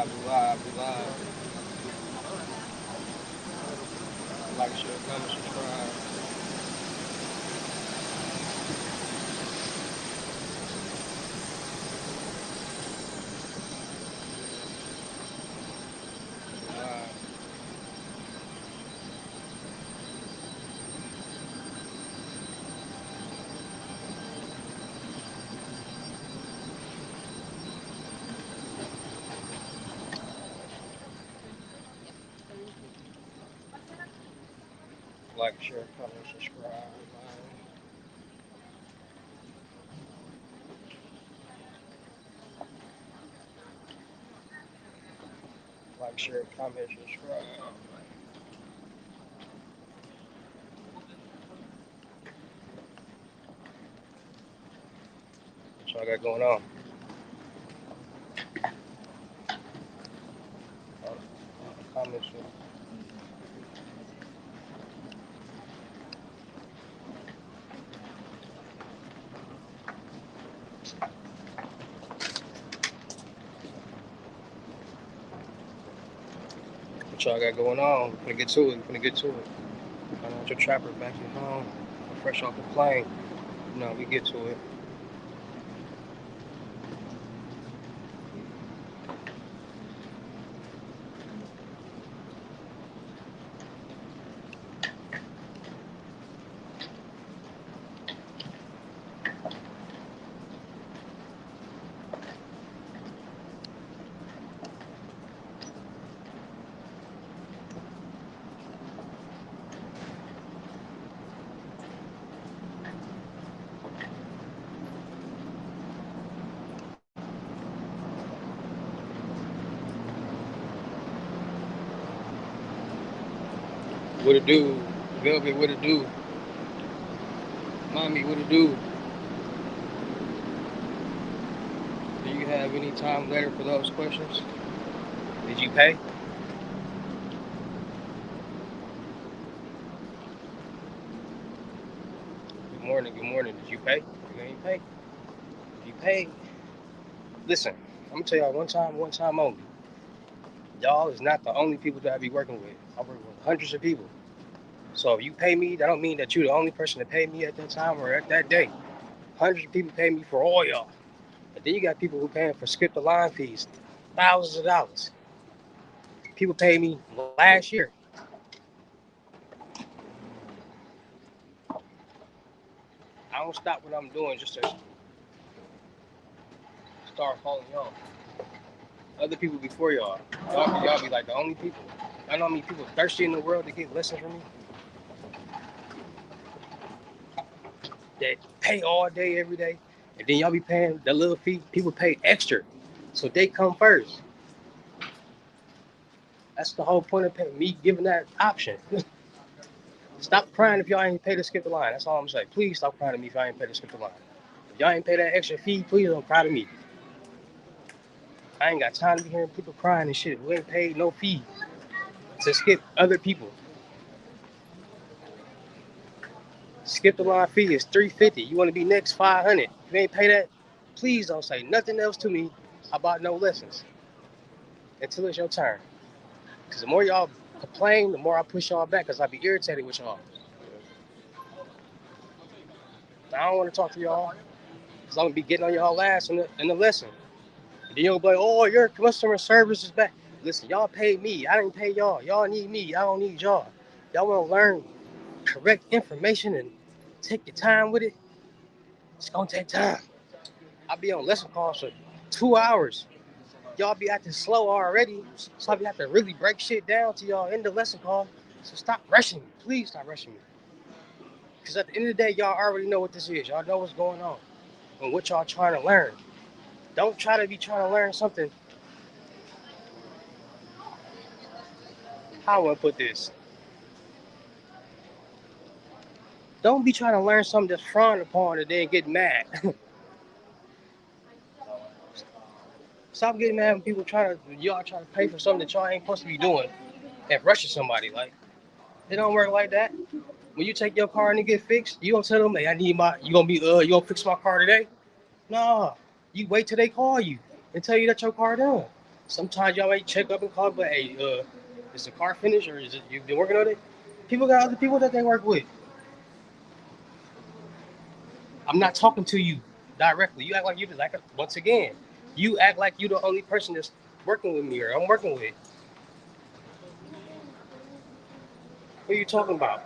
We live. We live. Like, share, comment, subscribe. We live. Like, share, comment, subscribe. Like, share, comment, subscribe. What y'all got going on? Comments. What y'all got going on? We're gonna get to it. We're gonna get to it. I know your trapper back at home, fresh off the plane. No, we get to it. What it do? Velvet, what it do? Mommy, what it do? Do you have any time later for those questions? Did you pay? Good morning, good morning. Did you pay? You ain't pay? If you paid, listen, I'm gonna tell y'all one time only. Y'all is not the only people that I be working with. I work with hundreds of people. So if you pay me, that don't mean that you're the only person that paid me at that time or at that day. Hundreds of people pay me for all y'all. And then you got people who paying for skip the line fees, thousands of dollars. People paid me last year. I don't stop what I'm doing just to start following y'all. Other people before y'all. Y'all be like the only people. I know how many people thirsty in the world to get lessons from me. That pay all day, every day. And then y'all be paying the little fee. People pay extra. So they come first. That's the whole point of paying, me giving that option. Stop crying if y'all ain't pay to skip the line. That's all I'm saying. Please stop crying to me if y'all ain't pay to skip the line. If y'all ain't pay that extra fee, please don't cry to me. I ain't got time to be hearing people crying and shit. We ain't paid no fee to skip other people. Skip the line fee is $350. You want to be next $500. If you ain't pay that, please don't say nothing else to me about no lessons until it's your turn. Because the more y'all complain, the more I push y'all back because I be irritated with y'all. I don't want to talk to y'all because I'm going to be getting on y'all last in the lesson. And then you'll be like, oh, your customer service is back. Listen, y'all paid me. I didn't pay y'all. Y'all need me. I don't need y'all. Y'all want to learn correct information and take your time with it. It's going to take time. I'll be on lesson calls for 2 hours. Y'all be acting slow already. So I be have to really break shit down to y'all in the lesson call. So stop rushing me. Please stop rushing me. Because at the end of the day, y'all already know what this is. Y'all know what's going on and what y'all trying to learn. Don't try to be trying to learn something. How I want to put this? Don't be trying to learn something that's frowned upon and then get mad. Stop getting mad when people y'all trying to pay for something that y'all ain't supposed to be doing and rushing somebody. Like, it don't work like that. When you take your car and it get fixed, you don't tell them, hey, you gonna fix my car today? No, you wait till they call you and tell you that your car done. Sometimes y'all might check up and call, but hey, is the car finished or is it you been working on it? People got other people that they work with. I'm not talking to you directly. You act like you like once again. You act like you the only person that's working with me or I'm working with. What are you talking about?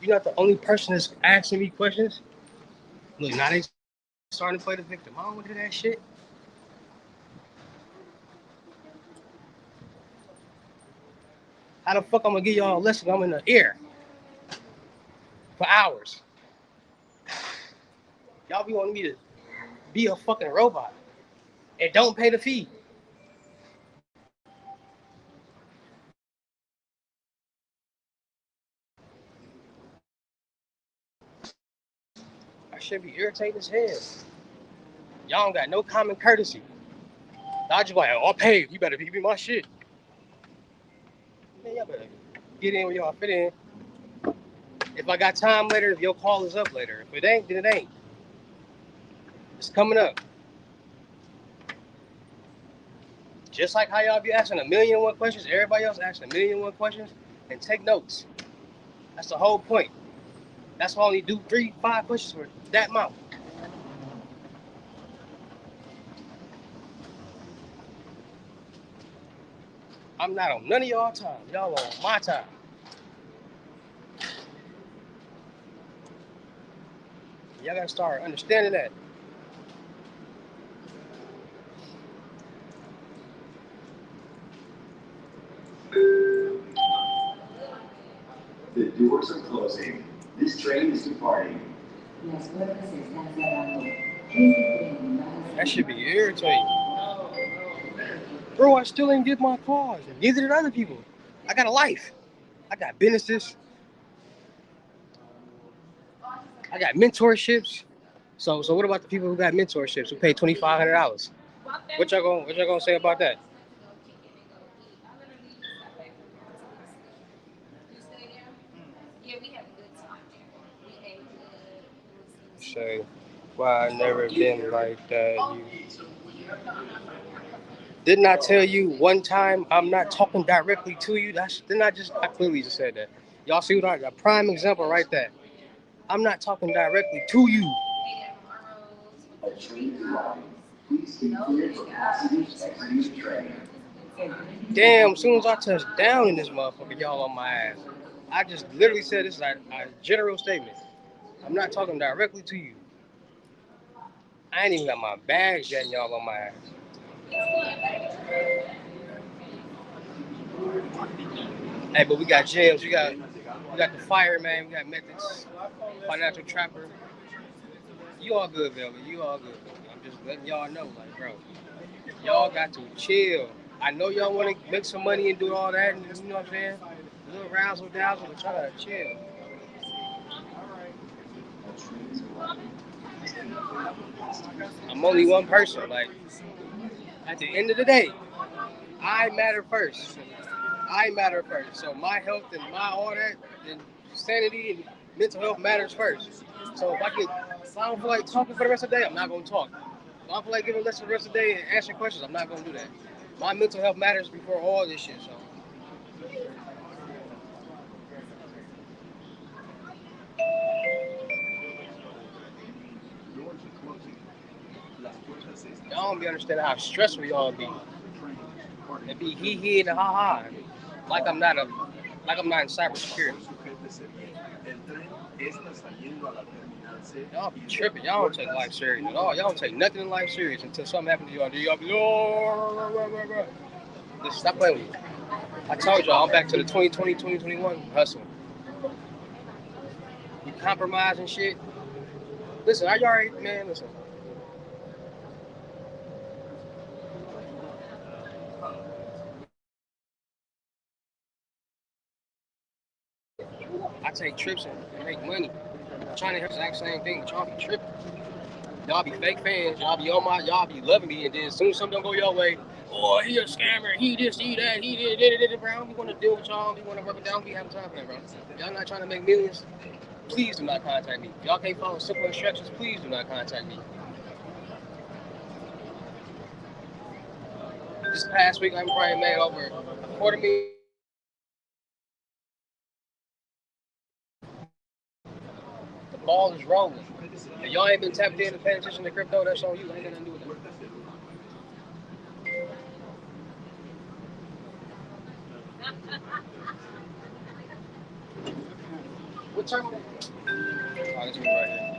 You're not the only person that's asking me questions. Look, now they starting to play the victim. I don't want to do that shit. How the fuck I'm gonna give y'all a lesson? I'm in the air for hours. Y'all be wanting me to be a fucking robot and don't pay the fee. I should be irritating as hell. Y'all don't got no common courtesy. I just like, oh, I'll pay. You better give me my shit. Man, y'all better get in where y'all fit in. If I got time later, if your call is up later. If it ain't, then it ain't. It's coming up. Just like how y'all be asking a million and one questions, everybody else asking a million and one questions, and take notes. That's the whole point. That's why I only do 3-5 questions for that amount. I'm not on none of y'all time. Y'all on my time. Y'all gotta start understanding that. The doors are closing. This train is departing. That should be irritating. Bro, I still ain't get my cars. And neither did other people. I got a life. I got businesses. I got mentorships. So what about the people who got mentorships who pay $2,500? What y'all gonna say about that? Say, why I never been like that. Didn't I tell you one time I'm not talking directly to you? I clearly just said that. Y'all see what a prime example right there. I'm not talking directly to you. Damn, as soon as I touch down in this motherfucker, y'all on my ass. I just literally said this is a general statement. I'm not talking directly to you. I ain't even got my bags yet, and y'all on my ass. Hey, but we got James, we got the fireman, we got methods, financial trapper. You all good, Velvet. You all good. I'm just letting y'all know, like, bro, y'all got to chill. I know y'all want to make some money and do all that, and you know what I'm saying? A little razzle dazzle, but y'all gotta chill. I'm only one person. Like, at the end of the day, I matter first. I matter first. So my health and my all that and sanity and mental health matters first. So if I don't feel like talking for the rest of the day, I'm not gonna talk. If I don't feel like giving lessons for the rest of the day and answering questions, I'm not gonna do that. My mental health matters before all this shit. So y'all don't be understanding how stressful y'all be. It be he and ha ha. Like I'm not a like I'm not in cybersecurity. Y'all be tripping. Y'all don't take life serious at all. Y'all don't take nothing in life serious until something happens to y'all. Y'all be just stop playing with me. I told y'all I'm back to the 2020, 2021 hustle. You compromise and shit. Listen, are you alright, man? Listen. I take trips and make money. I'm trying to hear the exact same thing, but y'all be tripping. Y'all be fake fans. Y'all be loving me, and then as soon as something don't go your way, oh, he a scammer. He this, he that, he did, bro. I don't be want to deal with y'all. I don't be want to work with y'all. I don't be having time for that, bro. Y'all not trying to make millions. Please do not contact me. If y'all can't follow simple instructions, please do not contact me. This past week, I probably made over $250,000. The ball is rolling. If y'all ain't been tapped in and paying attention to crypto, that's on you. I ain't got nothing to do with that. What time? Oh, this one right here.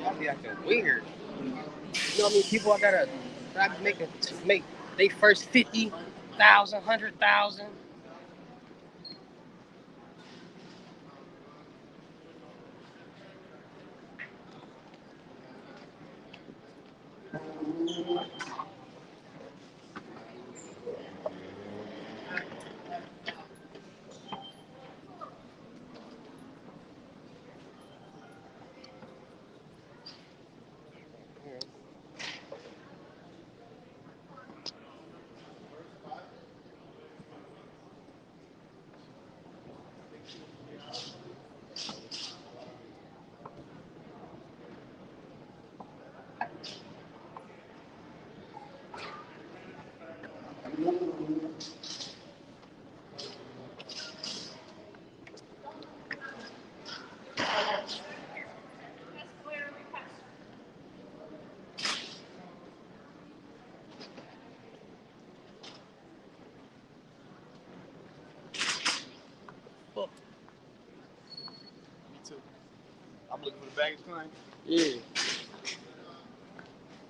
Y'all be acting weird. You know what I mean? People I gotta make they first 50,000, 100,000. Fuck. Me too. I'm looking for the baggage claim. Yeah.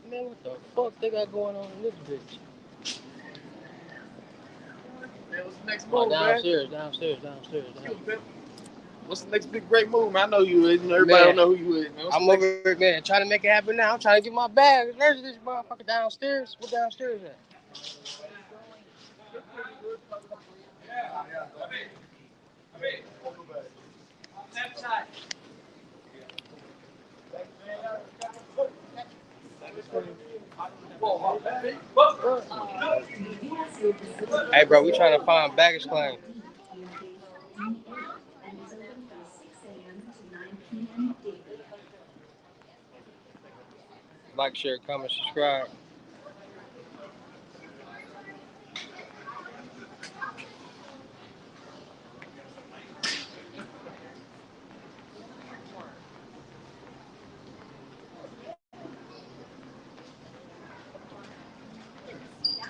Man, what the fuck they got going on in this bitch? Man, what's the next Oh, move, man? downstairs. What's the next big great move, man? I know you is, and everybody Man, don't know who you is, man. What's I'm the next... over here, man, trying to make it happen now. I'm trying to get my bag. There's this motherfucker downstairs. What downstairs at? Hey, bro, we trying to find baggage claim. Like, share, comment, subscribe.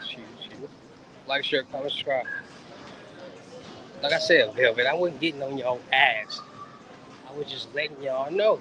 Shoot. Like, share, comment, subscribe. Like I said, Velvet, I wasn't getting on your ass. I was just letting y'all know.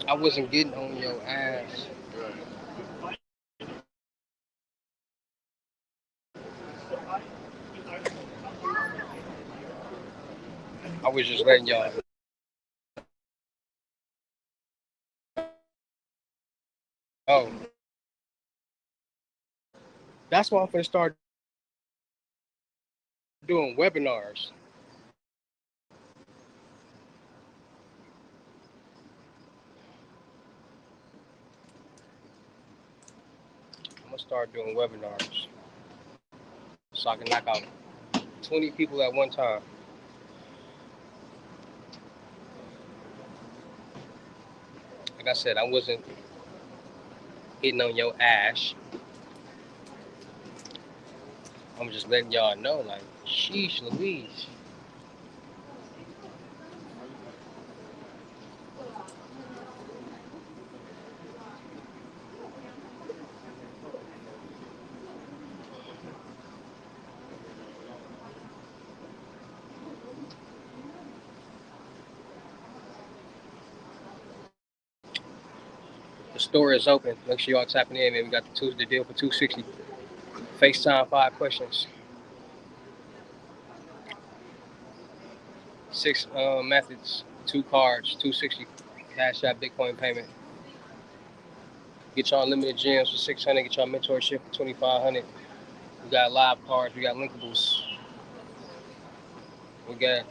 I wasn't getting on your ass. I was just letting y'all. Oh, that's why I'm gonna start doing webinars. I'm gonna start doing webinars so I can knock out 20 people at one time. Like I said, I wasn't hitting on your ass. I'm just letting y'all know, like, sheesh Louise. The store is open. Make sure y'all tapping in, man. We got the deal for $260. FaceTime 5 questions. 6 methods, 2 cards, $260. Cash App, Bitcoin payment. Get y'all unlimited gems for $600. Get y'all mentorship for $2,500. We got live cards. We got linkables. We got,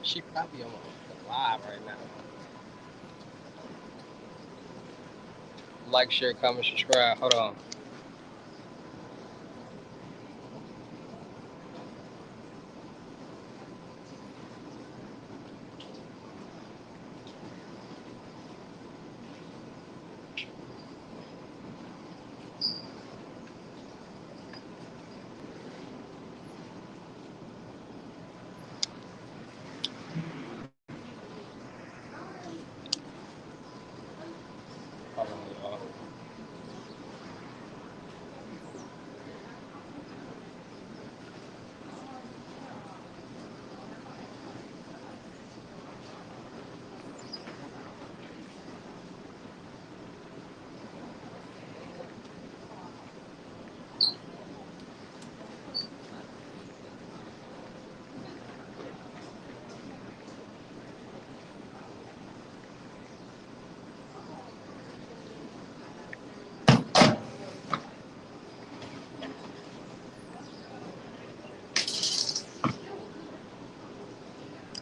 she probably on live right now. Like, share, comment, subscribe. Hold on. Hold on, y'all.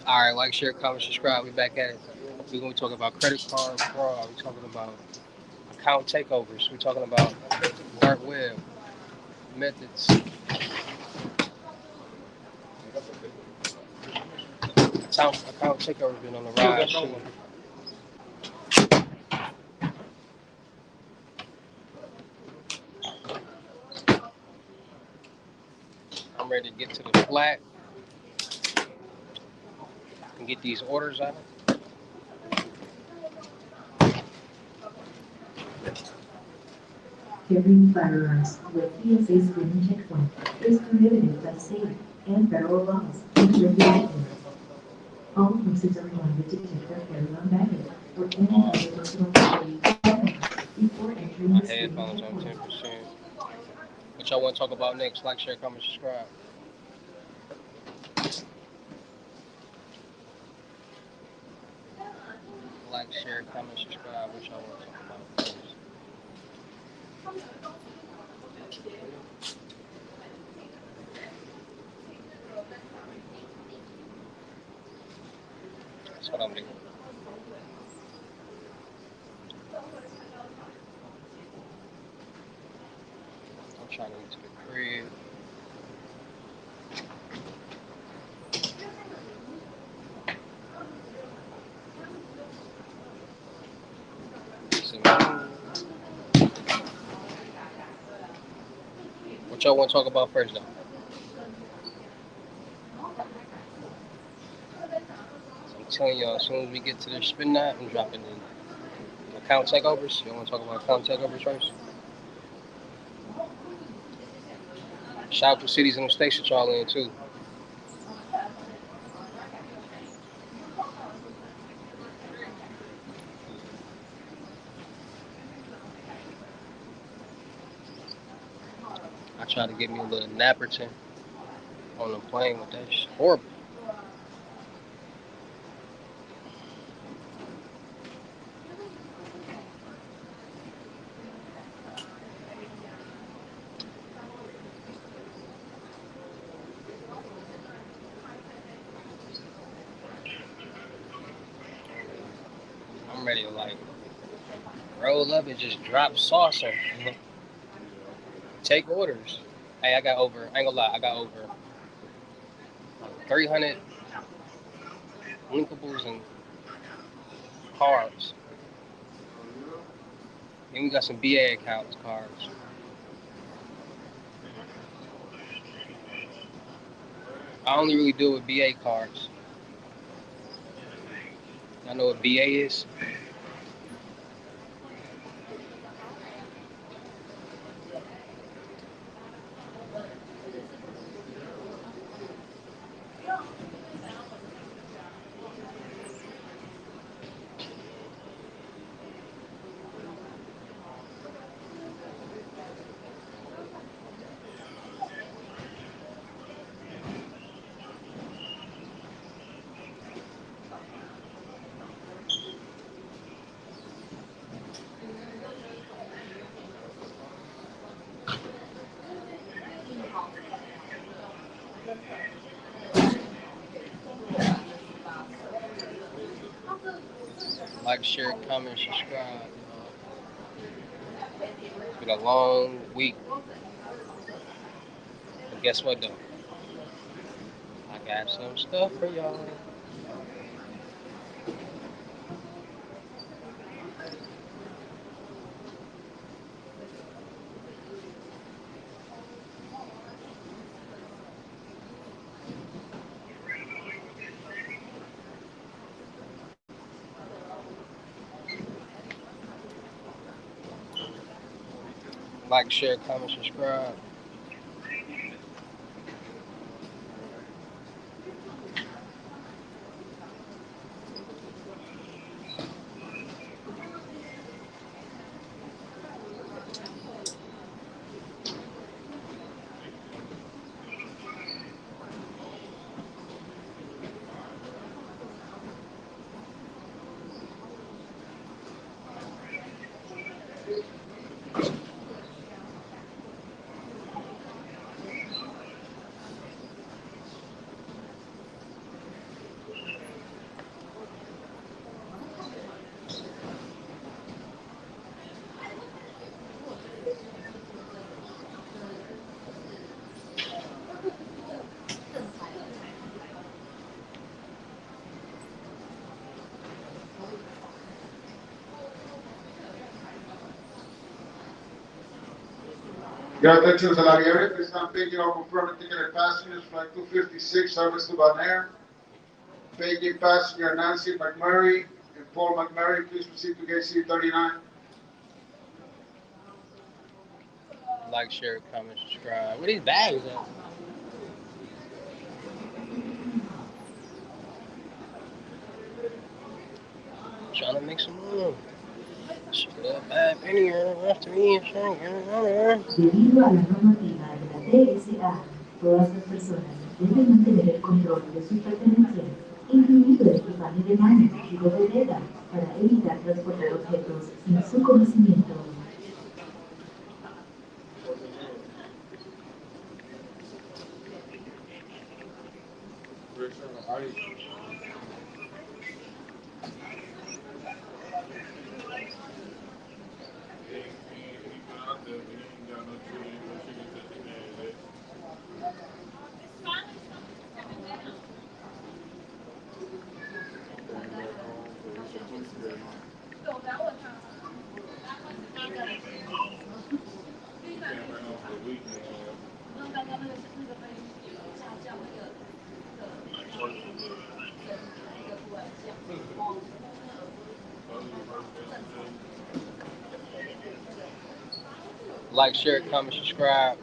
All right, like, share, comment, subscribe. We back at it. We're going to talk about credit card fraud. We're talking about account takeovers. We're talking about dark web methods. Account takeovers been on the rise too. I'm ready to get to the flat and get these orders out. Carrying firearms with PSA screening checkpoint is prohibited by state and federal laws and regulations. All persons are reminded to check their carry-on baggage or any other personal property before entering My the screening headphones on checkpoint. 10%. What y'all want to talk about next? Like, share, comment, subscribe. Like, share, comment, subscribe. What y'all want to talk about first? That's what I'm doing. I'm trying to get to the crib. See my What y'all want to talk about first, though? So I'm telling y'all, as soon as we get to the spin that, I'm dropping the account takeovers. Y'all want to talk about account takeovers first? Shout out to cities and the states that y'all in, too. I tried to get me a little Napperton on the plane with that shit. Horrible. I'm ready to, like, roll up and just drop sauce on, you know? Take orders. Hey, I got over, I ain't gonna lie, I got over 300 linkables and carbs. Then we got some BA accounts carbs. I only really do it with BA carbs. I know what BA is. Like, share, comment, subscribe. It's been a long week. But guess what, though? I got some stuff for y'all. Like, share, comment, subscribe. Your attention is allowed area. This time paging all confirmed ticketed passengers, flight 256, service to Bonaire. Paging passenger Nancy McMurray and Paul McMurray, please proceed to gate C39. Like, share, comment, subscribe. Where these bags at? Trying to make some room. Shit, bad penny here after me and shit. Debido a la normativa de la TSA, todas las personas deben mantener el control de sus pertenencias, incluido el equipaje de mano y de bebida, para evitar transportar objetos sin su conocimiento. Like, share, comment, subscribe.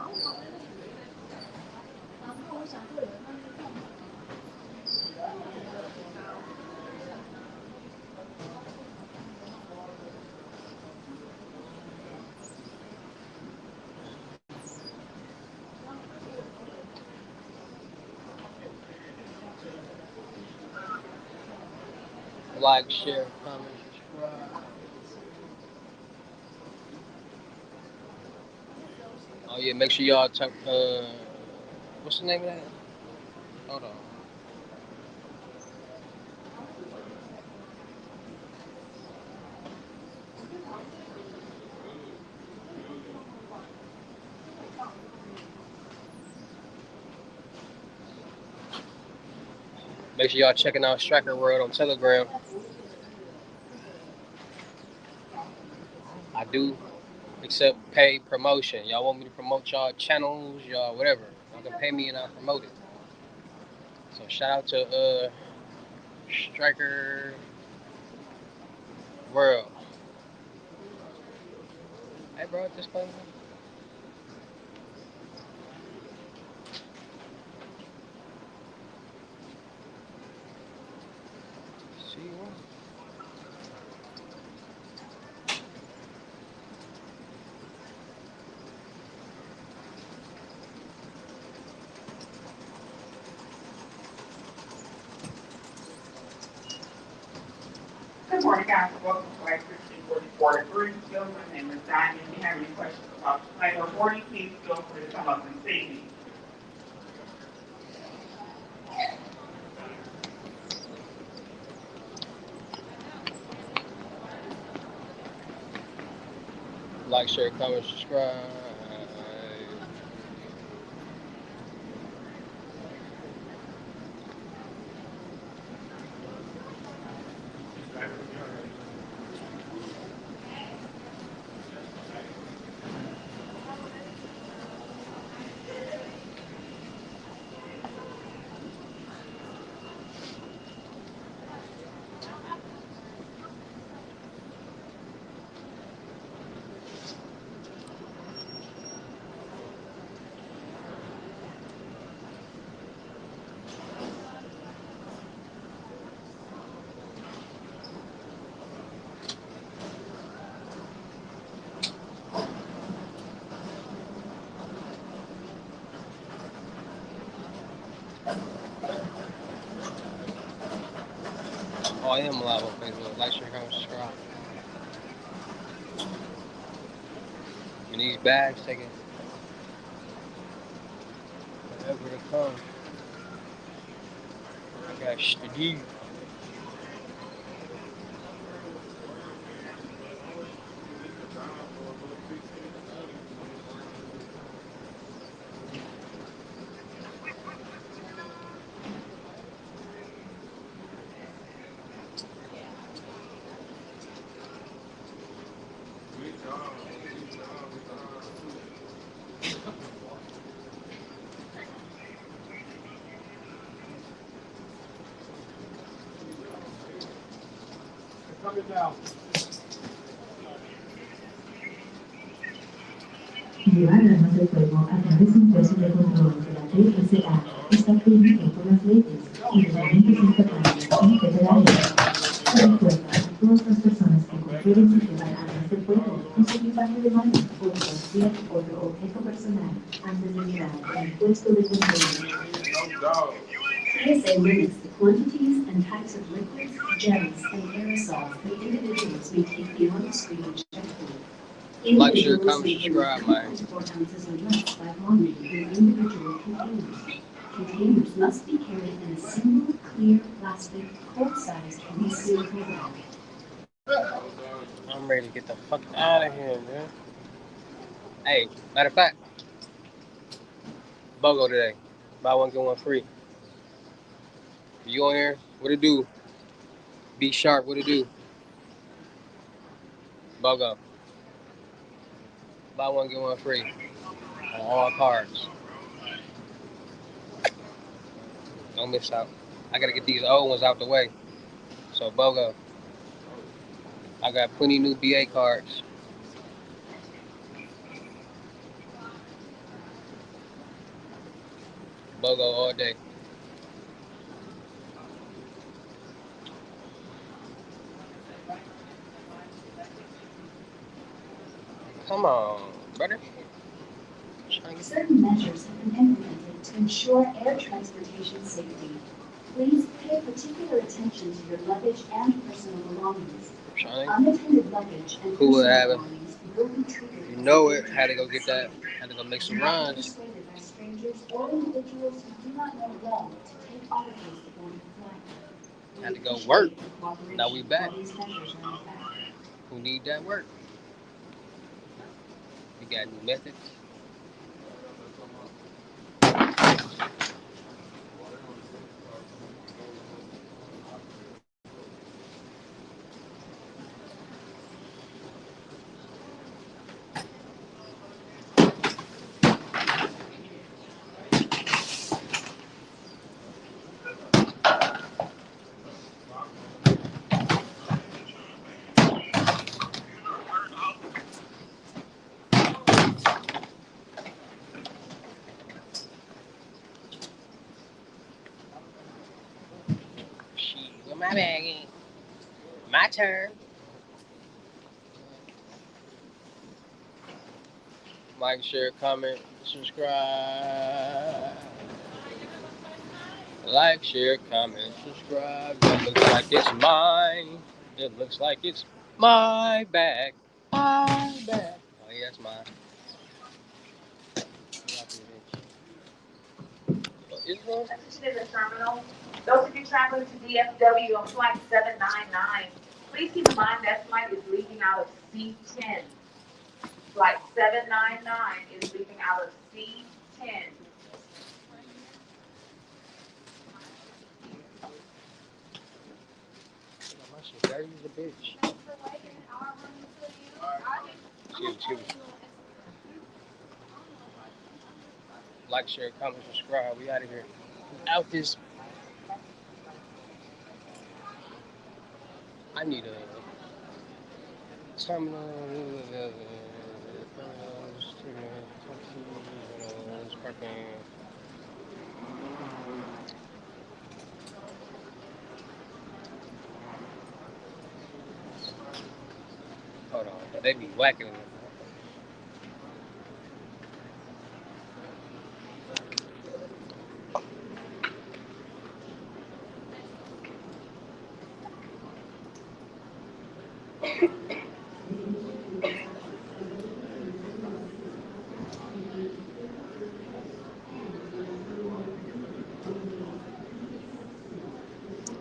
Like, share, comment, subscribe. Oh yeah, make sure y'all check. What's the name of that? Hold on. Make sure y'all checking out Striker World on Telegram. I do accept paid promotion. Y'all want me to promote y'all channels, y'all whatever. Y'all can pay me and I'll promote it. So shout out to Striker World. Hey bro, this phone. See you. Good morning, council. Welcome to Act 1544 Greenfield. My name is Diane. If you have any questions about the title or warning, please feel free to come up and see me. Like, share, comment, subscribe. Oh, I am live on Facebook. Like, share, comment, subscribe. And these bags taking forever to come. I got shit to do. Llevar armas de fuego a través de un puesto de control de la TSA está prohibido por las leyes y reglamentos estatales y federales. Recuerda, todas las personas que confieren y llevar armas de fuego, un equipaje de mano o cualquier otro objeto personal antes de llegar al puesto de control. TSA limits the quantities and types of liquids, jellies, and aerosols that individuals may take beyond the screen checkpoint. Like, share, comment, subscribe, man. 4 ounces or less by volume in individual containers. Containers must be carried in a single, clear, plastic, quart-sized, resealable bag. I'm ready to get the fuck out of here, man. Hey, matter of fact, BOGO today. Buy one, get one free. You on here? What it do? Be sharp, what it do? BOGO. Buy one, get one free. On all cards. Don't miss out. I gotta get these old ones out the way. So BOGO. I got plenty new BA cards. BOGO all day. Come on, brother. Certain measures have been implemented to ensure air transportation safety. Please pay particular attention to your luggage and personal belongings. Unattended luggage and Who would personal have it? belongings will be treated. You know it. Had to go get that. Had to go make some Do not be runs. persuaded by strangers or individuals who do not know well to take articles aboard the flight. Had to go work. Now we back. While these measures are in effect. Who need that work? We got new methods. Shit, where my bag at? My turn. Like, share, comment, subscribe. Like, share, comment, subscribe. That looks like it's mine. It looks like it's my bag. My bag. Oh, yeah, that's mine. Attention in the terminal. Those of you traveling to DFW on flight 799, please keep in mind that flight is leaving out of C10. Flight 799 is leaving out of C10. My shit dirty as a bitch. Excuse me. Like, share, comment, subscribe. We out of here. Out this. I need a terminal. Parking. Hold on. They be whacking me.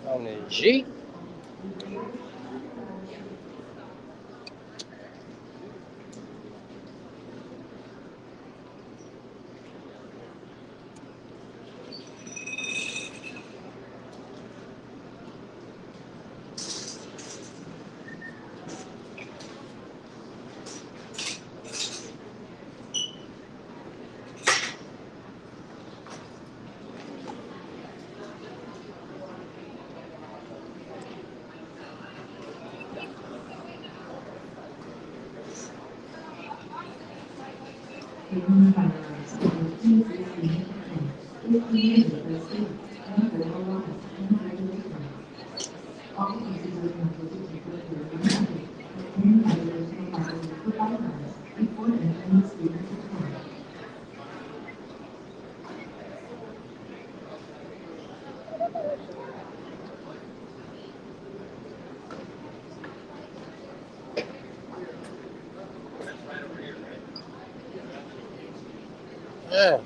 On the G. Taking firearms and keys is significant. Is prohibited by state and federal laws and regulations. All persons are entitled to take their carry-on baggage or any other personal property or firearms before entering the state of the car. Yeah.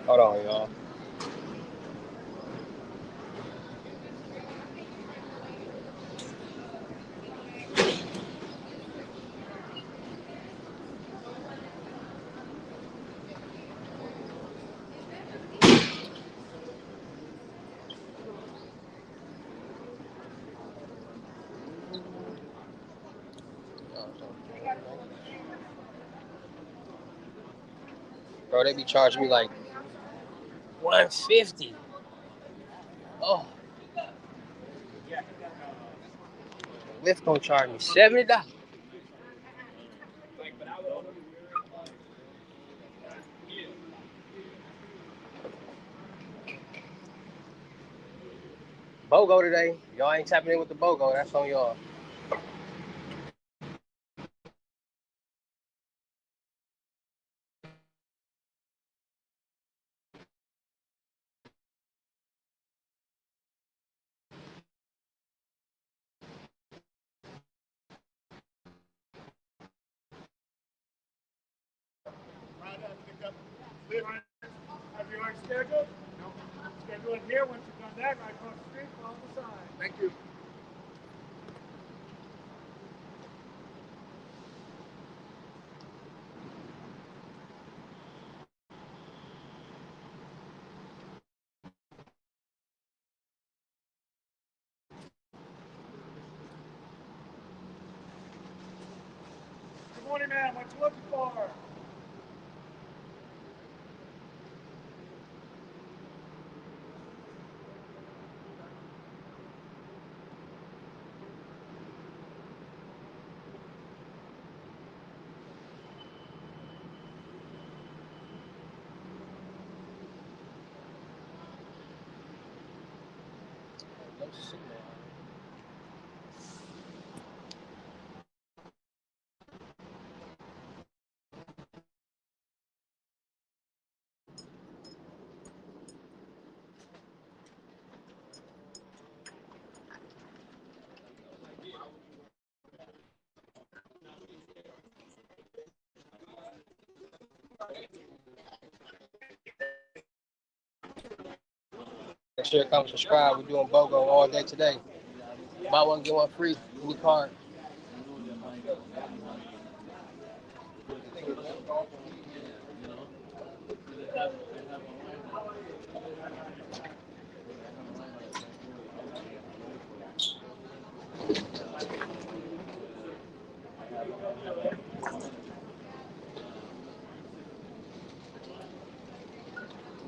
Hold on, y'all. Bro, they be charging me like $150. Oh, Lyft gonna charge me $70. BOGO today. Y'all ain't tapping in with the BOGO. That's on y'all. Have you already scheduled? No. Schedule it here. Once you've done that, right across the street, follow the sign. Thank you. Good morning, ma'am. What you looking for? No signal. Make sure to come subscribe. We're doing BOGO all day today. Buy one, get one free. Any card.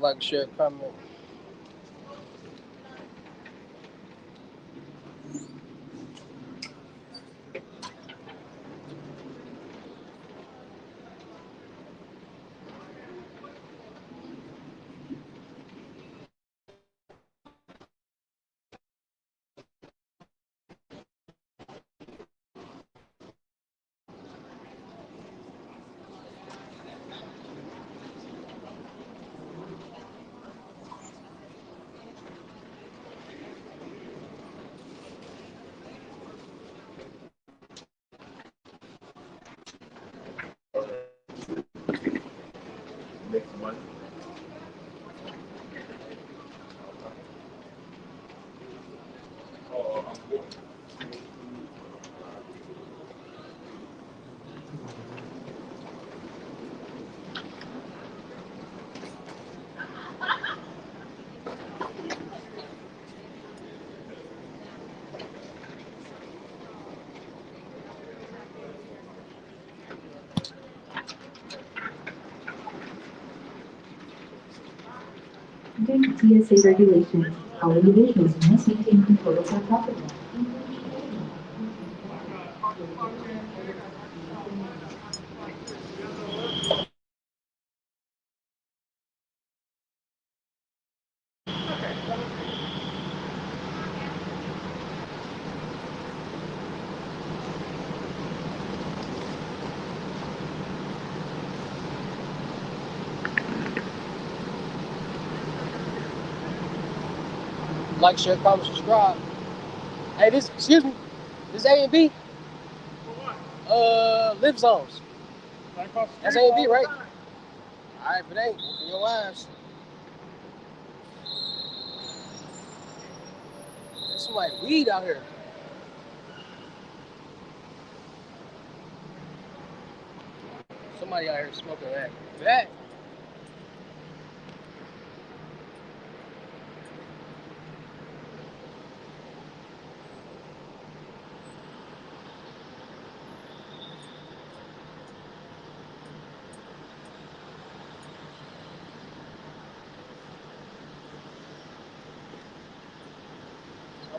Like, share, comment. Next month. Due to TSA regulations, all individuals must maintain control of their property. Like, share, comment, subscribe. Hey, this, excuse me, this A and B, live zones. Right across the street, That's A and B, follow the right? sign. All right, if it ain't, open your eyes. There's some like weed out here. Somebody out here smoking that.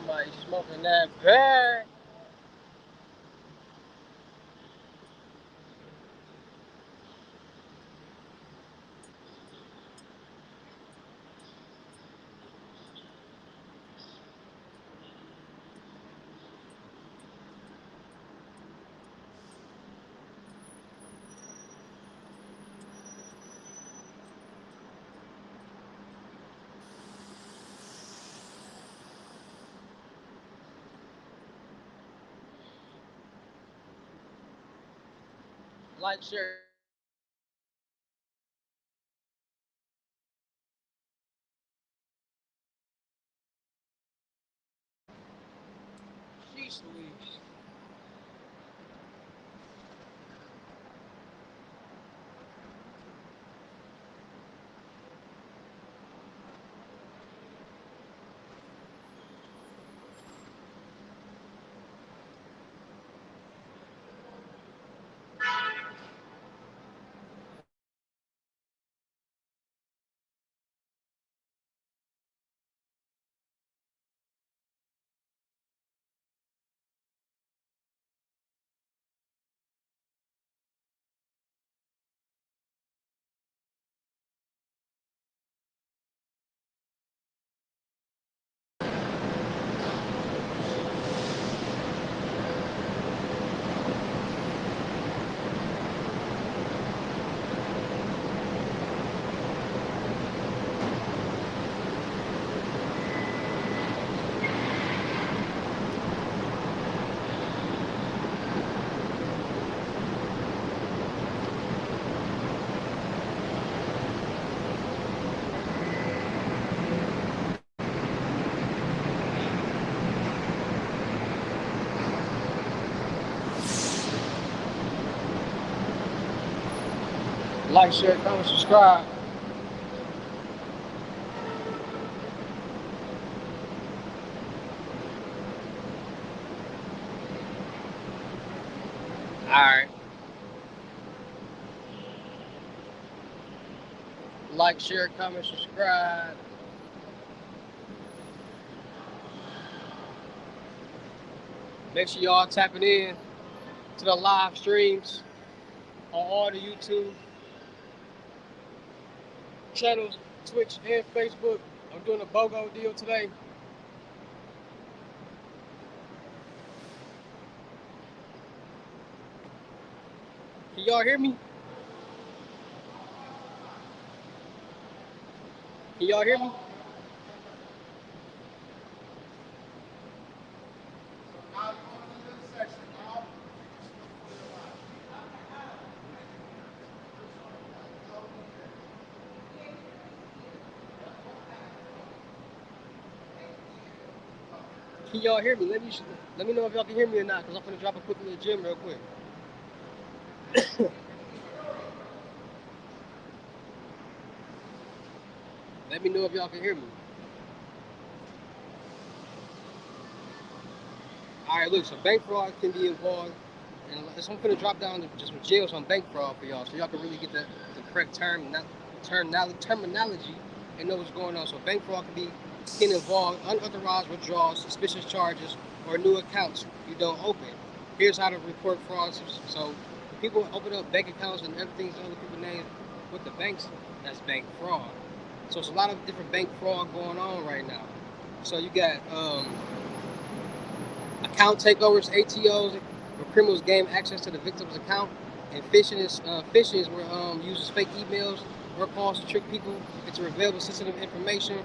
Somebody smoking that bag. Like, share. Jeez Louise. Like, share, comment, subscribe. Alright. Like, share, comment, subscribe. Make sure y'all tapping in to the live streams on all the YouTube channels, Twitch and Facebook. I'm doing a BOGO deal today. Can y'all hear me? Can y'all hear me? Can y'all hear me? Let me know if y'all can hear me or not, because I'm gonna drop a quick little gym real quick. Let me know if y'all can hear me. Alright, look, so bank fraud can be involved. And so I'm gonna drop down to just some jails on bank fraud for y'all, so y'all can really get the correct terminology and know what's going on. So bank fraud can involve unauthorized withdrawals, suspicious charges, or new accounts you don't open. Here's how to report frauds. So people open up bank accounts and everything's in other people's names with the banks. That's bank fraud. So it's a lot of different bank fraud going on right now. So you got account takeovers, ATOs, where criminals gain access to the victim's account, and phishing is where uses fake emails or calls to trick people into revealing sensitive information.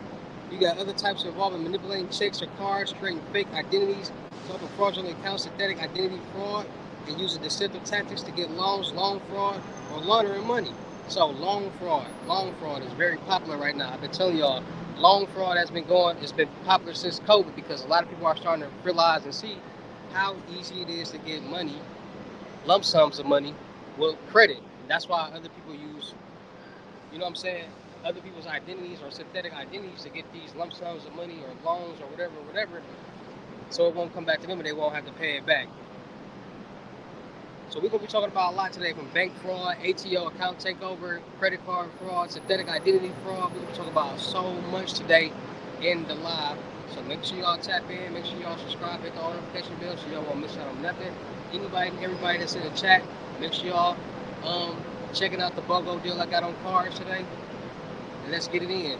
You got other types involving manipulating checks or cards, creating fake identities, to open fraudulent accounts, synthetic identity fraud, and using deceptive tactics to get loans, loan fraud, or laundering money. So loan fraud is very popular right now. I've been telling y'all, loan fraud it's been popular since COVID, because a lot of people are starting to realize and see how easy it is to get money, lump sums of money, with credit. And that's why other people use, you know what I'm saying, other people's identities or synthetic identities to get these lump sums of money or loans or whatever, so it won't come back to them and they won't have to pay it back. So we're going to be talking about a lot today, from bank fraud, ATO, account takeover, credit card fraud, synthetic identity fraud. We're going to be talking about so much today in the live. So make sure y'all tap in, make sure y'all subscribe, hit the notification bell so y'all won't miss out on nothing. Anybody, everybody that's in the chat, make sure y'all checking out the BOGO deal I got on cars today. And let's get it in.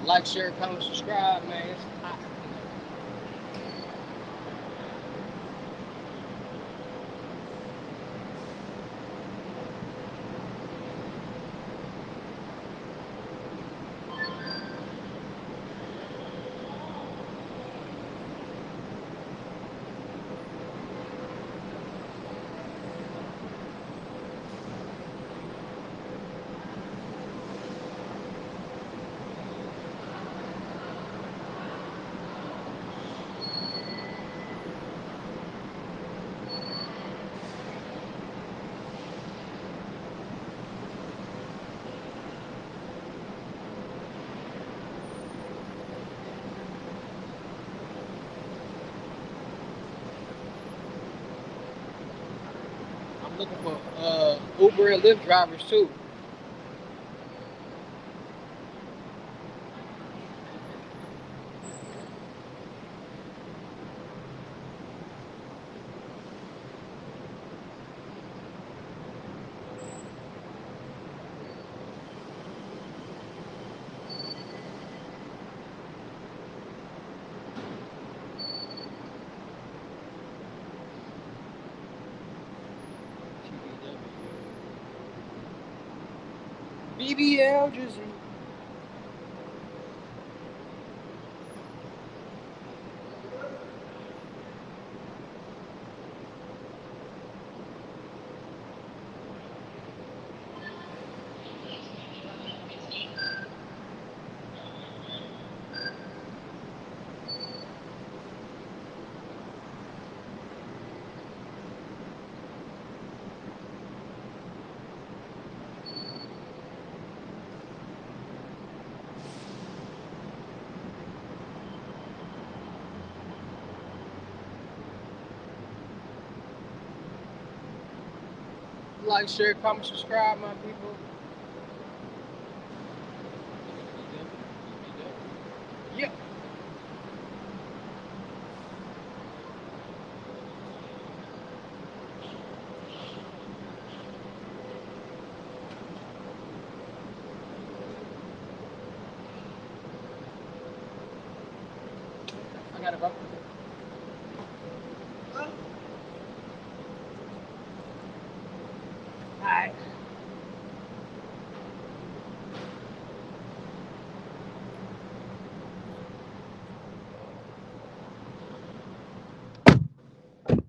Like, share, comment, subscribe, man. It's hot. I'm looking for Uber and Lyft drivers too. BBL Drizzy. Like, share, comment, subscribe, my people. Yeah. I got it, bro. Alright.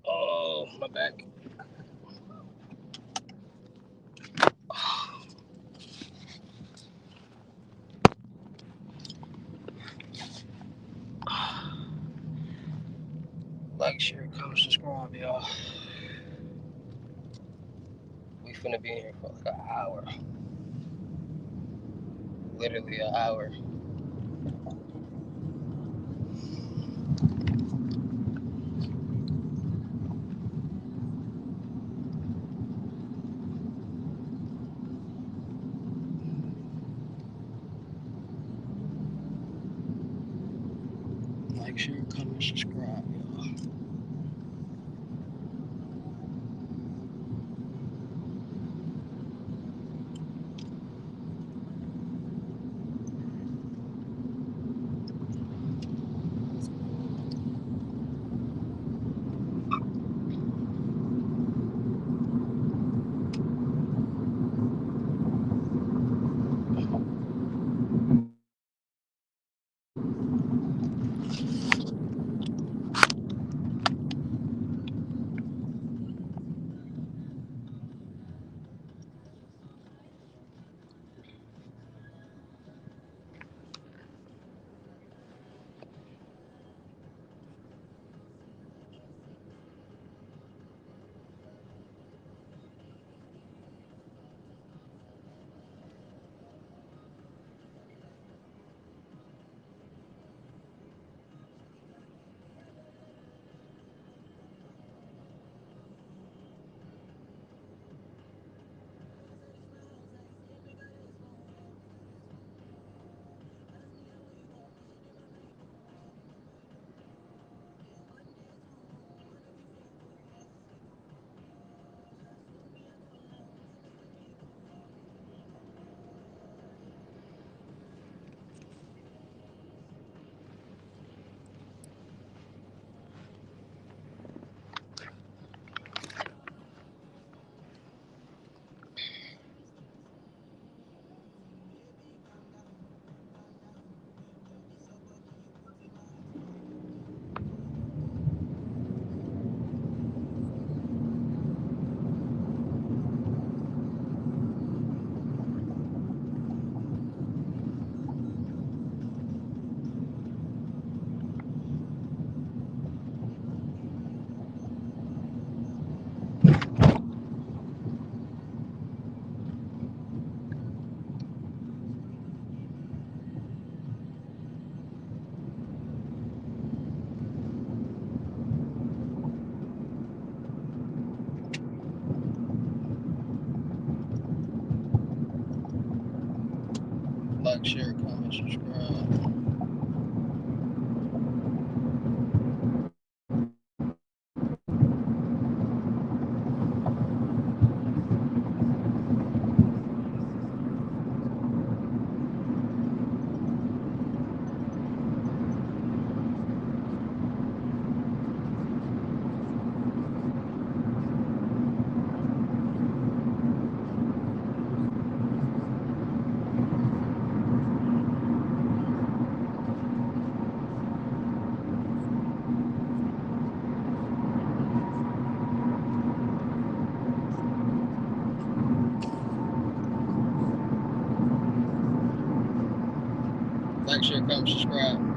Oh, my back. Like, share, comment, subscribe, y'all. We finna be in here for like an hour. Literally an hour. comment, subscribe, y'all. Like, share, comment, subscribe. Like, share, comment, subscribe.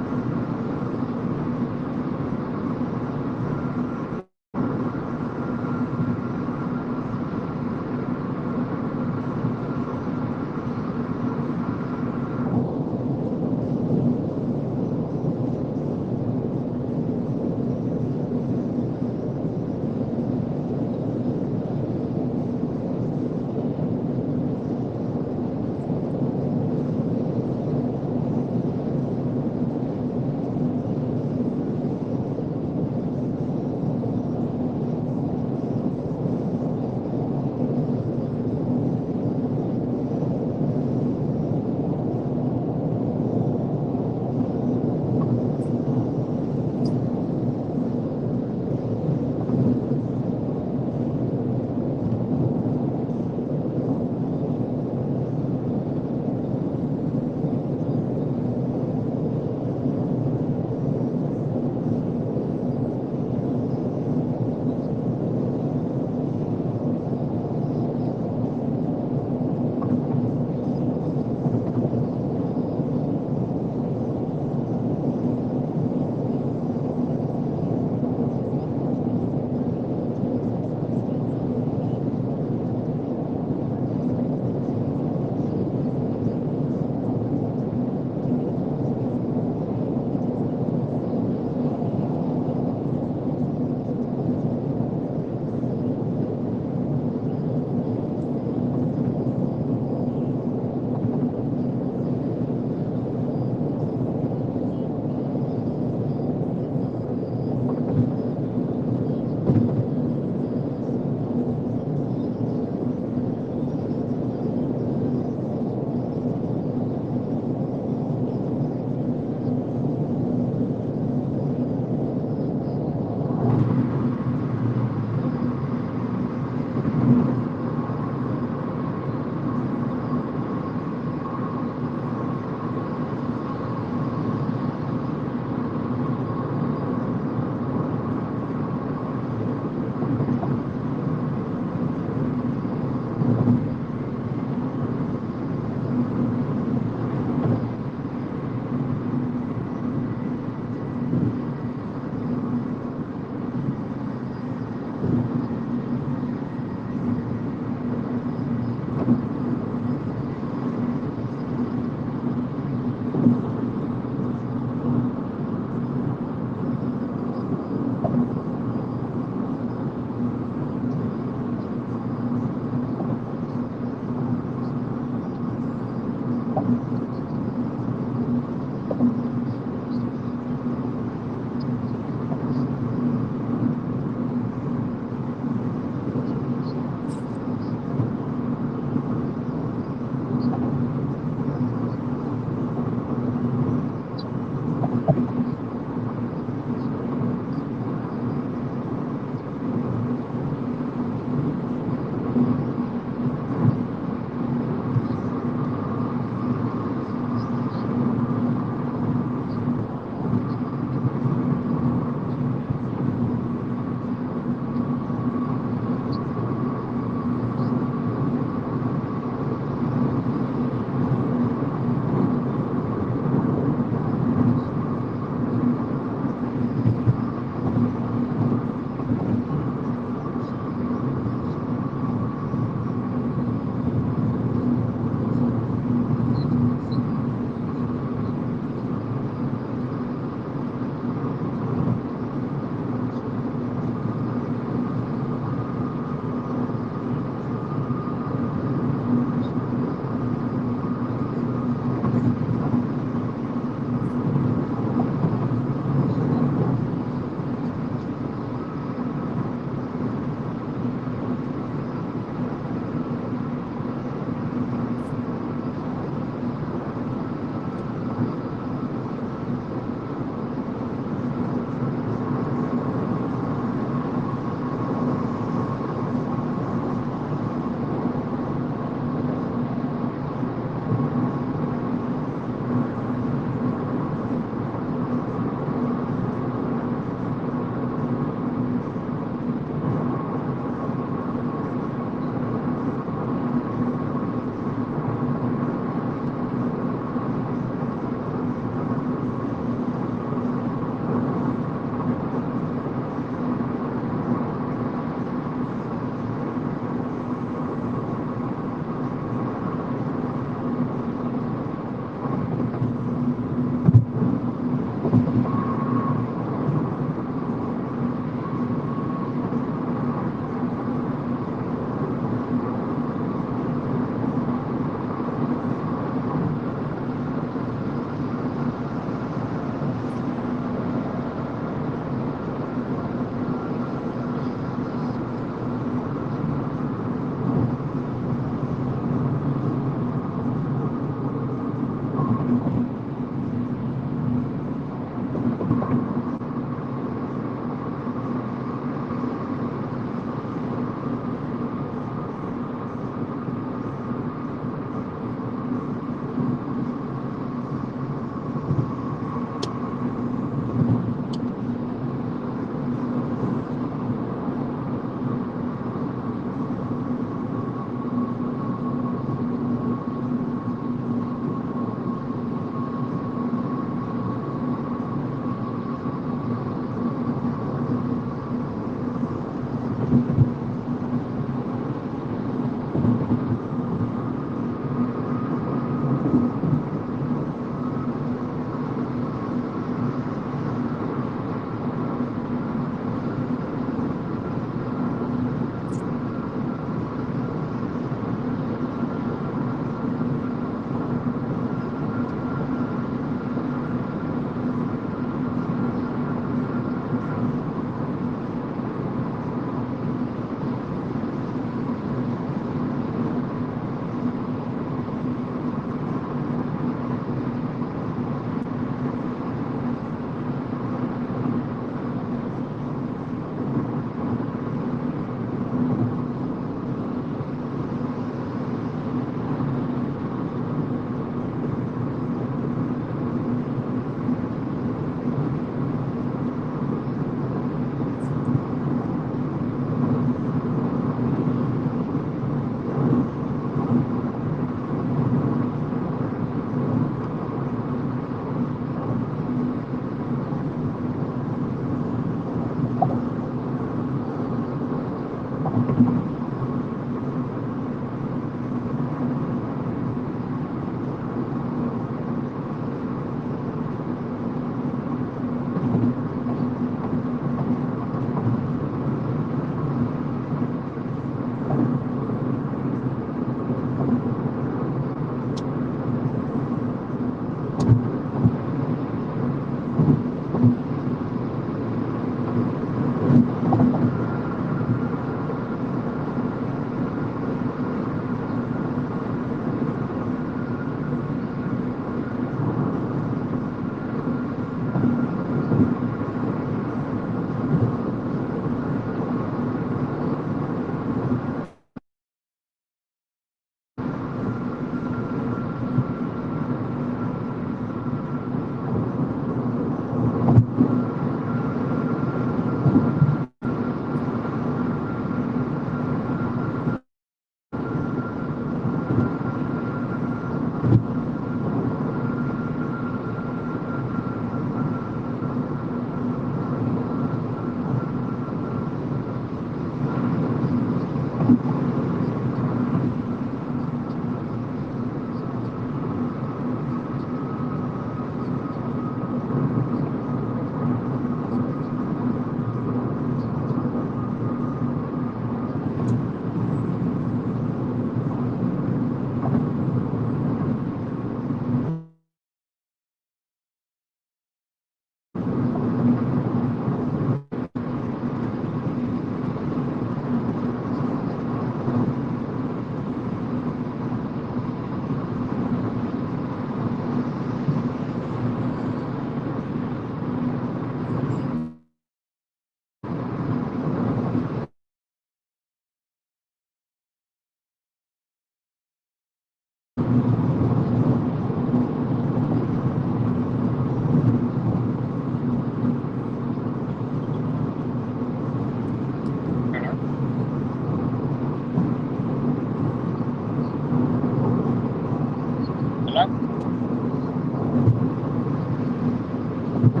Hello?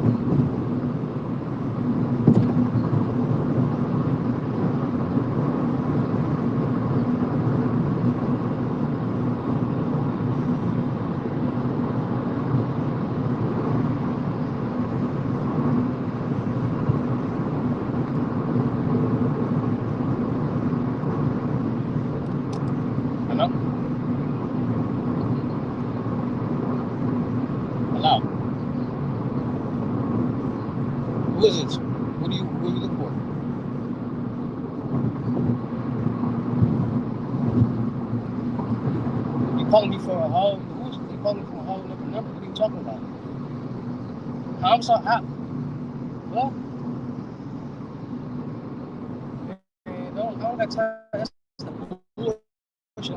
Hello? Who is it? Who are you looking for? You calling me for a whole, you calling me from a whole different number? What are you talking about? I'm sorry, what? Man, I don't got time. That's the bullshit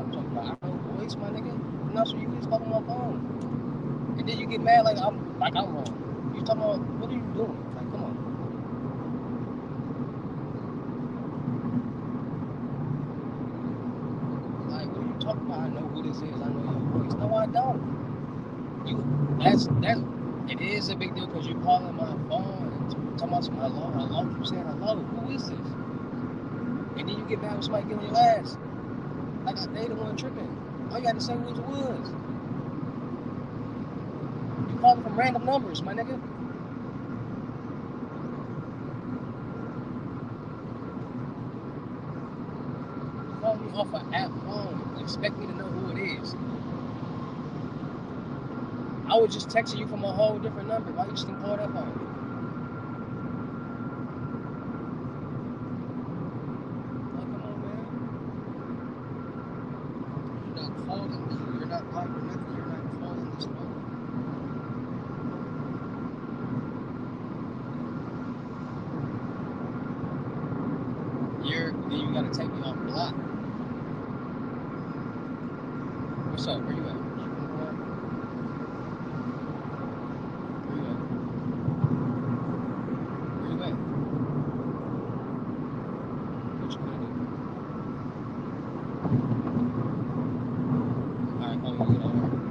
I'm talking about. I know voice, my nigga. I'm not sure you just calling my phone. And then you get mad like I'm wrong. You talking about, what are you doing? Like, come on. Like, what are you talking about? I know who this is. I know your voice. No, I don't. That's it is a big deal because you're calling my phone, talking about some hello, you saying hello. Who is this? And then you get mad when somebody get on your ass. Like they the one tripping. All you got to say was was. You calling from random numbers, my nigga. You calling me off an app phone. You expect me to know who it is. I was just texting you from a whole different number. Why you just didn't call that phone? Like, come on, man. You're not calling me. You're not calling nothing. You're not calling this phone. Then you gotta take me off block. What's up? Where you at? Where you at? Where you at? What you gonna do? Alright, oh, you get over.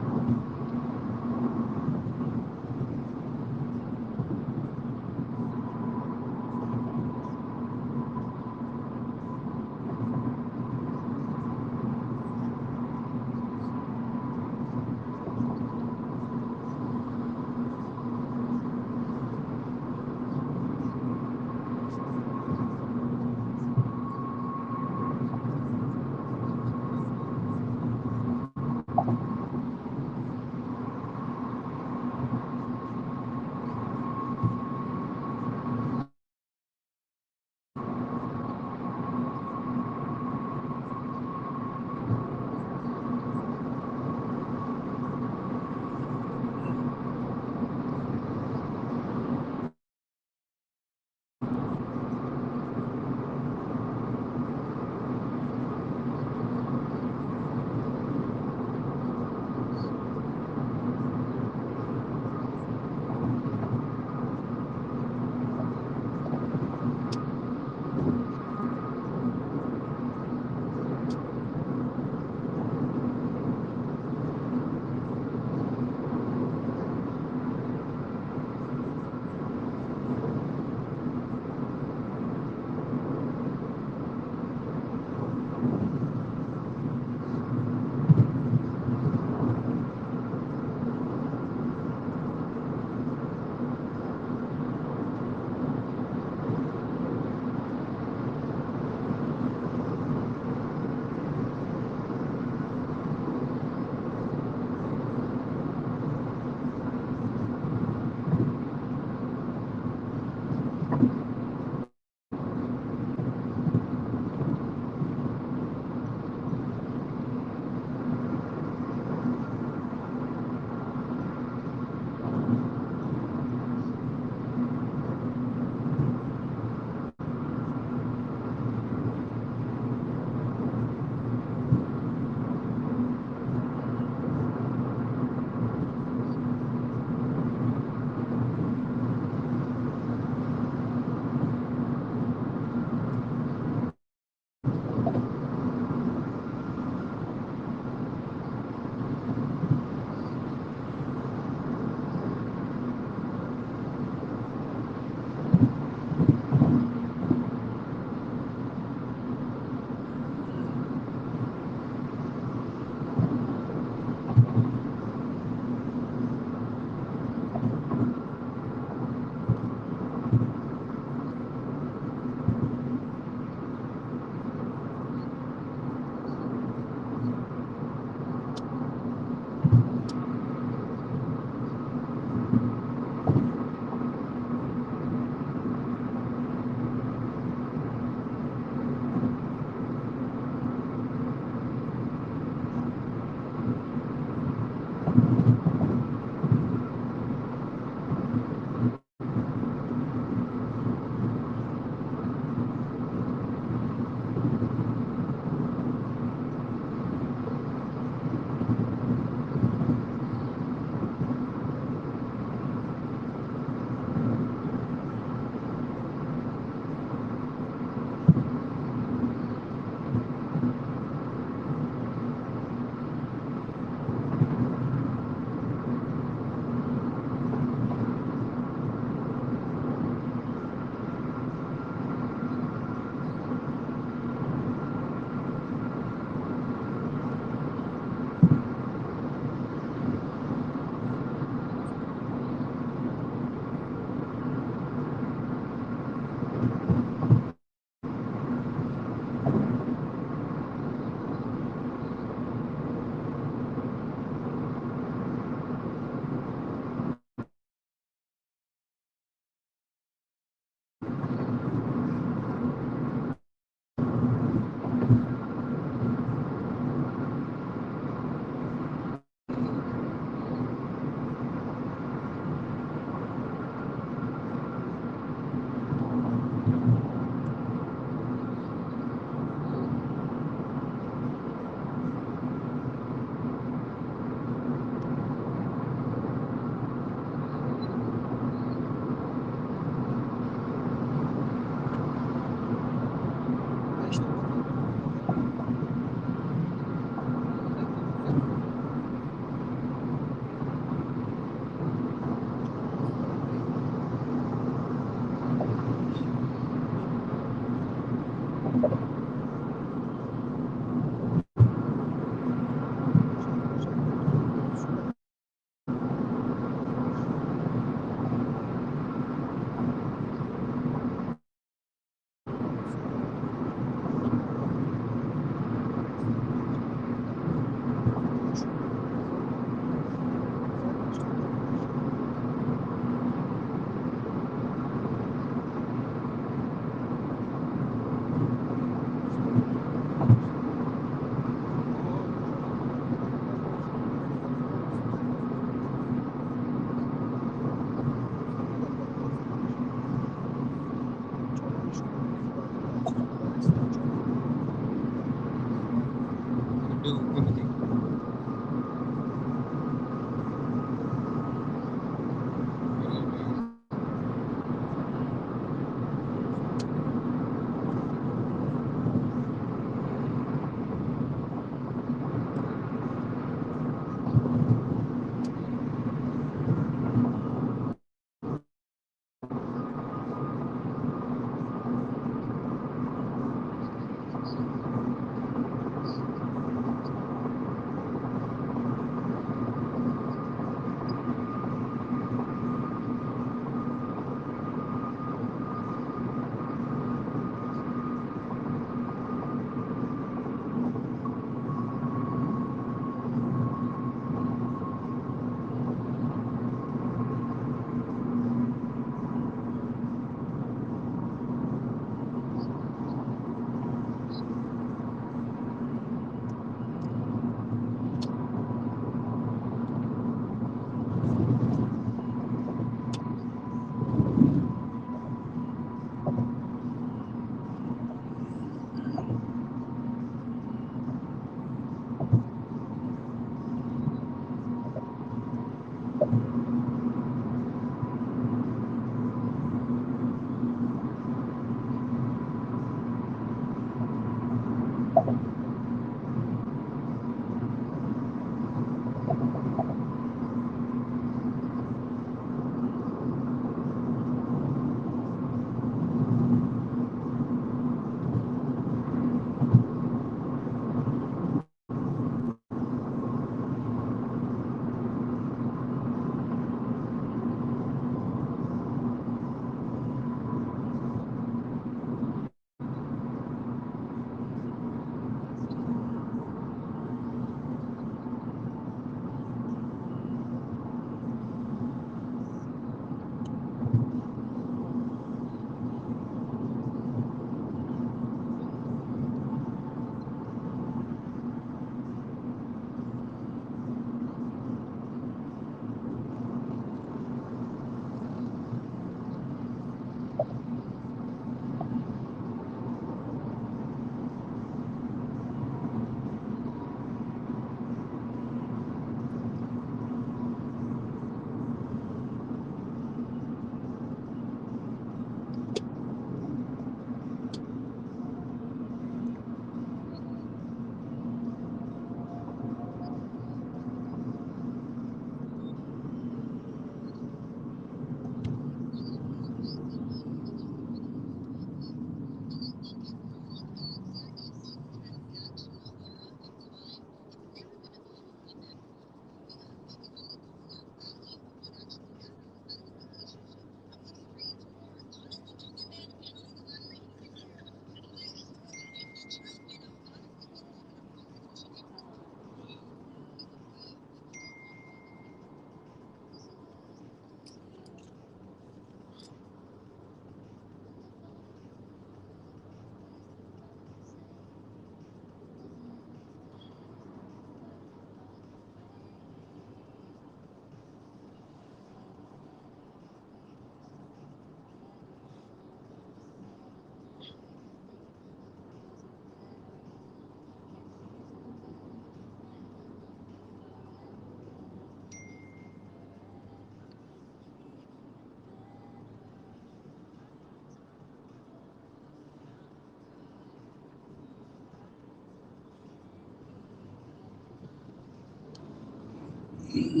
Tap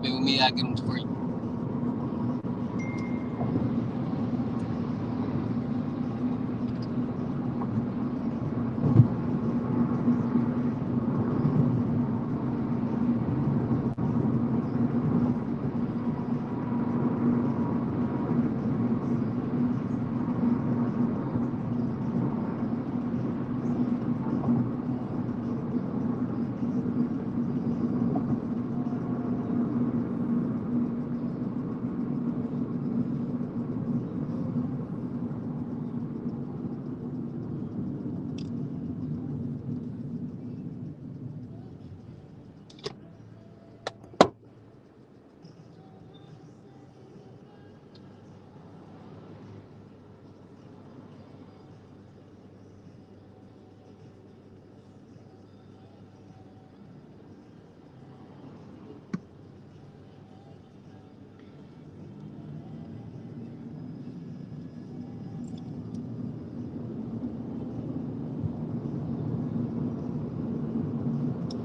in with me, I get them free.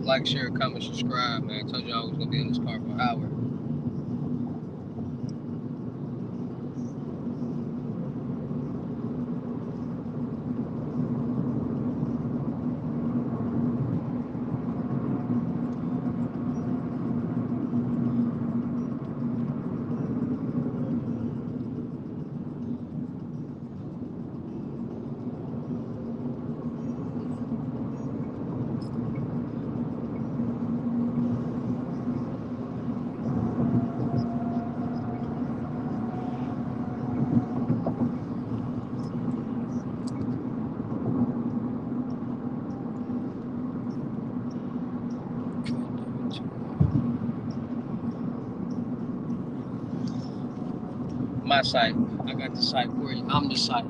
Like, share, comment, subscribe, man. I told y'all I was gonna be in this car for an hour. My site. I got the site for you. I'm the site.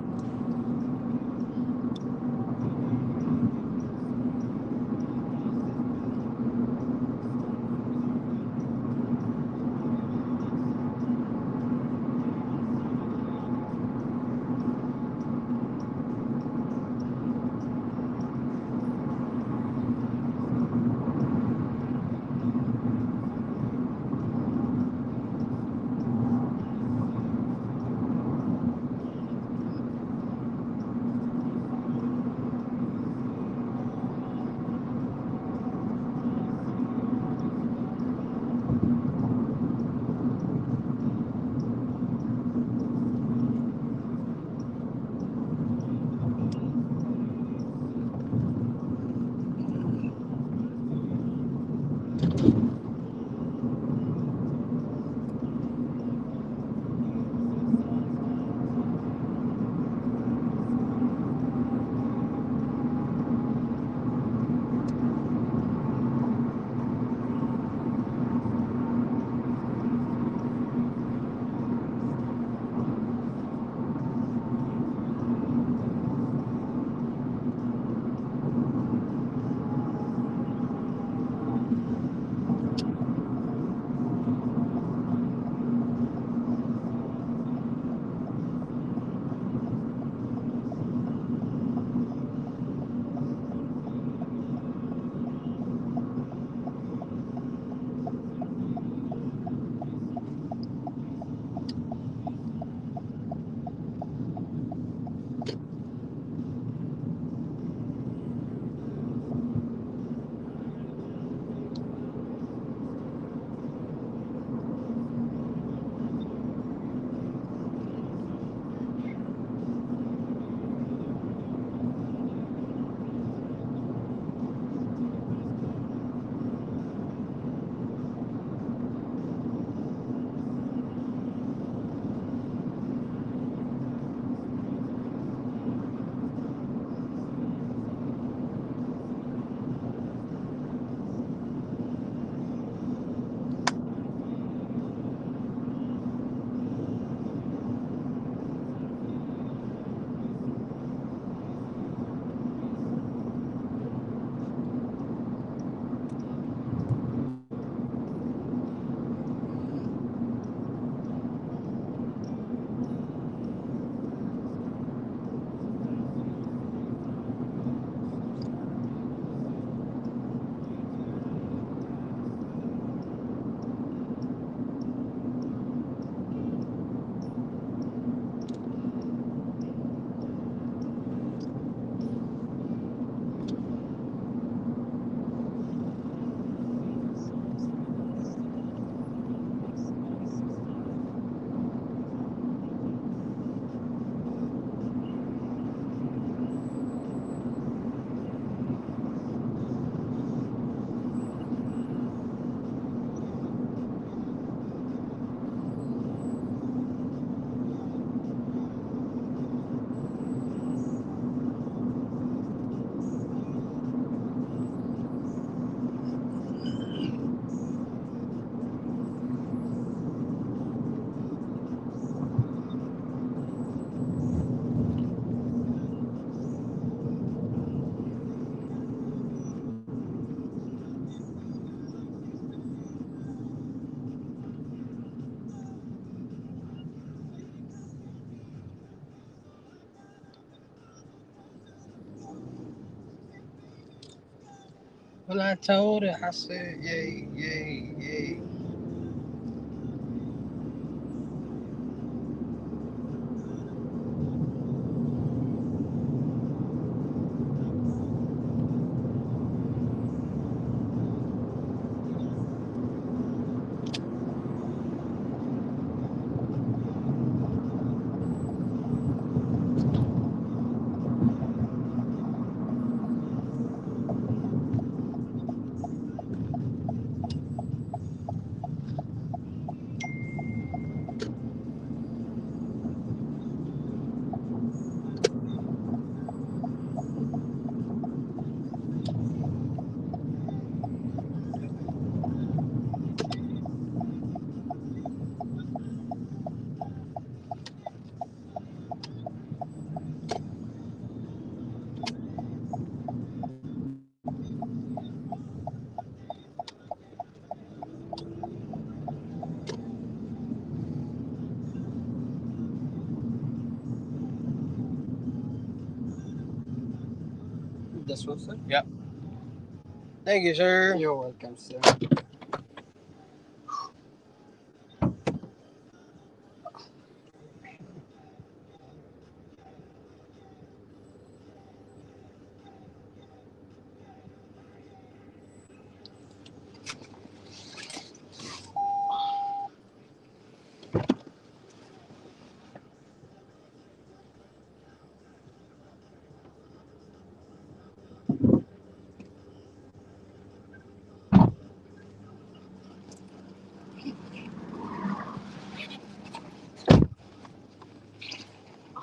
When I told her, I said, yay, yay, yay. This one, sir? Yep. Thank you, sir. You're welcome, sir.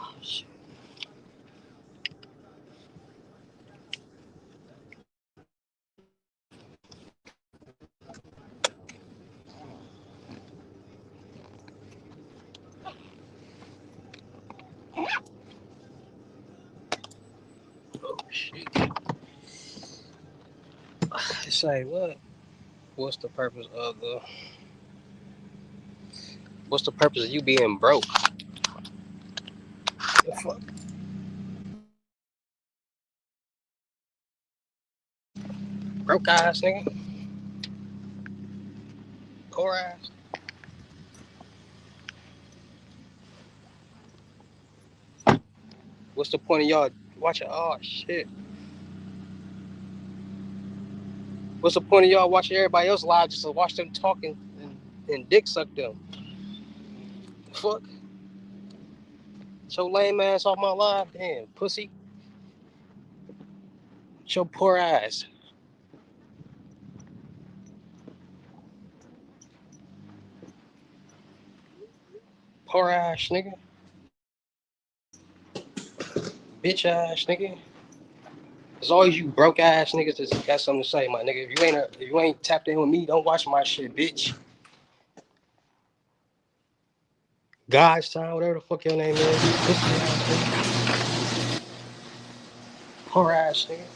Oh, shit. Oh, shit. Say what? What's the purpose of the? What's the purpose of you being broke? The fuck? Broke ass nigga. Poor ass. What's the point of y'all watching? Oh shit. What's the point of y'all watching everybody else live just to watch them talking and dick suck them? The fuck? Your lame ass off my live, damn pussy. Your poor ass. Poor ass nigga. Bitch ass nigga. As always you broke ass niggas that got something to say, my nigga. If you ain't tapped in with me, don't watch my shit, bitch. God's time, whatever the fuck your name is. Pussy ass nigga. Poor ass nigga.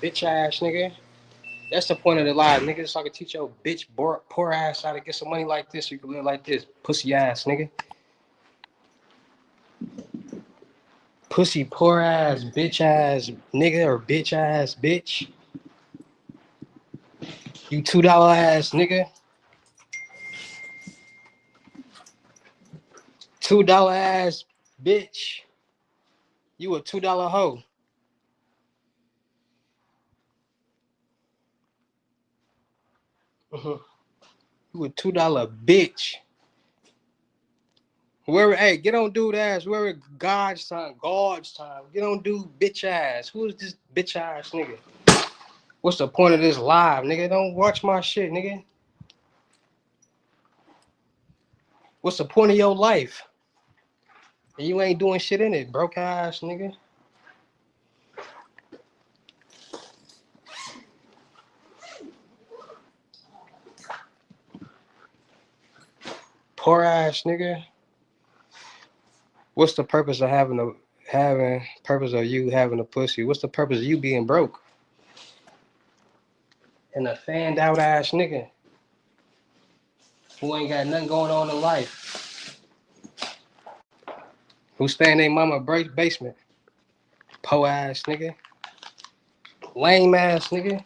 Bitch ass nigga. That's the point of the live, nigga. So I can teach your bitch poor ass how to get some money like this so you can live like this. Pussy ass nigga. Pussy poor ass bitch nigga or bitch ass bitch. You $2 ass nigga. $2 ass bitch. You a $2 hoe. You a $2 bitch. Whoever, hey, get on dude ass. Whoever God's time. Get on dude bitch ass. Who is this bitch ass nigga? What's the point of this live, nigga? Don't watch my shit, nigga. What's the point of your life? And you ain't doing shit in it, broke ass nigga. Poor ass nigga. What's the purpose of purpose of you having a pussy? What's the purpose of you being broke? And a fanned out ass nigga who ain't got nothing going on in life. Who stay in their mama basement. Hoe ass nigga. Lame ass nigga.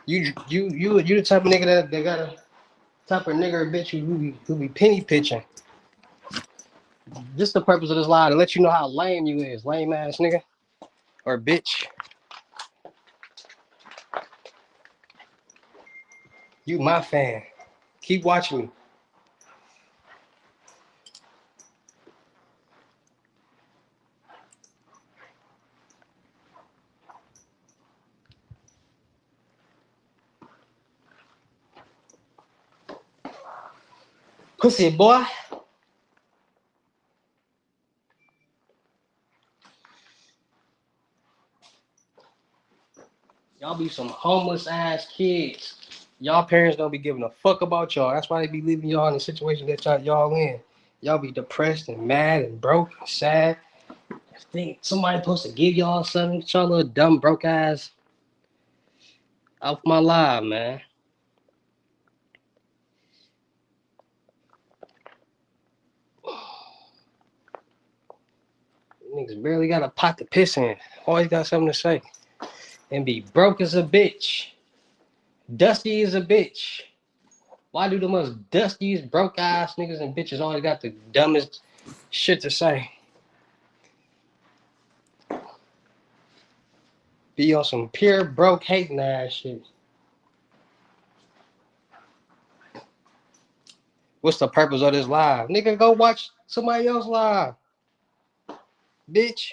You the type of nigga that got a type of nigga or bitch who be penny pitching. Just the purpose of this lie to let you know how lame you is, lame ass nigga or bitch. You my fan. Keep watching me. Pussy boy. Y'all be some homeless ass kids. Y'all parents don't be giving a fuck about y'all. That's why they be leaving y'all in the situation that y'all in. Y'all be depressed and mad and broke and sad. Think somebody supposed to give y'all something. Y'all little dumb broke ass off my live, man. Niggas barely got a pot to piss in. Always got something to say. And be broke as a bitch. Dusty as a bitch. Why do the most dustiest, broke ass niggas and bitches always got the dumbest shit to say? Be on some pure broke hating ass shit. What's the purpose of this live? Nigga, go watch somebody else live. Bitch.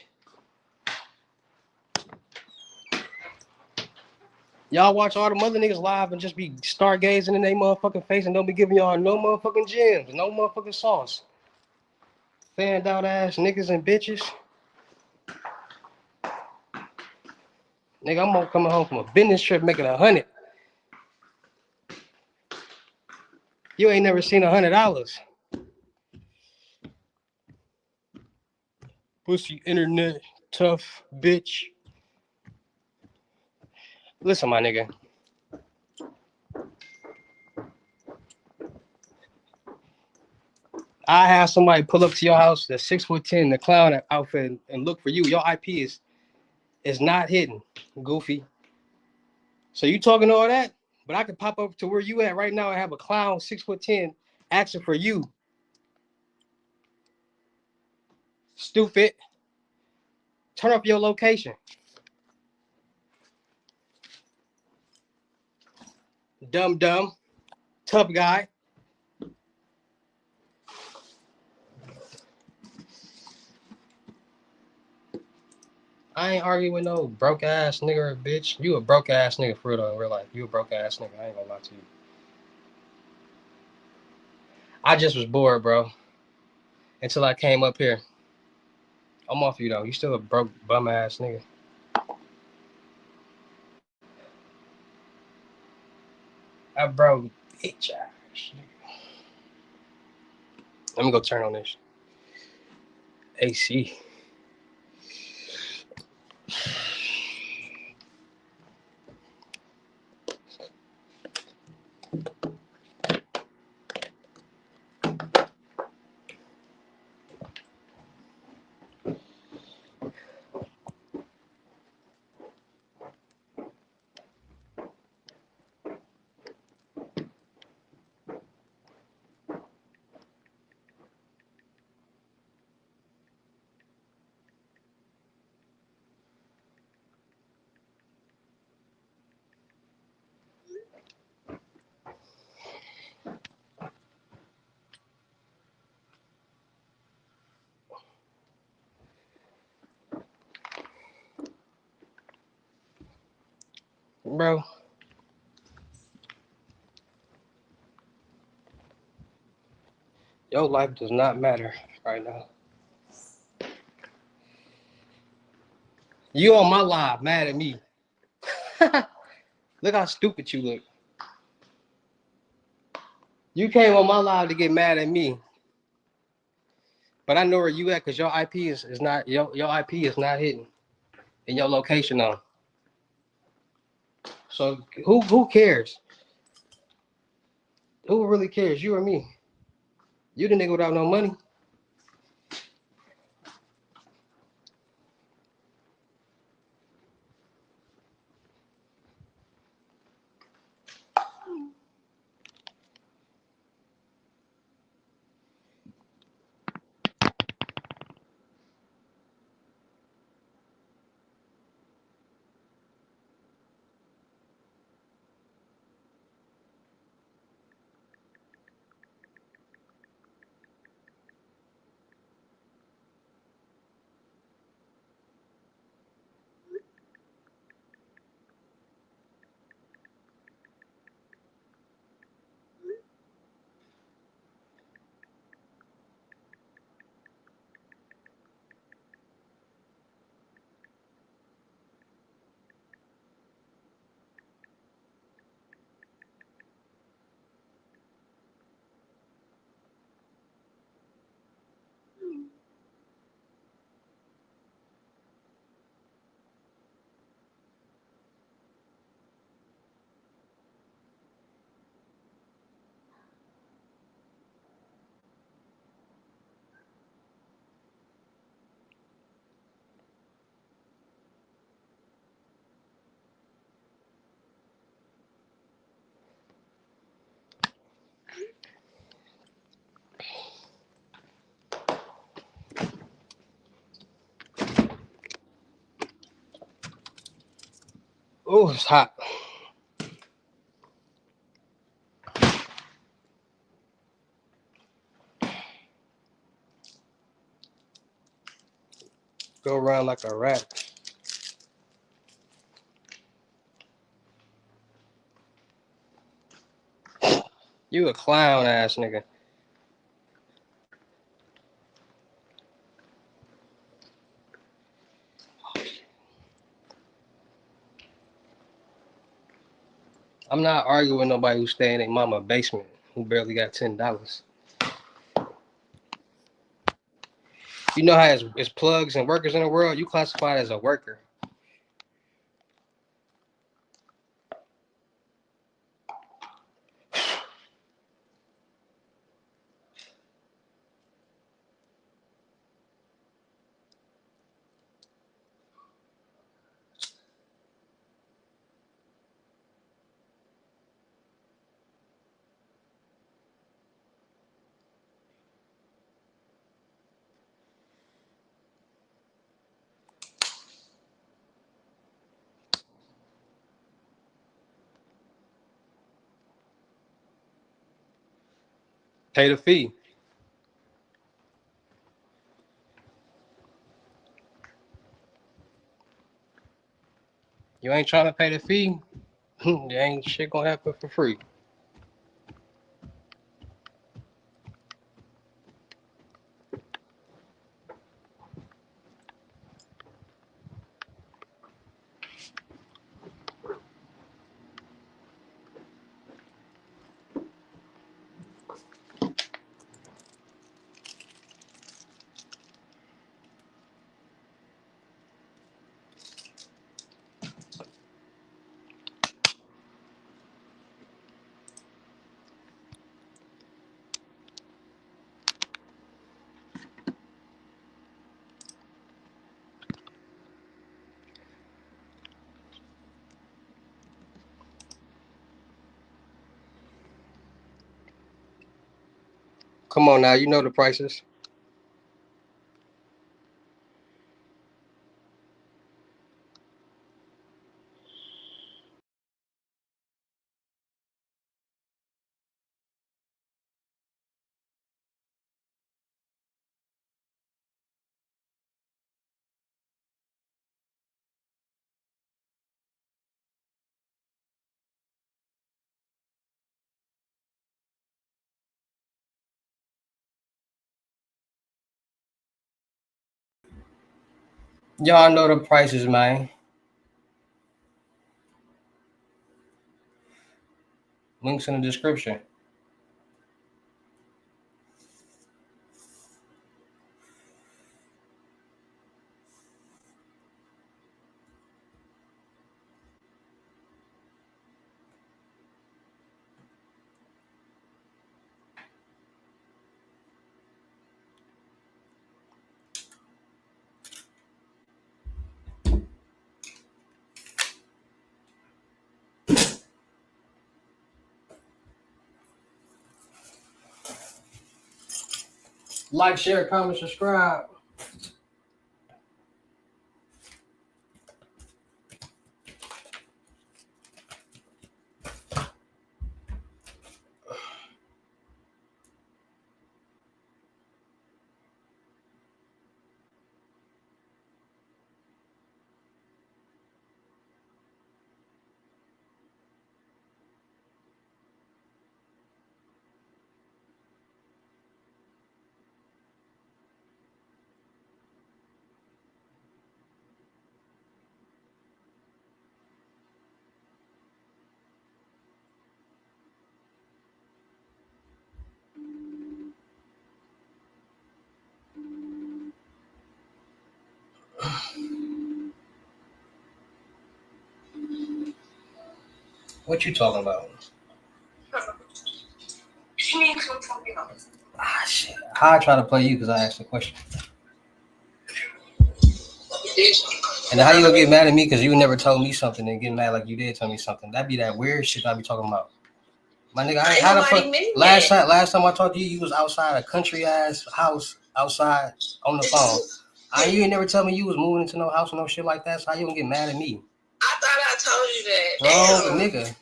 Y'all watch all the other niggas live and just be stargazing in their motherfucking face and don't be giving y'all no motherfucking gems, no motherfucking sauce. Fanned out ass niggas and bitches. Nigga, I'm coming home from a business trip making 100. You ain't never seen $100. Pussy internet tough bitch. Listen, my nigga. I have somebody pull up to your house that's 6'10", the clown outfit, and look for you. Your IP is not hidden, goofy. So you talking all that, but I can pop up to where you at right now and have a clown 6'10" asking for you. Stupid. Turn up your location. Dumb. Tough guy. I ain't arguing with no broke ass nigga or bitch. You a broke ass nigga for real though, in real life. You a broke ass nigga. I ain't gonna lie to you. I just was bored, bro. Until I came up here. I'm off you though. You still a broke bum ass nigga. I broke bitch ass. Let me go turn on this AC. Bro. Your life does not matter right now. You on my live mad at me. Look how stupid you look. You came on my live to get mad at me. But I know where you at because your IP is not your IP is not hidden in your location on. So who cares? Who really cares? You or me? You the nigga without no money. Oh, it's hot. Go around like a rat. You a clown ass nigga. I'm not arguing with nobody who stay in their mama basement who barely got $10. You know how it's plugs and workers in the world? You classified as a worker. Pay the fee. You ain't trying to pay the fee, there ain't shit gonna happen for free. Come on now, you know the prices. Y'all know the prices, man. Links in the description. Like, share, comment, subscribe. What you talking about? Ah, shit. How I try to play you because I asked a question. And how you gonna get mad at me because you never told me something and get mad like you did tell me something? That'd be that weird shit I be talking about. My nigga, how the fuck? Last time I talked to you, you was outside a country ass house outside on the phone. You ain't never tell me you was moving into no house or no shit like that. So how you gonna get mad at me? I thought I told you that. Oh, Damn. nigga.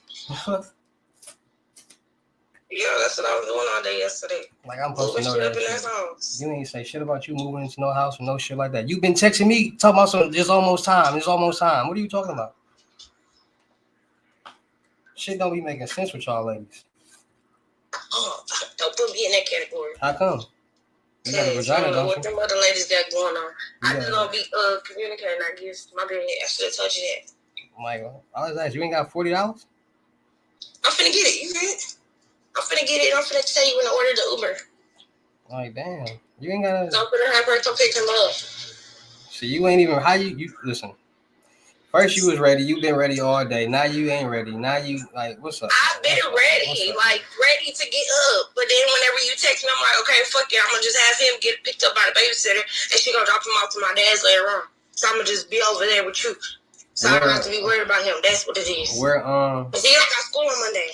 Yeah, that's what I was doing all day yesterday. Like I'm supposed to know Shit up that in shit. that house. You ain't say shit about you moving into no house or no shit like that. You been texting me talking about something. It's almost time. It's almost time. What are you talking about? Shit don't be making sense with y'all ladies. Oh, don't put me in that category. How come? You got a Cause I vagina, don't know don't what you? them other ladies got going on. You I got just a- don't be communicating, I guess. My bad. I should have told you that. Like, I was asking, you ain't got $40? I'm finna get it. You good? I'm finna get it. I'm finna tell you when to order the Uber. Like, damn. You ain't got So I'm finna have her come pick him up. So you ain't even, how you listen. First you was ready, you been ready all day. Now you ain't ready. Now you, like, what's up? I've been ready, like ready to get up. But then whenever you text me, I'm like, okay, fuck it. I'm gonna just have him get picked up by the babysitter and she gonna drop him off to my dad's later on. So I'm gonna just be over there with you. So I don't have to be worried about him. That's what it is. Where, Cause he don't got school on Monday.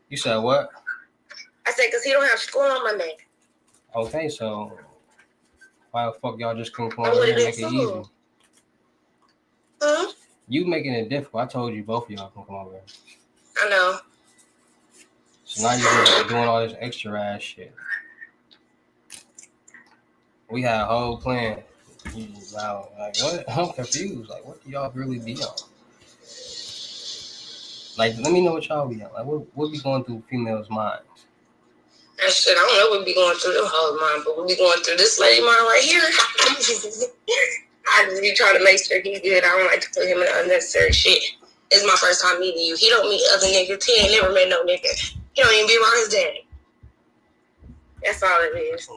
You said what? I said, cause he don't have school on Monday. Okay, so why the fuck y'all just couldn't come over here and make it easy? Huh? You making it difficult. I told you both of y'all can come over here. I know. So now you're just doing all this extra ass shit. We had a whole plan. Wow, like what? I'm confused. Like, what do y'all really be on? Like, let me know what y'all be on. Like, what be going through females' minds? That shit, I don't know what be going through them whole mind, but we be going through this lady mind right here. I just be trying to make sure he's good. I don't like to put him in unnecessary shit. It's my first time meeting you. He don't meet other niggas. He ain't never met no nigga. He don't even be around his daddy. That's all it is.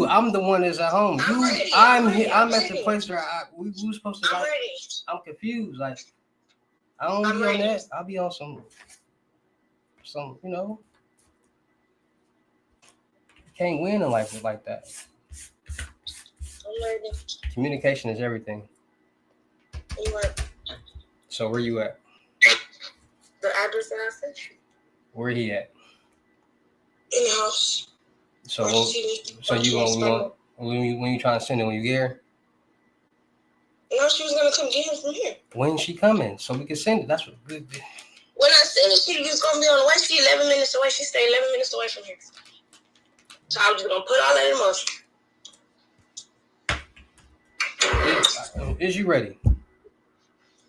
I'm the one that's at home. I'm ready. I'm ready. here. I'm at ready. the place where we were supposed to. I'm Like, ready. I'm confused. Like, I don't I'm be on ready. that. I'll be on some, you know. Can't win in life like that. I'm ready. Communication is everything. You want So where you at? the address that I sent you? Where he at? In the house. So when you trying to send it when you get here? No, she was gonna come get him from here. When she coming? So we can send it. That's what good. When I send it, she was gonna be on the way. She 11 minutes away. She stayed 11 minutes away from here. So I was just gonna put all that in motion. Is you ready?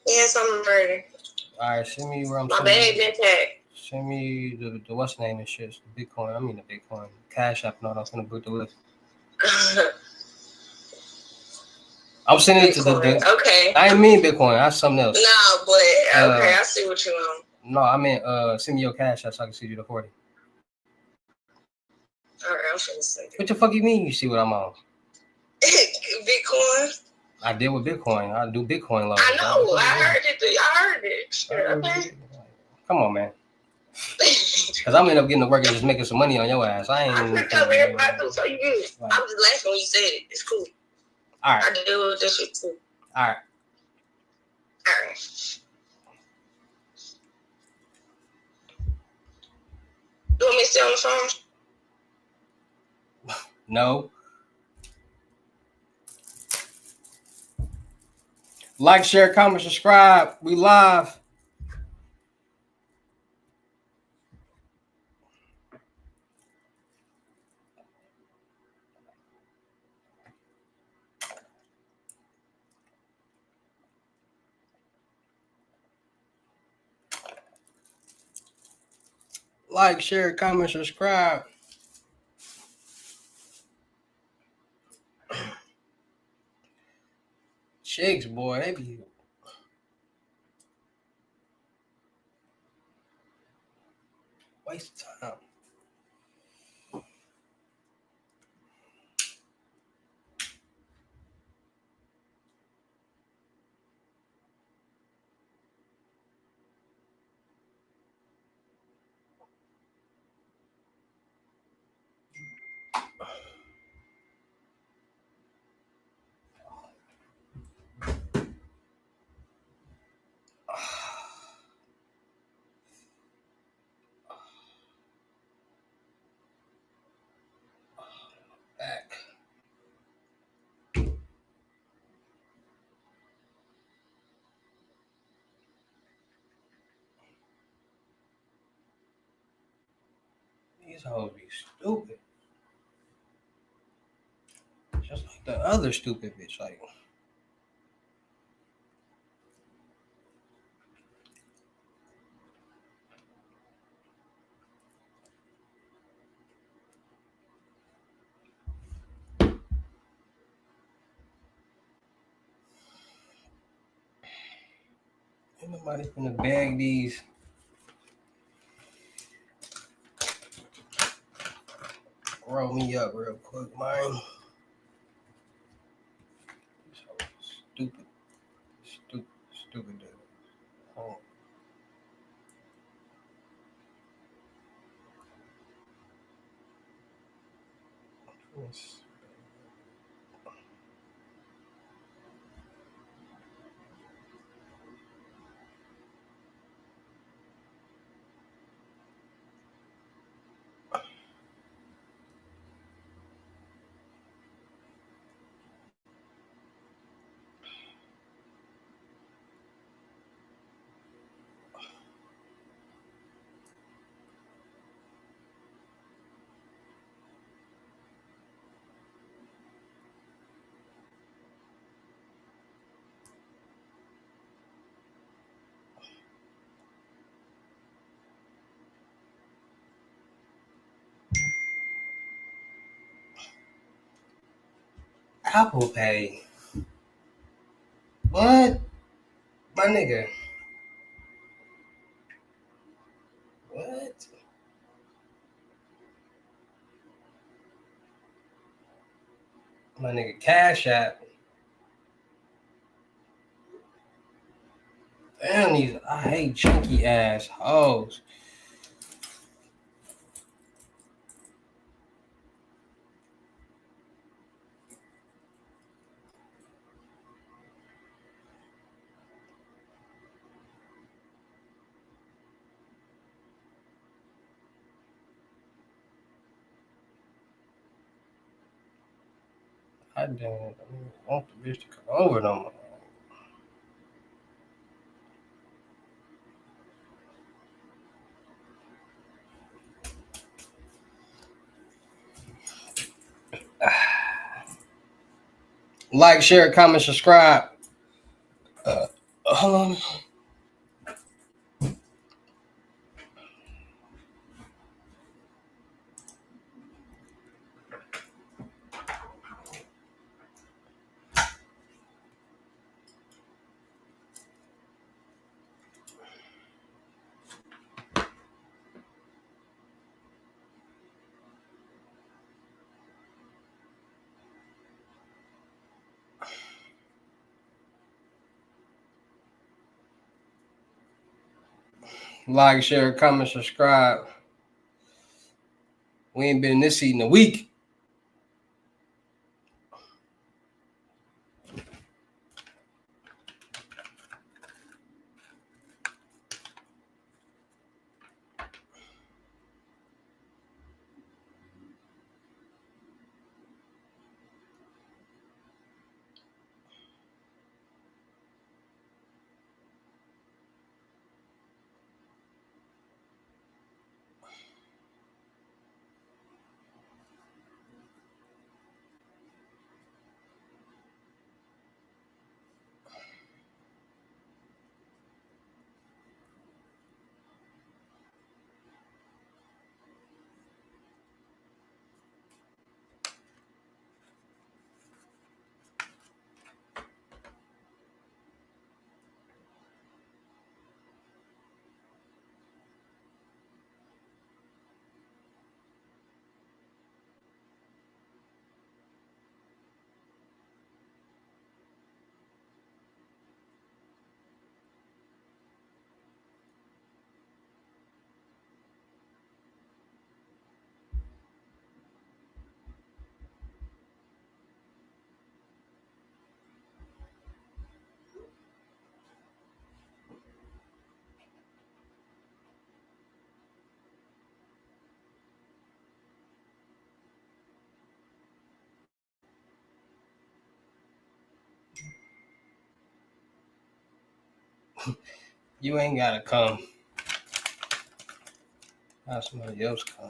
Yes, I'm ready. All right, send me where I'm. My bag been packed. Send me the what's name and shit. The Bitcoin. I mean the Bitcoin. Cash App and all that's gonna book the list. I'm sending Bitcoin. it to the. Okay. I ain't mean Bitcoin. That's something else. No, but okay, I see what you want. No, I meant send me your Cash App so I can see you the 40. All right, I'm finna send it. What the fuck you mean? You see what I'm on? Bitcoin. I did with Bitcoin. I do Bitcoin loans. I know. I heard it. Okay. Come on, man. Cause I'm end up getting to work and just making some money on your ass. I ain't. I tell everybody too, so you good. Right. I was just laughing when you said it. It's cool. All right. I deal with this shit too. All right. All right. You want me to stay on the phone? No. Like, share, comment, subscribe. We live. Like, share, comment, subscribe. Chicks, boy, they be waste of time. Back. These hoes be stupid. Just like the other stupid bitch. Like, ain't nobody finna bag these. Roll me up real quick, man. Stupid. Stupid dude. Oh. Yes. Apple Pay. What? My nigga. What? My nigga Cash App. Damn, I hate chunky ass hoes. I don't want the bitch to come over no more. Like, share, comment, subscribe. Hold on. Like, share, comment, subscribe. We ain't been in this seat in a week. You ain't gotta come. Have somebody else come.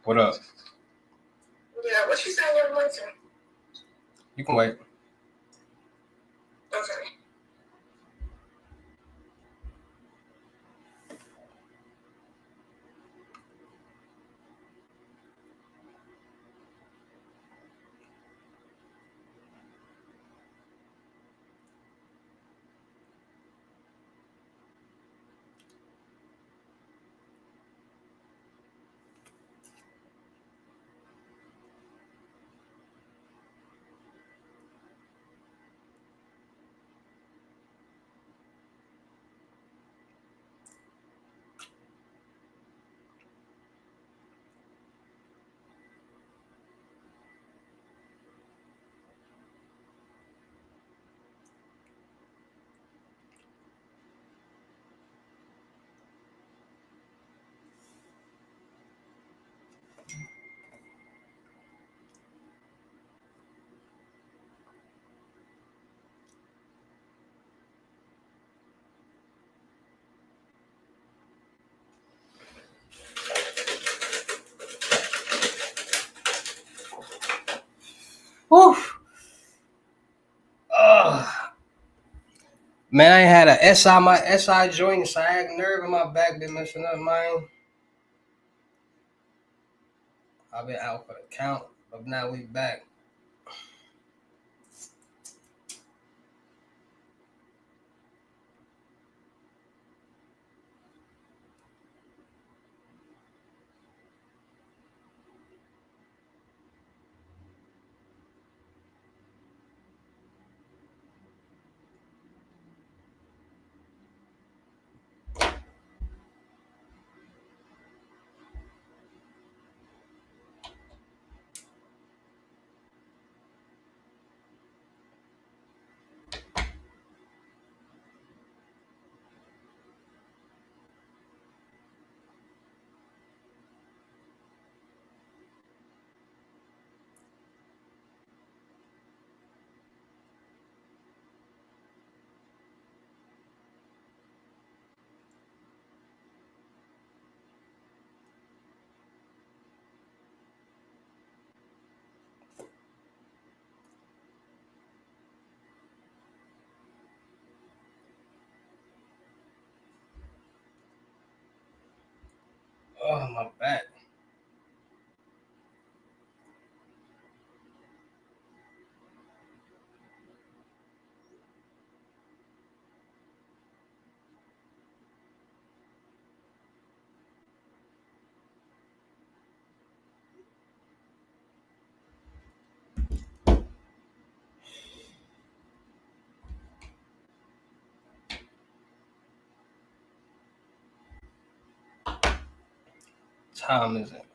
What up? Yeah, what you saying you're going to? You can wait. Okay. Woo. Man, I had a my SI joint and sciatic nerve in my back been messing up, man. I've been out for the count, but now we back. Oh, my back. Time is it?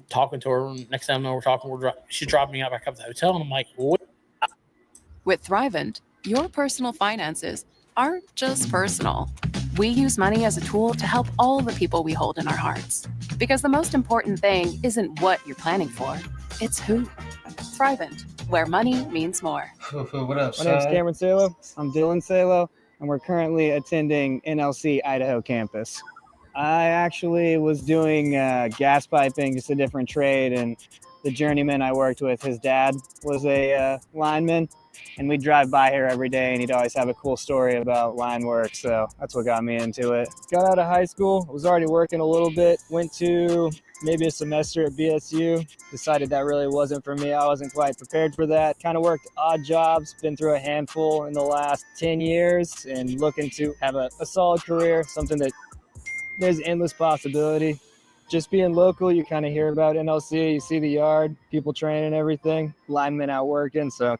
talking to her. Next time we're talking, she's dropping me out back up at the hotel. And I'm like, what? With Thrivent, your personal finances aren't just personal. We use money as a tool to help all the people we hold in our hearts. Because the most important thing isn't what you're planning for, it's who. Thrivent, where money means more. What up, My name's Cameron Salo. I'm Dylan Salo, and we're currently attending NLC Idaho campus. I actually was doing gas piping, just a different trade, and the journeyman I worked with, his dad was a lineman, and we'd drive by here every day, and he'd always have a cool story about line work, so that's what got me into it. Got out of high school, was already working a little bit, went to maybe a semester at BSU, decided that really wasn't for me. I wasn't quite prepared for that. Kind of worked odd jobs, been through a handful in the last 10 years, and looking to have a solid career, something that there's endless possibility. Just being local, you kind of hear about NLC, you see the yard, people training everything, linemen out working, so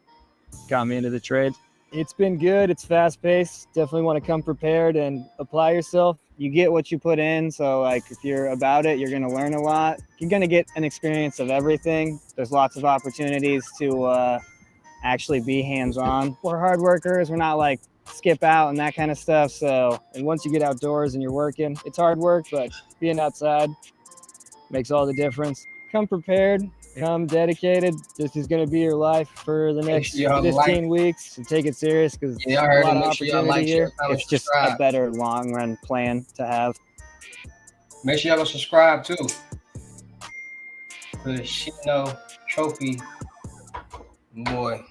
got me into the trade. It's been good, it's fast paced, definitely want to come prepared and apply yourself. You get what you put in, so like if you're about it, you're gonna learn a lot. You're gonna get an experience of everything. There's lots of opportunities to actually be hands-on. We're hard workers, we're not like skip out and that kind of stuff. So, and once you get outdoors and you're working, it's hard work, but being outside makes all the difference. Come prepared, come dedicated. This is going to be your life for the next 15 weeks. So take it serious because there's a lot of opportunity here. It's just a better long run plan to have. Make sure y'all subscribe too for the Shino Trophy boy.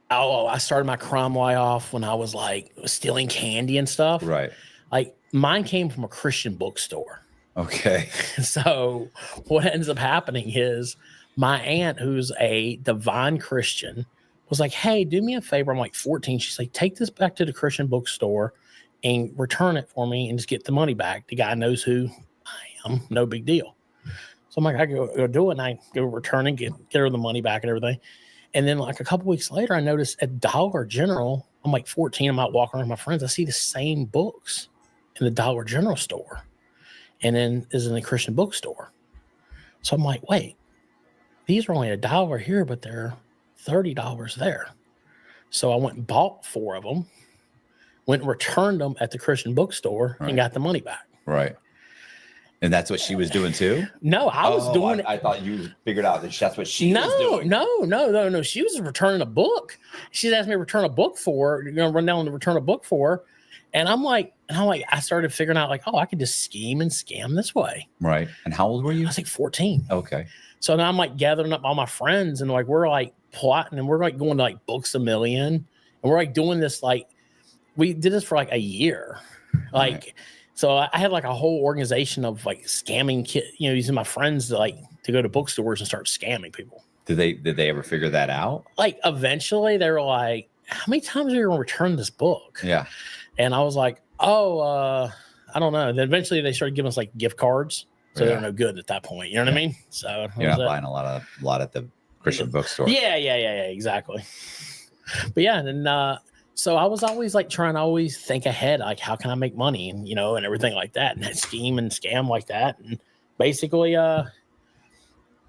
Oh, I started my crime life off when I was like stealing candy and stuff. Right. Like mine came from a Christian bookstore. Okay. So what ends up happening is my aunt, who's a divine Christian, was like, hey, do me a favor. I'm like 14. She's like, take this back to the Christian bookstore and return it for me and just get the money back. The guy knows who I am. No big deal. So I'm like, I go do it, and I go return and get her the money back and everything. And then like a couple weeks later, I noticed at Dollar General, I'm like 14, I'm out walking around with my friends. I see the same books in the Dollar General store and then is in the Christian bookstore. So I'm like, wait, these are only $1 here, but they're $30 there. So I went and bought 4 of them, went and returned them at the Christian bookstore and got the money back. Right. And that's what she was doing too? No, I was doing it. I thought you figured out that that's what she was doing. No. She was returning a book. She's asked me to return a book for her. You're going to run down and return a book for her. And I'm like, I started figuring out like, oh, I could just scheme and scam this way. Right. And how old were you? I was like 14. Okay. So now I'm like gathering up all my friends and like, we're like plotting and we're like going to like Books A Million. And we're like doing this, like, we did this for like a year. Like, right. So I had like a whole organization of like scamming using my friends to go to bookstores and start scamming people. Did they ever figure that out? Like eventually they were like, how many times are you going to return this book? Yeah. And I was like, I don't know. Then eventually they started giving us like gift cards. So they're no good at that point. You know what I mean? So you're not buying a lot at the Christian bookstore. Yeah, exactly. But yeah, and then so I was always like trying to always think ahead, like how can I make money and and everything like that, and that scheme and scam like that. And basically I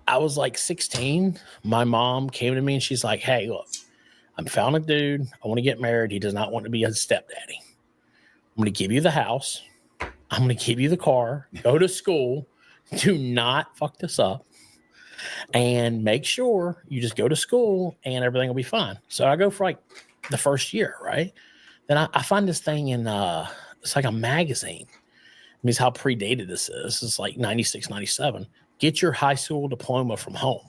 was like 16. My mom came to me and she's like, hey, look, I found a dude. I want to get married. He does not want to be a stepdaddy. I'm going to give you the house. I'm going to give you the car. Go to school. Do not fuck this up. And make sure you just go to school and everything will be fine. So I go for like the first year, right? Then I find this thing in it's like a magazine. It means how predated this is. It's like 96, 97. Get your high school diploma from home.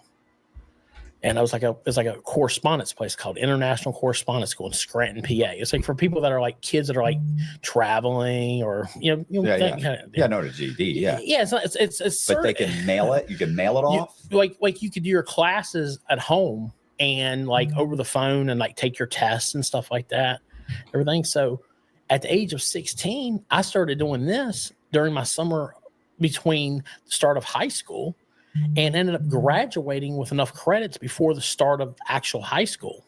And it's like a correspondence place called International Correspondence School in Scranton, PA. It's like for people that are like kids that are like traveling or kind of, no to GD, yeah. Yeah, it's but they can mail it. You can mail it off. Like you could do your classes at home and like over the phone and like take your tests and stuff like that, everything. So at the age of 16, I started doing this during my summer between the start of high school and ended up graduating with enough credits before the start of actual high school.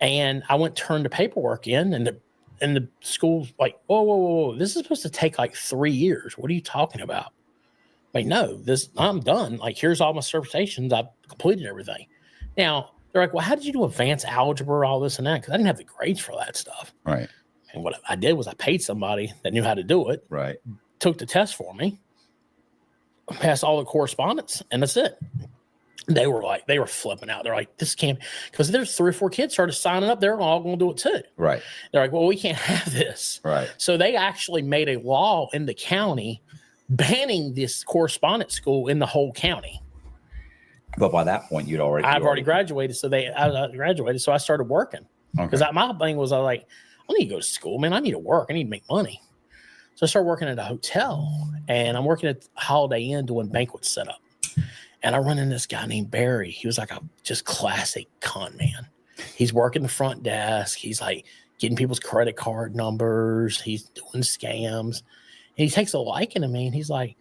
And I went turned the paperwork in and and the school's like, whoa. This is supposed to take like 3 years. What are you talking about? Like, no, I'm done. Like, here's all my certifications. I've completed everything. Now, they're like, well, how did you do advanced algebra, all this and that? Because I didn't have the grades for that stuff. Right. And what I did was I paid somebody that knew how to do it. Right. Took the test for me, passed all the correspondence, and that's it. They were flipping out. They're like, this can't, because there's 3 or 4 kids started signing up. They're all going to do it too. Right. They're like, well, we can't have this. Right. So they actually made a law in the county banning this correspondence school in the whole county. But by that point, I've already graduated. So I graduated. So I started working. Because my thing was, I was like, I need to go to school, man. I need to work. I need to make money. So I started working at a hotel, and I'm working at Holiday Inn doing banquet setup. And I run into this guy named Barry. He was like a just classic con man. He's working the front desk. He's like getting people's credit card numbers. He's doing scams. And he takes a liking to me, and he's like,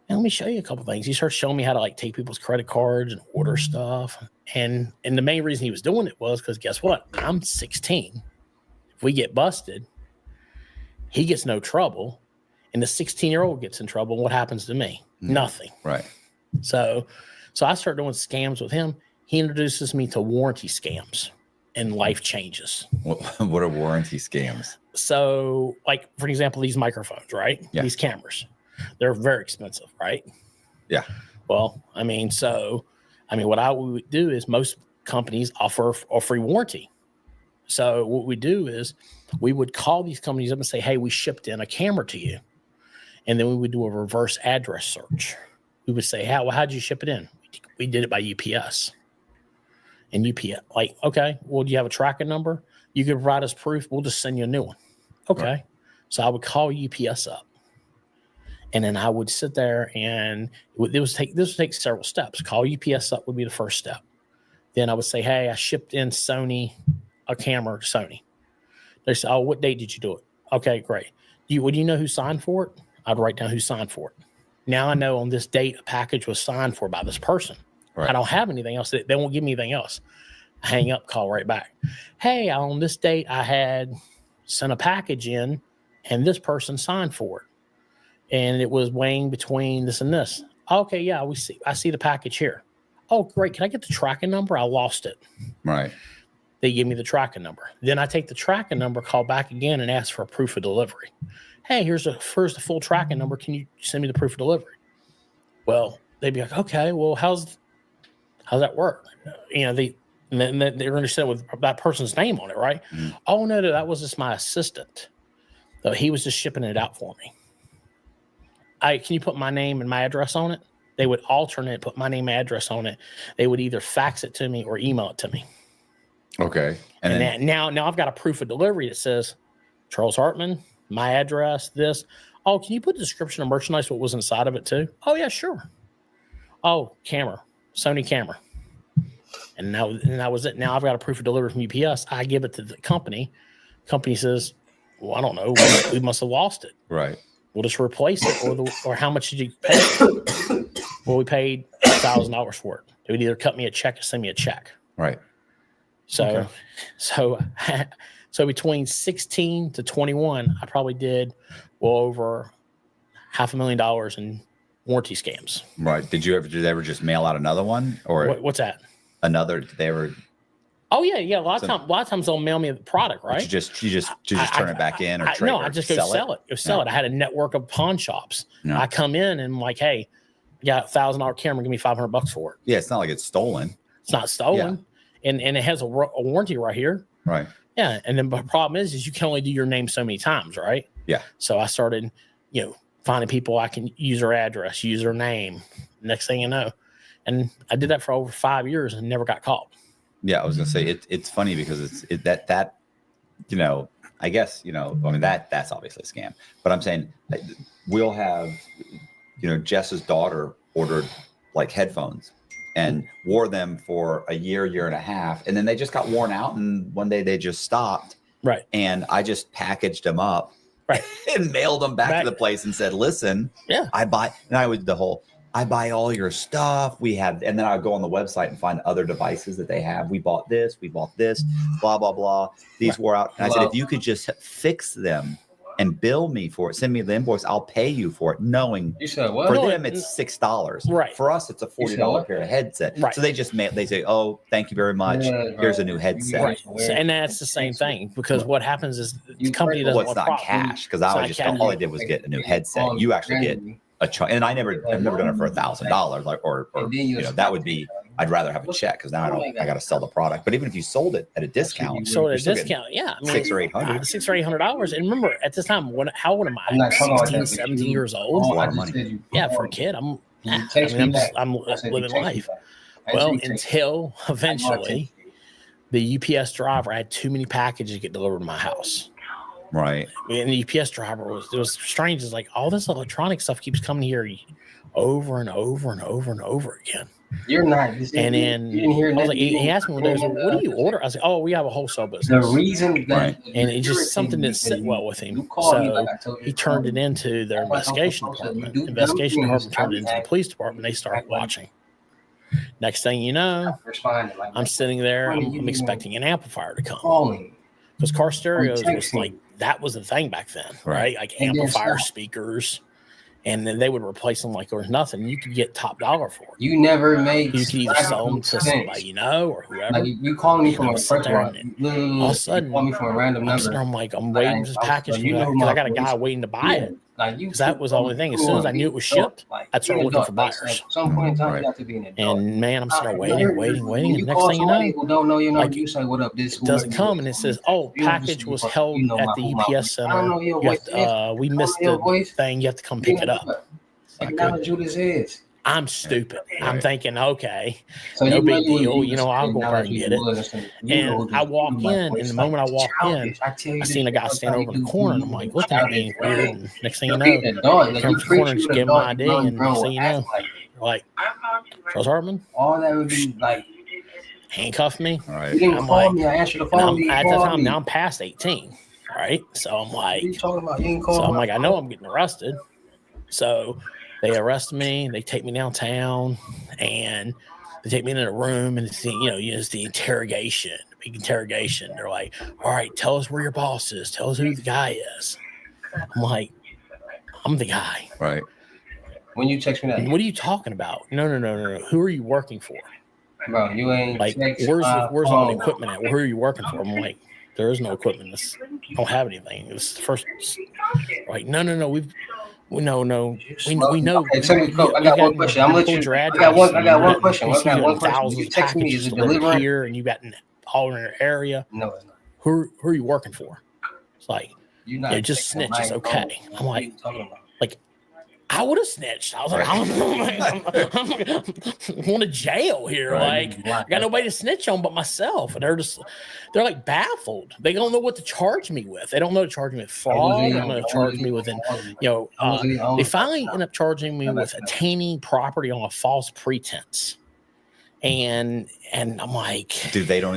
man, let me show you a couple things. He starts showing me how to like take people's credit cards and order stuff. And the main reason he was doing it was because guess what? I'm 16. If we get busted, he gets no trouble, and the 16-year-old gets in trouble. What happens to me? Nothing. Right. So I started doing scams with him. He introduces me to warranty scams and life changes. What are warranty scams? So, like, for example, these microphones, right? Yeah. These cameras, they're very expensive, right? Yeah. Well, what I would do is most companies offer a free warranty. So what we do is we would call these companies up and say, hey, we shipped in a camera to you. And then we would do a reverse address search. We would say, how'd you ship it in? We did it by UPS. And UPS, like, okay, well, do you have a tracking number? You can provide us proof. We'll just send you a new one. Okay. Right. So I would call UPS up. And then I would sit there, and this would take several steps. Call UPS up would be the first step. Then I would say, hey, I shipped in a camera to Sony. They say, oh, what date did you do it? Okay, great. Would you know who signed for it? I'd write down who signed for it. Now I know on this date a package was signed for by this person. Right. I don't have anything else. They won't give me anything else. I hang up, call right back. Hey, on this date I had sent a package in, and this person signed for it. And it was weighing between this and this. Okay, yeah, I see the package here. Oh, great. Can I get the tracking number? I lost it. Right. They give me the tracking number. Then I take the tracking number, call back again, and ask for a proof of delivery. Hey, here's the full tracking number. Can you send me the proof of delivery? Well, they'd be like, okay, well, how's that work? They're going to send it with that person's name on it, right? Mm-hmm. Oh, no, that was just my assistant. So he was just shipping it out for me. Can you put my name and my address on it? They would alternate, put my name and address on it. They would either fax it to me or email it to me. Okay. And then, now I've got a proof of delivery that says Charles Hartman, my address, this. Oh, can you put a description of merchandise, what was inside of it too? Oh, yeah, sure. Oh, camera, Sony camera. And that was it. Now I've got a proof of delivery from UPS. I give it to the company. Company says, well, I don't know. We must have lost it. Right. We'll just replace it, or how much did you pay? Well, we paid $1,000 for it. They would either cut me a check or send me a check. Right. So between 16 to 21, I probably did well over $500,000 in warranty scams. Right. Did they ever just mail out another one, or what's that? Another? Did they ever? Oh yeah. A lot of times they'll mail me the product, right? You just turn it back in, or trade, I just go sell it. I had a network of pawn shops. No. I come in and I'm like, hey, I got $1,000 camera, give me $500 for it. Yeah, it's not like it's stolen. It's not stolen, and it has a warranty right here. Right. Yeah, and then the problem is you can only do your name so many times, right? Yeah. So I started, finding people I can use their address, use their name. Next thing you know, and I did that for over 5 years and never got caught. Yeah, I was gonna say it's funny because that I guess that's obviously a scam. But I'm saying we'll have Jess's daughter ordered like headphones and wore them for a year and a half, and then they just got worn out, and one day they just stopped. Right. And I just packaged them up. Right. And mailed them back to the place and said, listen, yeah, I bought, and I was the whole, I buy all your stuff. We have, and then I go on the website and find other devices that they have. We bought this, blah, blah, blah. These wore out. And I said, if you could just fix them and bill me for it, send me the invoice, I'll pay you for it, knowing You said what? for them it's $6. Right. For us, it's a $40 pair of headset. Right. So they just they say, oh, thank you very much. Yeah, Here's bro. a new headset. Right. And that's the same thing, because what happens is the company doesn't Well, it's want not profit. cash, because I was just all I did was get a new headset. You actually get a chunk, and I've never done it for $1,000, like or you know, that would be, I'd rather have a check, because now I got to sell the product. But even if you sold it at a discount, So at you're a still getting discount, yeah, I mean, $600 or $800. $600 or $800. And remember, at this time, how old am I'm I? not talking about 16, that, 17 you- years It's a old. lot of money. Yeah, for a kid, I'm Text me back. I'm I said, you living text me life. back. I Well, said, you text me. until eventually the UPS driver had too many packages get delivered to my house. Right. And the UPS driver was strange. It's like all this electronic stuff keeps coming here over and over and over and over again. You're not. And then you didn't hear I was like, nothing. he asked me one day, I was like, what do you order? I was like, oh, we have a wholesale business. The reason that And it's just something that sit well with him. So he turned it into their investigation department. Investigation department turned it into the police department. They started watching. Next thing you know, I'm sitting there. I'm expecting an amplifier to come. Because car stereos was like, that was the thing back then, right? Like amplifier speakers. And then they would replace them like there was nothing. You could get top dollar for it. You never made. You could either sell them to somebody you know or whoever. Like you calling me from a sit first there one. and all of a sudden, call me from a random I'm number. sitting there, I'm like, I'm waiting for this package you know because I got a my guy voice. waiting to buy it. Like you, Because that was the only thing. As soon as I knew it was shipped, I'd start looking for buyers. At some point in time, you have to be an adult. And man, I'm sitting there When waiting. you And next call thing you somebody know, who don't know your number, like, you say, "What up?" This it doesn't come, and it says, "Oh, package was held at the UPS center. You have to, we missed the thing. You have to come pick it up." Acknowledge who this is. I'm stupid. I'm thinking, okay, So no you know big you deal. would You know, I'll go over and acknowledge get who it. it was, you know And I walk in, and the moment I walk in, I seen a guy stand over in the corner, and I'm like, looking at me weird. And next thing you know, he comes to the corner and just give him my ID, and next thing you know, like, Charles Hartman, all that would be like handcuff me. All right. you didn't I'm call like, me. I answered the and phone. You at didn't the call time, me. now I'm past 18, right? So I'm like, What are you talking about? You didn't call so me. I'm like, I know I'm getting arrested. So they arrest me. They take me downtown, and they take me in a room, and it's the, it's the interrogation, big interrogation. They're like, "All right, tell us where your boss is. Tell us who the guy is." I'm like, "I'm the guy." Right. When you text me that, And what are you talking about? No. Who are you working for? bro, you ain't Like, text where's my all the phone. equipment at? Who are you working for? I'm like, there is no equipment. I don't have anything. It was the first. Like, no. We know. Okay, tell me, I got one question. I'm gonna let you. I got one question. I got one question. You text me, is it delivered here, and you got all in your area? No, it's not. Who are you working for? It's like, You're not just texting snitch. my It's phone. okay. I'm What are like, you talking about? I would have snitched. I was like, I'm going to jail here. Right. Like, I got nobody to snitch on but myself. And they're like baffled. They don't know what to charge me with. They don't know to charge me with fraud. They don't know to charge me with, they finally end up charging me with attaining property on a false pretense. And I'm like, Do they have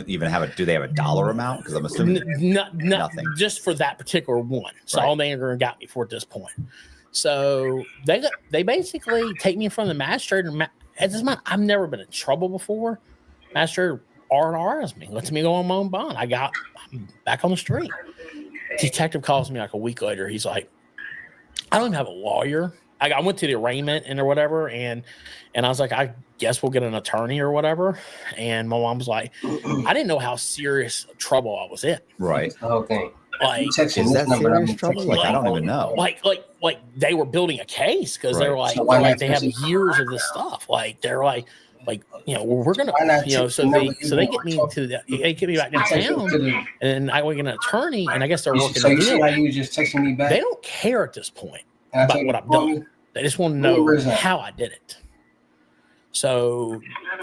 a dollar amount? Because I'm assuming nothing. Just for that particular one. So all they ever got me for at this point. So they basically take me in front of the magistrate. And at this moment, I've never been in trouble before. Magistrate R&R's me, lets me go on my own bond. I'm back on the street. Detective calls me like a week later. He's like, I don't even have a lawyer. I went to the arraignment or whatever, and I was like, I guess we'll get an attorney or whatever. And my mom was like, I didn't know how serious trouble I was in. Right. Okay. Like, is that serious trouble? Like, I don't even know. Like they were building a case because they're like, So why not they have years of this stuff. Like they're like we're gonna, so they get me back downtown, and I get an attorney, and I guess they're working. So you see how you was just texting me back? They don't care at this point about what I've done. They just want to know how I did it. So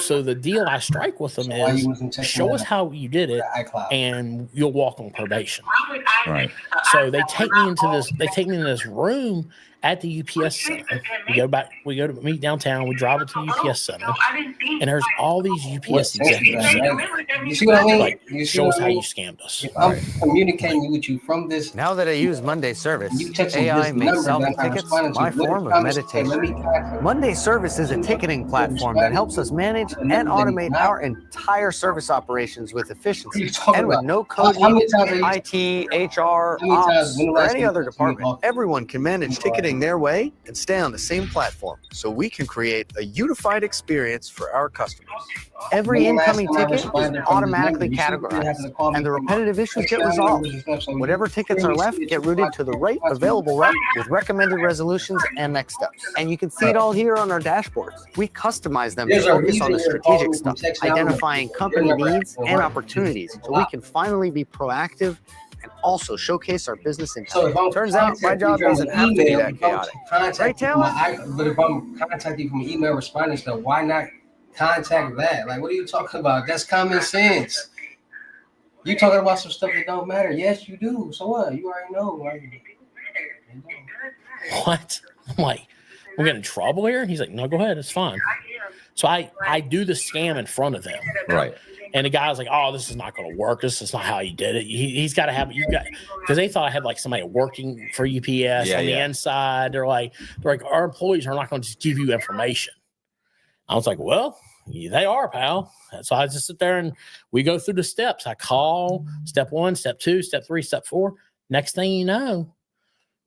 the deal I strike with them is show us how you did it, and you'll walk on probation. Right. So they take me into this room at the UPS center. We go to meet downtown. We drive it to the UPS center, and there's all these UPS executives. You see what I mean? Like, show us how you scammed us. If I'm communicating with you from this. Now that I use Monday Service, You text me AI this makes number solving that I'm tickets responding to. my What form of promise- hey, let me meditation. contact- Monday Service is a ticketing platform that helps us manage and automate our entire service operations with efficiency and with no code needed. IT, HR, ops, or any other department. Everyone can manage ticketing their way and stay on the same platform, so we can create a unified experience for our customers. Every incoming ticket is automatically categorized, and the repetitive issues get resolved. Whatever tickets are left get routed to the right available rep with recommended resolutions and next steps. And you can see it all here on our dashboards. We customize them to focus on the strategic stuff, identifying company needs and opportunities, so we can finally be proactive and also showcase our business impact. Turns out my job doesn't have to be that chaotic. Right, Taylor? But if I'm contacting you from an email responding stuff, why not contact that? Like, what are you talking about? That's common sense. You talking about some stuff that don't matter. Yes, you do. So what? You already know. What? I'm like, we're getting in trouble here? He's like, no, go ahead. It's fine. So I do the scam in front of them. Right. And the guy's like, oh, this is not going to work. This is not how he did it. He's got to have, because they thought I had like somebody working for UPS on the inside. They're like, our employees are not going to just give you information. I was like, well, yeah, they are, pal. So I just sit there and we go through the steps. I call step 1, step 2, step 3, step 4. Next thing you know,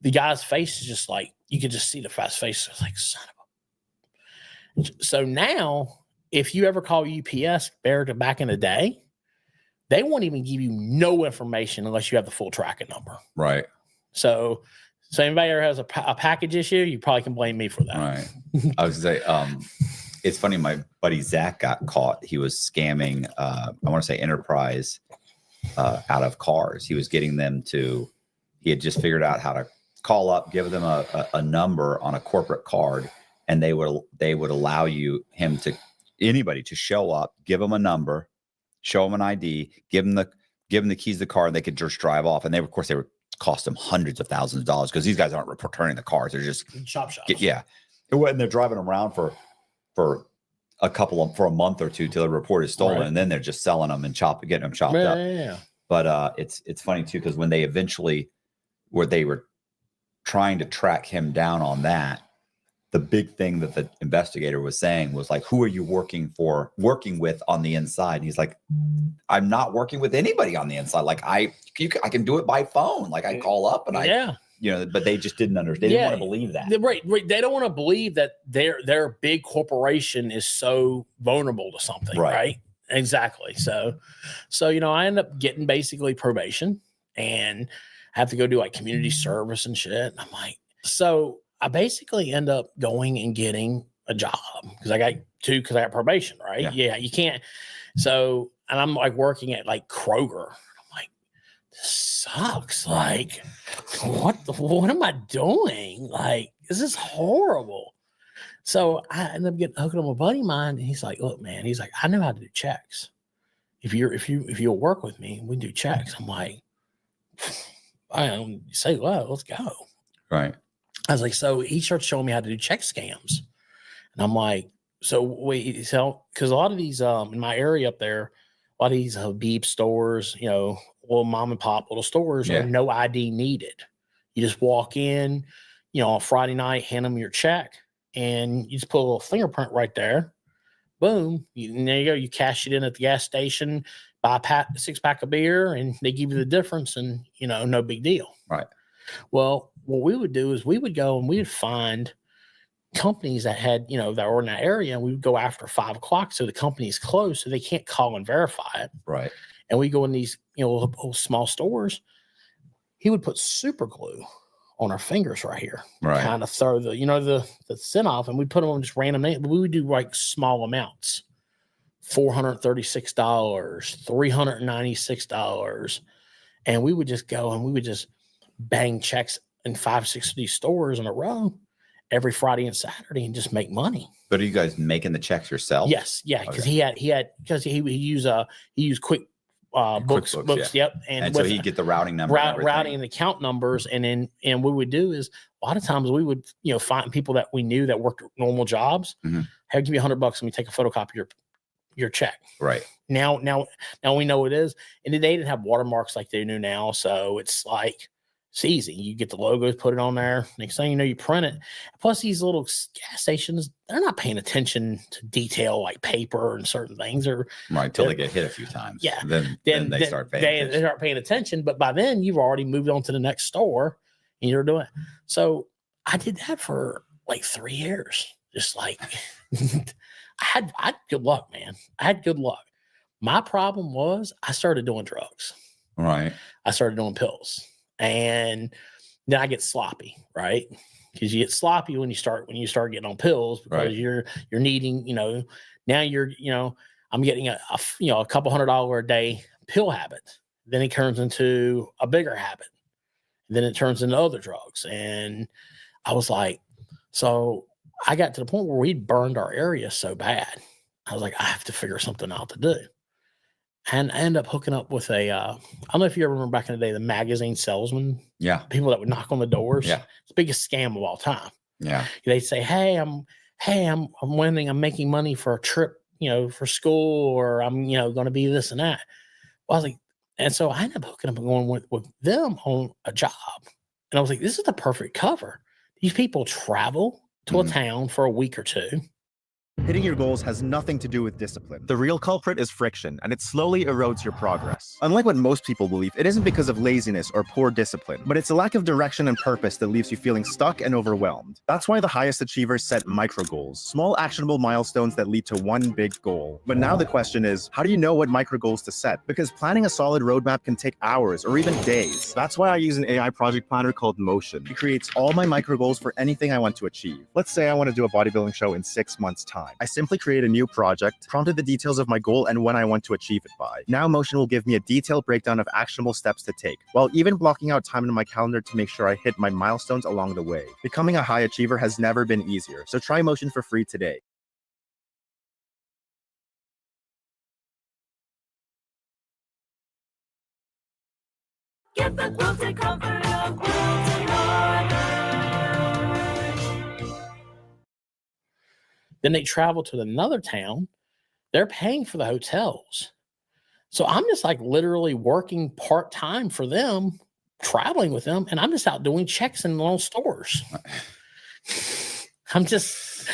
the guy's face is just like, you can just see the fast face. It's like, son of a. So now, if you ever call UPS back in the day, they won't even give you no information unless you have the full tracking number. Right. So anybody ever has a package issue, you probably can blame me for that. Right. I was going to say, it's funny. My buddy Zach got caught. He was scamming, I want to say Enterprise out of cars. He was getting them to, he had just figured out how to call up, give them a number on a corporate card, and they would allow anybody to show up, give them a number, show them an ID, give them the keys to the car, and they could just drive off. And of course they would cost them hundreds of thousands of dollars because these guys aren't returning the cars. They're just shops. And they're driving them around for a month or two till the report is stolen, and then they're just selling them and getting them chopped up. Yeah. But it's funny too, because when they eventually they were trying to track him down on that, the big thing that the investigator was saying was like, who are you working with on the inside? And he's like, I'm not working with anybody on the inside. Like I can do it by phone. Like I call up and but they just didn't understand. They didn't want to believe that. Right. They don't want to believe that their big corporation is so vulnerable to something. Right. Exactly. So, I end up getting basically probation and have to go do like community service and shit. And I'm like, so I basically end up going and getting a job because I got probation, right? Yeah, you can't. So, and I'm like working at like Kroger. I'm like, this sucks. Like, what am I doing? Like, this is horrible. So I end up getting hooked on my buddy of mine, and he's like, look, man, he's like, I know how to do checks. If you'll work with me, we do checks. I'm like, I don't say, well, let's go. Right. I was like, so he starts showing me how to do check scams. And I'm like, because a lot of these, in my area up there, a lot of these Habib stores, little mom and pop little stores are no ID needed. You just walk in, on Friday night, hand them your check, and you just put a little fingerprint right there. Boom. There you go. You cash it in at the gas station, buy a 6-pack of beer, and they give you the difference, and, no big deal. Right. Well, what we would do is we would go and we would find companies that had, that were in that area, and we would go after 5 o'clock. So the company's closed, so they can't call and verify it. Right. And we go in these, little small stores. He would put super glue on our fingers right here. Right. Kind of throw the scent off, and we put them on just random names. We would do like small amounts. $436, $396. And we would just go and we would just bang checks in 5-6 of these stores in a row. every Friday and Saturday and just make money. But are you guys making the checks yourself? Yes, yeah, because Okay. he used quick books, QuickBooks, yep, and so with he'd get the routing number, and routing and account numbers, and what we would do is a lot of times we would find people that we knew that worked normal jobs. Mhm. Hey, give me $100 and we take a photocopy of your check. Right. Now we know what it is, and they didn't have watermarks like they do now, so it's like. It's easy. You get the logos, put it on there. Next thing you know, you print it. Plus, these little gas stations, they're not paying attention to detail like paper and certain things. Or right till they get hit a few times. Yeah. Then they start paying attention. They start paying attention. But by then, you've already moved on to the next store, and you're doing it. So I did that for like 3 years. Just like I had good luck, man. I had good luck. My problem was I started doing drugs. Right. I started doing pills. And then I get sloppy, right? Because you get sloppy when you start getting on pills because you're needing, now you're, I'm getting a couple $100 a day pill habit. Then it turns into a bigger habit. Then it turns into other drugs. And I was like, so I got to the point where we'd burned our area so bad. I was like, I have to figure something out to do. And I ended up hooking up with I don't know if you ever remember back in the day, the magazine salesman. Yeah. People that would knock on the doors. Yeah. It's the biggest scam of all time. Yeah. They'd say, hey, I'm winning. I'm making money for a trip, for school, or I'm, going to be this and that. Well, I was like, and so I ended up hooking up and going with them on a job. And I was like, this is the perfect cover. These people travel to a town for a week or two. Hitting your goals has nothing to do with discipline. The real culprit is friction, and it slowly erodes your progress. Unlike what most people believe, it isn't because of laziness or poor discipline, but it's a lack of direction and purpose that leaves you feeling stuck and overwhelmed. That's why the highest achievers set micro goals, small actionable milestones that lead to one big goal. But now the question is, how do you know what micro goals to set? Because planning a solid roadmap can take hours or even days. That's why I use an AI project planner called Motion. It creates all my micro goals for anything I want to achieve. Let's say I want to do a bodybuilding show in 6 months' time. I simply create a new project, prompted the details of my goal and when I want to achieve it by. Now Motion will give me a detailed breakdown of actionable steps to take, while even blocking out time in my calendar to make sure I hit my milestones along the way. Becoming a high achiever has never been easier, so try Motion for free today. Get the quilted comfort of Quilted Northern. Then they travel to another town. They're paying for the hotels. So I'm just like literally working part-time for them, traveling with them, and I'm just out doing checks in little stores. I'm just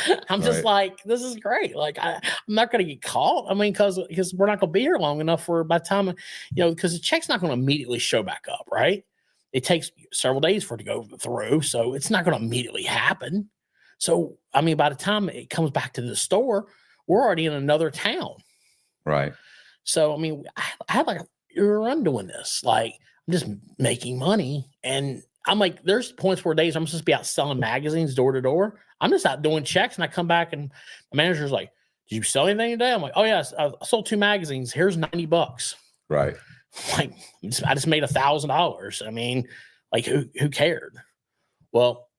like, this is great. Like I'm not going to get caught. I mean, because we're not going to be here long enough for by the time, because the check's not going to immediately show back up, right? It takes several days for it to go through. So it's not going to immediately happen. So, I mean, by the time it comes back to the store, we're already in another town. Right. So, I mean, I had like a run doing this. Like, I'm just making money. And I'm like, there's points where days I'm supposed to be out selling magazines door to door. I'm just out doing checks. And I come back and the manager's like, did you sell anything today? I'm like, oh, yes, I sold 2 magazines. Here's $90. Right. Like, I just made $1,000. I mean, like, who cared? Well,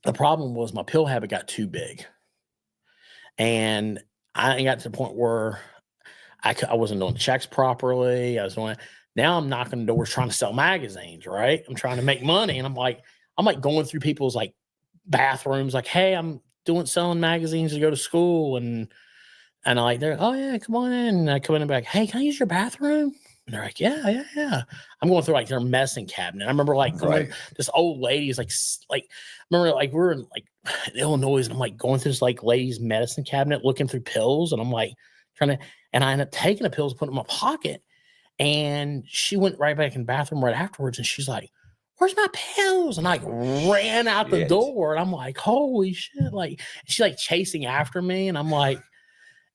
the problem was my pill habit got too big. And I got to the point where I wasn't doing checks properly. Now I'm knocking doors trying to sell magazines, right? I'm trying to make money. And I'm like going through people's like bathrooms, like, hey, I'm selling magazines to go to school. And I like, they're, oh yeah, come on in. And I come in and be like, hey, can I use your bathroom? And they're like, yeah. I'm going through like their medicine cabinet. I remember like this old lady is like remember like we're in like Illinois and I'm like going through this like lady's medicine cabinet looking through pills and I'm like and I ended up taking the pills, putting them in my pocket, and she went right back in the bathroom right afterwards and she's like, where's my pills? And I like ran out the door and I'm like, holy shit. Like she's like chasing after me and I'm like,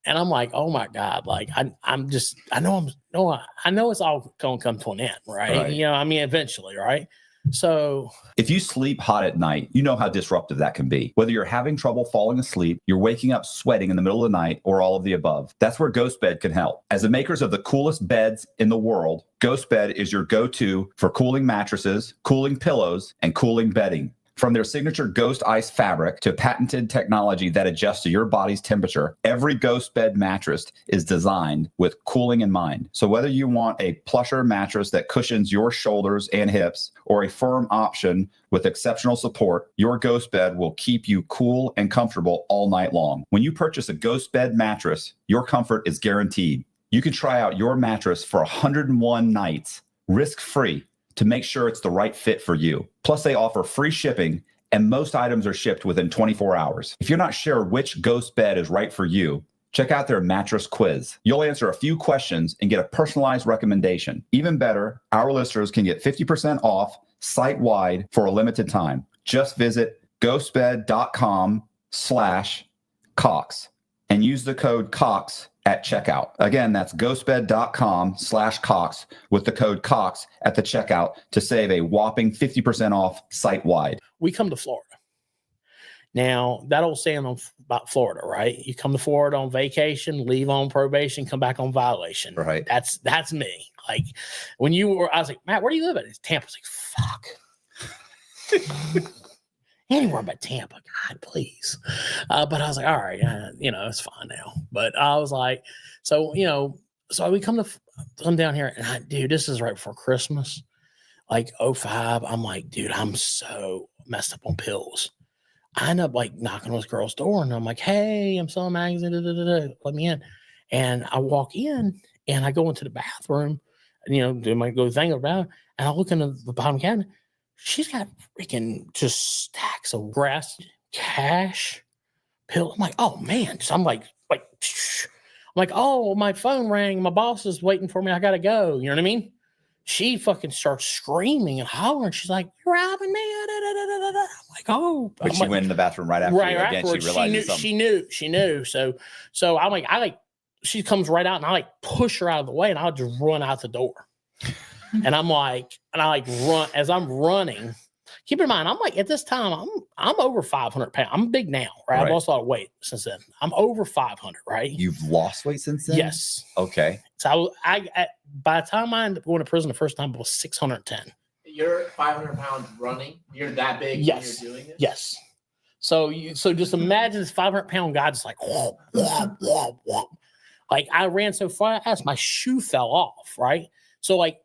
oh my God, like I know it's all going to come to an end, right? I mean, eventually, right? So if you sleep hot at night, you know how disruptive that can be. Whether you're having trouble falling asleep, you're waking up sweating in the middle of the night, or all of the above, that's where Ghost Bed can help. As the makers of the coolest beds in the world, Ghost Bed is your go-to for cooling mattresses, cooling pillows, and cooling bedding. From their signature Ghost Ice fabric to patented technology that adjusts to your body's temperature, every Ghost Bed mattress is designed with cooling in mind. So whether you want a plusher mattress that cushions your shoulders and hips or a firm option with exceptional support, your Ghost Bed will keep you cool and comfortable all night long. When you purchase a Ghost Bed mattress, your comfort is guaranteed. You can try out your mattress for 101 nights, risk-free, to make sure it's the right fit for you. Plus, they offer free shipping, and most items are shipped within 24 hours. If you're not sure which Ghost Bed is right for you, check out their mattress quiz. You'll answer a few questions and get a personalized recommendation. Even better, our listeners can get 50% off site-wide for a limited time. Just visit ghostbed.com/Cox and use the code COX at checkout. Again, that's ghostbed.com/Cox with the code COX at the checkout to save a whopping 50% off site-wide. We come to Florida. Now, that old saying about Florida, right? You come to Florida on vacation, leave on probation, come back on violation. Right. That's me. Like when you were, I was like, Matt, where do you live at? It's Tampa. I was like, fuck. Anywhere but Tampa, God, please. But I was like, all right, it's fine now. But I was like, so we come down here, and dude, this is right before Christmas, like 05. I'm like, dude, I'm so messed up on pills. I end up like knocking on this girl's door, and I'm like, hey, I'm selling magazines, let me in. And I walk in, and I go into the bathroom, and do my go thing about, and I look into the bottom cabinet. She's got freaking just stacks of grass, cash, pill. I'm like, oh man. So I'm like, oh, my phone rang. My boss is waiting for me. I gotta go. You know what I mean? She fucking starts screaming and hollering. She's like, you're robbing me. I'm like, oh. But she went in the bathroom right after. Right again, afterwards. she realized something. She knew. So I'm like, she comes right out, and I push her out of the way, and I'll just run out the door. And I run as I'm running. Keep in mind, I'm like at this time, I'm over 500 pounds. I'm big now, right? I've lost a lot of weight since then. I'm over 500, right? You've lost weight since then? Yes. Okay. So by the time I ended up going to prison the first time, I was 610. You're 500 pounds running. You're that big. Yes. When you're doing it. Yes. So just imagine this 500-pound guy just like whoop, whoop, whoop, whoop. Like I ran so fast, my shoe fell off, right? So like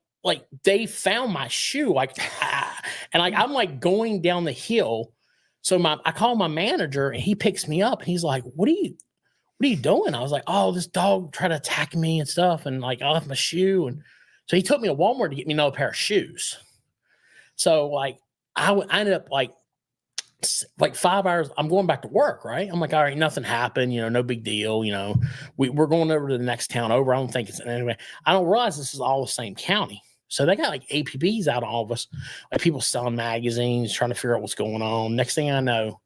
they found my shoe, and I'm like going down the hill. So I call my manager, and he picks me up, and he's like, what are you doing? I was like, oh, this dog tried to attack me and stuff, and like I left my shoe. And so he took me to Walmart to get me another pair of shoes. So like I ended up like 5 hours. I'm going back to work, right? I'm like, all right, nothing happened, no big deal. We're going over to the next town over. I don't think it's anyway. I don't realize this is all the same county. So they got like APBs out of all of us, like people selling magazines, trying to figure out what's going on. Next thing I know,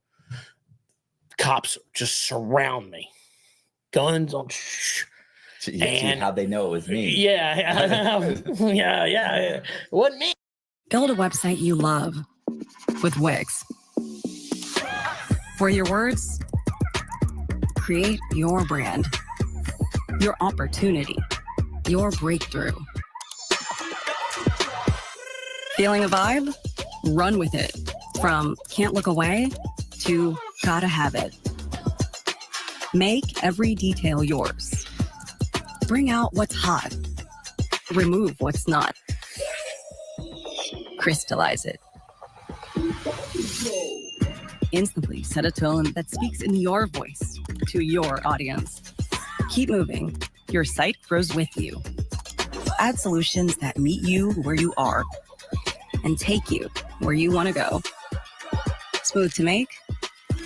cops just surround me, guns on. And how'd they know it was me? Yeah. It wasn't me. Build a website you love with Wix. For your words, create your brand, your opportunity, your breakthrough. Feeling a vibe? Run with it. From can't look away to gotta have it. Make every detail yours. Bring out what's hot. Remove what's not. Crystallize it. Instantly set a tone that speaks in your voice to your audience. Keep moving. Your site grows with you. Add solutions that meet you where you are and take you where you want to go. Smooth to make,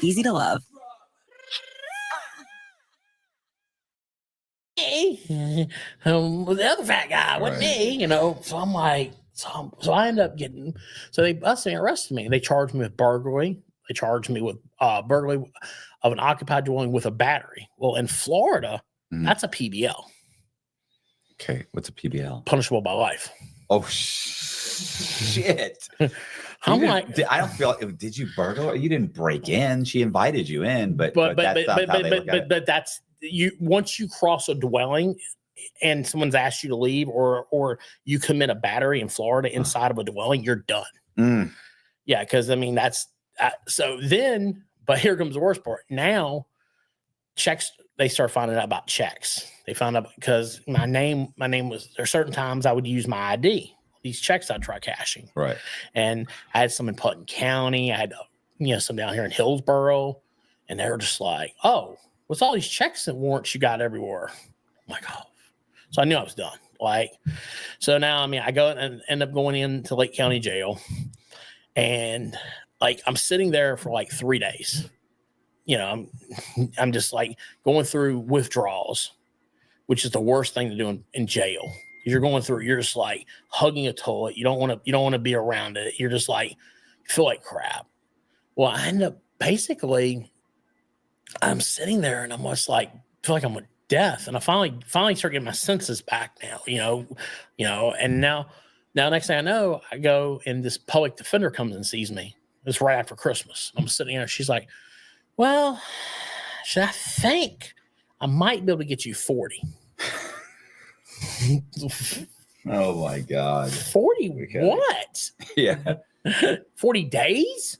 easy to love. The other fat guy wasn't me, So I'm like, so I end up so they arrested me. They charged me with burglary. They charged me with burglary of an occupied dwelling with a battery. Well, in Florida, that's a PBL. Okay, what's a PBL? Punishable by life. Oh, shit. I'm like, I don't feel. Did you burgle? You didn't break in. She invited you in, but that's you. Once you cross a dwelling and someone's asked you to leave, or you commit a battery in Florida inside of a dwelling, you're done. Yeah, because that's but here comes the worst part. Now, checks, they start finding out about checks. They found out because my name was, there are certain times I would use my ID, these checks I try cashing. Right. And I had some in Putnam County. I had, some down here in Hillsboro. And they were just like, oh, what's all these checks and warrants you got everywhere? I'm like, oh. So I knew I was done. So now, I go and end up going into Lake County Jail. And I'm sitting there for 3 days. I'm just going through withdrawals, which is the worst thing to do in jail. You're going through, you're just hugging a toilet. You don't want to be around it. You're just you feel like crap. Well, I end up basically, I'm sitting there and I'm just feel like I'm with death. And I finally start getting my senses back now, and now next thing I know, I go and this public defender comes and sees me. It's right after Christmas. I'm sitting there. She's like, well, I think I might be able to get you 40. Oh my God. 40 what? Yeah. 40 days?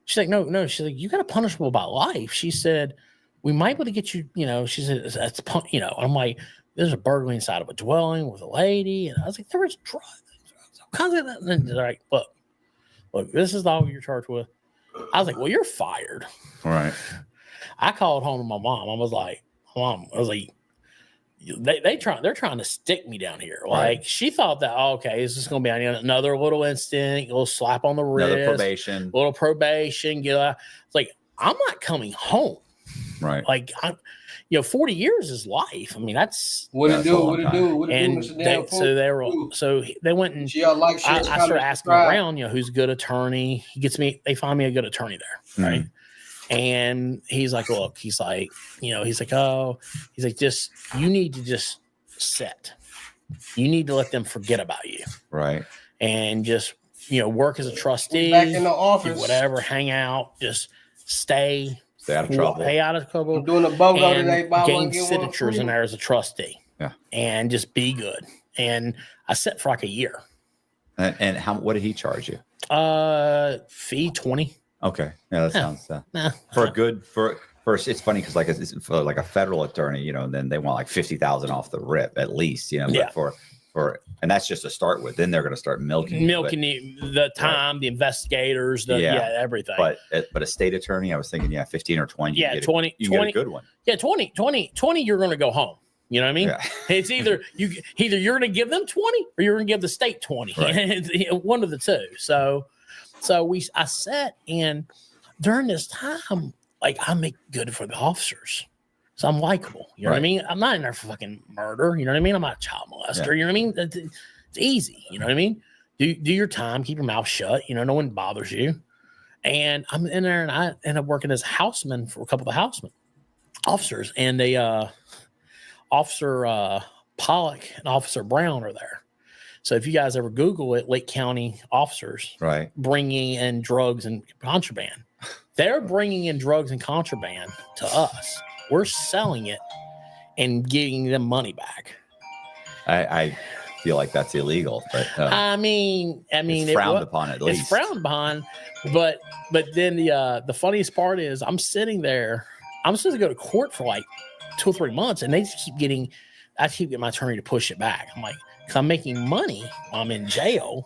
She's like, no. She's like, you got a punishable by life. She said, we might be able to get you, she said, that's, I'm like, there's a burglary inside of a dwelling with a lady. And I was like, there was drugs. And they're like, look, this is all you're charged with. I was like, well, you're fired. Right. I called home to my mom. I was like, Mom, they're trying to stick me down here. Right. She thought that, okay, this is going to be another little instant, a little slap on the wrist, Another probation. Little probation. It's like, I'm not coming home. Right. 40 years is life. That's what it do. And they went and I started asking around, who's a good attorney. They find me a good attorney there. Right. Mm-hmm. And he's like, look, he's like, just, you need to just sit. You need to let them forget about you. Right. And just, work as a trustee. Back in the office. Do whatever, hang out, just stay out of trouble. Stay out of trouble. I'm doing a BOGO today. Gain signatures in there as a trustee. Yeah. And just be good. And I sat for a year. And what did he charge you? Fee 20. Okay. Yeah, that sounds it's funny because it's for a federal attorney, and then they want 50,000 off the rip at least, Yeah. But for and that's just to start with. Then they're going to start milking the time, the investigators, everything. But a state attorney, I was thinking, 15 or 20. Yeah, 20. You get a good one. Yeah, 20. You're going to go home. You know what I mean? Yeah. It's either you're going to give them 20 or you're going to give the state 20. Right. One of the two. So I sat and during this time, I make good for the officers. So I'm likable. You know what I mean? I'm not in there for fucking murder. You know what I mean? I'm not a child molester. You know what I mean? It's easy. You know what I mean? Do your time. Keep your mouth shut. No one bothers you. And I'm in there and I end up working as a houseman for a couple of the officers. And Officer Pollock and Officer Brown are there. So if you guys ever Google it, Lake County officers bringing in drugs and contraband. They're bringing in drugs and contraband to us. We're selling it and getting them money back. I feel like that's illegal, but it's frowned upon at least. It's frowned upon, but then the funniest part is I'm sitting there. I'm supposed to go to court for 2 or 3 months, and they just keep getting my attorney to push it back. I'm like, because I'm making money while I'm in jail.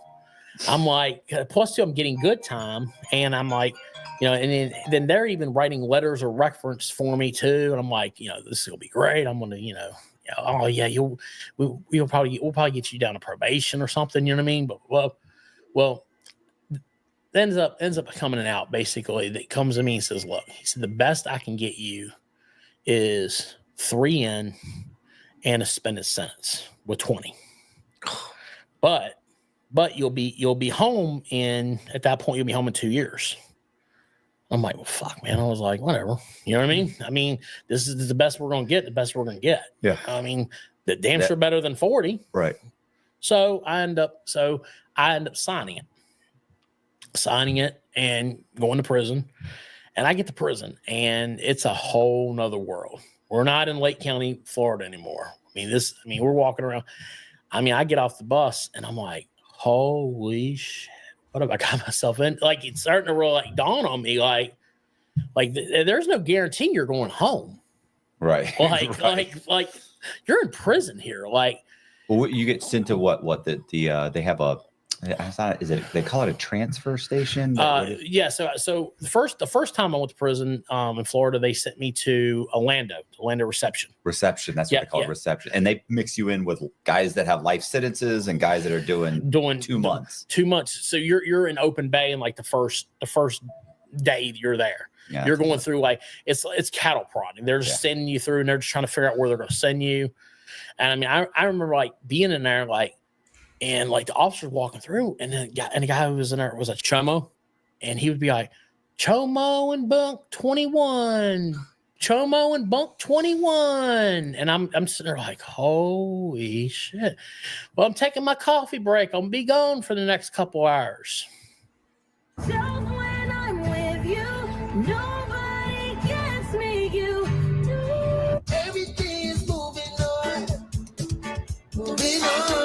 I'm like, plus two, I'm getting good time, and I'm like, and then they're even writing letters of reference for me too. And I'm like, this will be great. I'm gonna, oh yeah, we'll probably get you down to probation or something. You know what I mean? But well, ends up coming out basically. That comes to me and says, look, he said the best I can get you is 3 in and a suspended sentence with 20. But you'll be home at that point you'll be home in 2 years. I'm like, well, fuck, man. I was like, whatever. You know what I mean? This is the best we're gonna get. The best we're gonna get. Yeah. The damn sure better than 40. Right. So I end up signing it and going to prison. And I get to prison, and it's a whole nother world. We're not in Lake County, Florida anymore. We're walking around. I get off the bus, and I'm like, holy shit. what have I got myself in? Like, it's starting to really like dawn on me, like there's no guarantee you're going home. Right. Like you're in prison here. Like, well, you get sent to what they have a, it's not, is it, they call it a transfer station? Yeah. So the first time I went to prison in Florida, they sent me to Orlando reception. Reception. That's what they call it, reception. And they mix you in with guys that have life sentences and guys that are doing 2 months. 2 months. So you're in open bay in like the first day you're there. Yeah, you're going through like it's cattle prodding. They're just sending you through and they're just trying to figure out where they're going to send you. And I mean, I remember like being in there like, and like the officers walking through, and then the guy who was in there was a chomo, and he would be like, "Chomo and bunk 21, Chomo and bunk 21," and I'm sitting there like, "Holy shit!" Well, I'm taking my coffee break. I'm gonna be gone for the next couple hours. Just when I'm with you, nobody gets me. You do. Everything is moving on, moving on.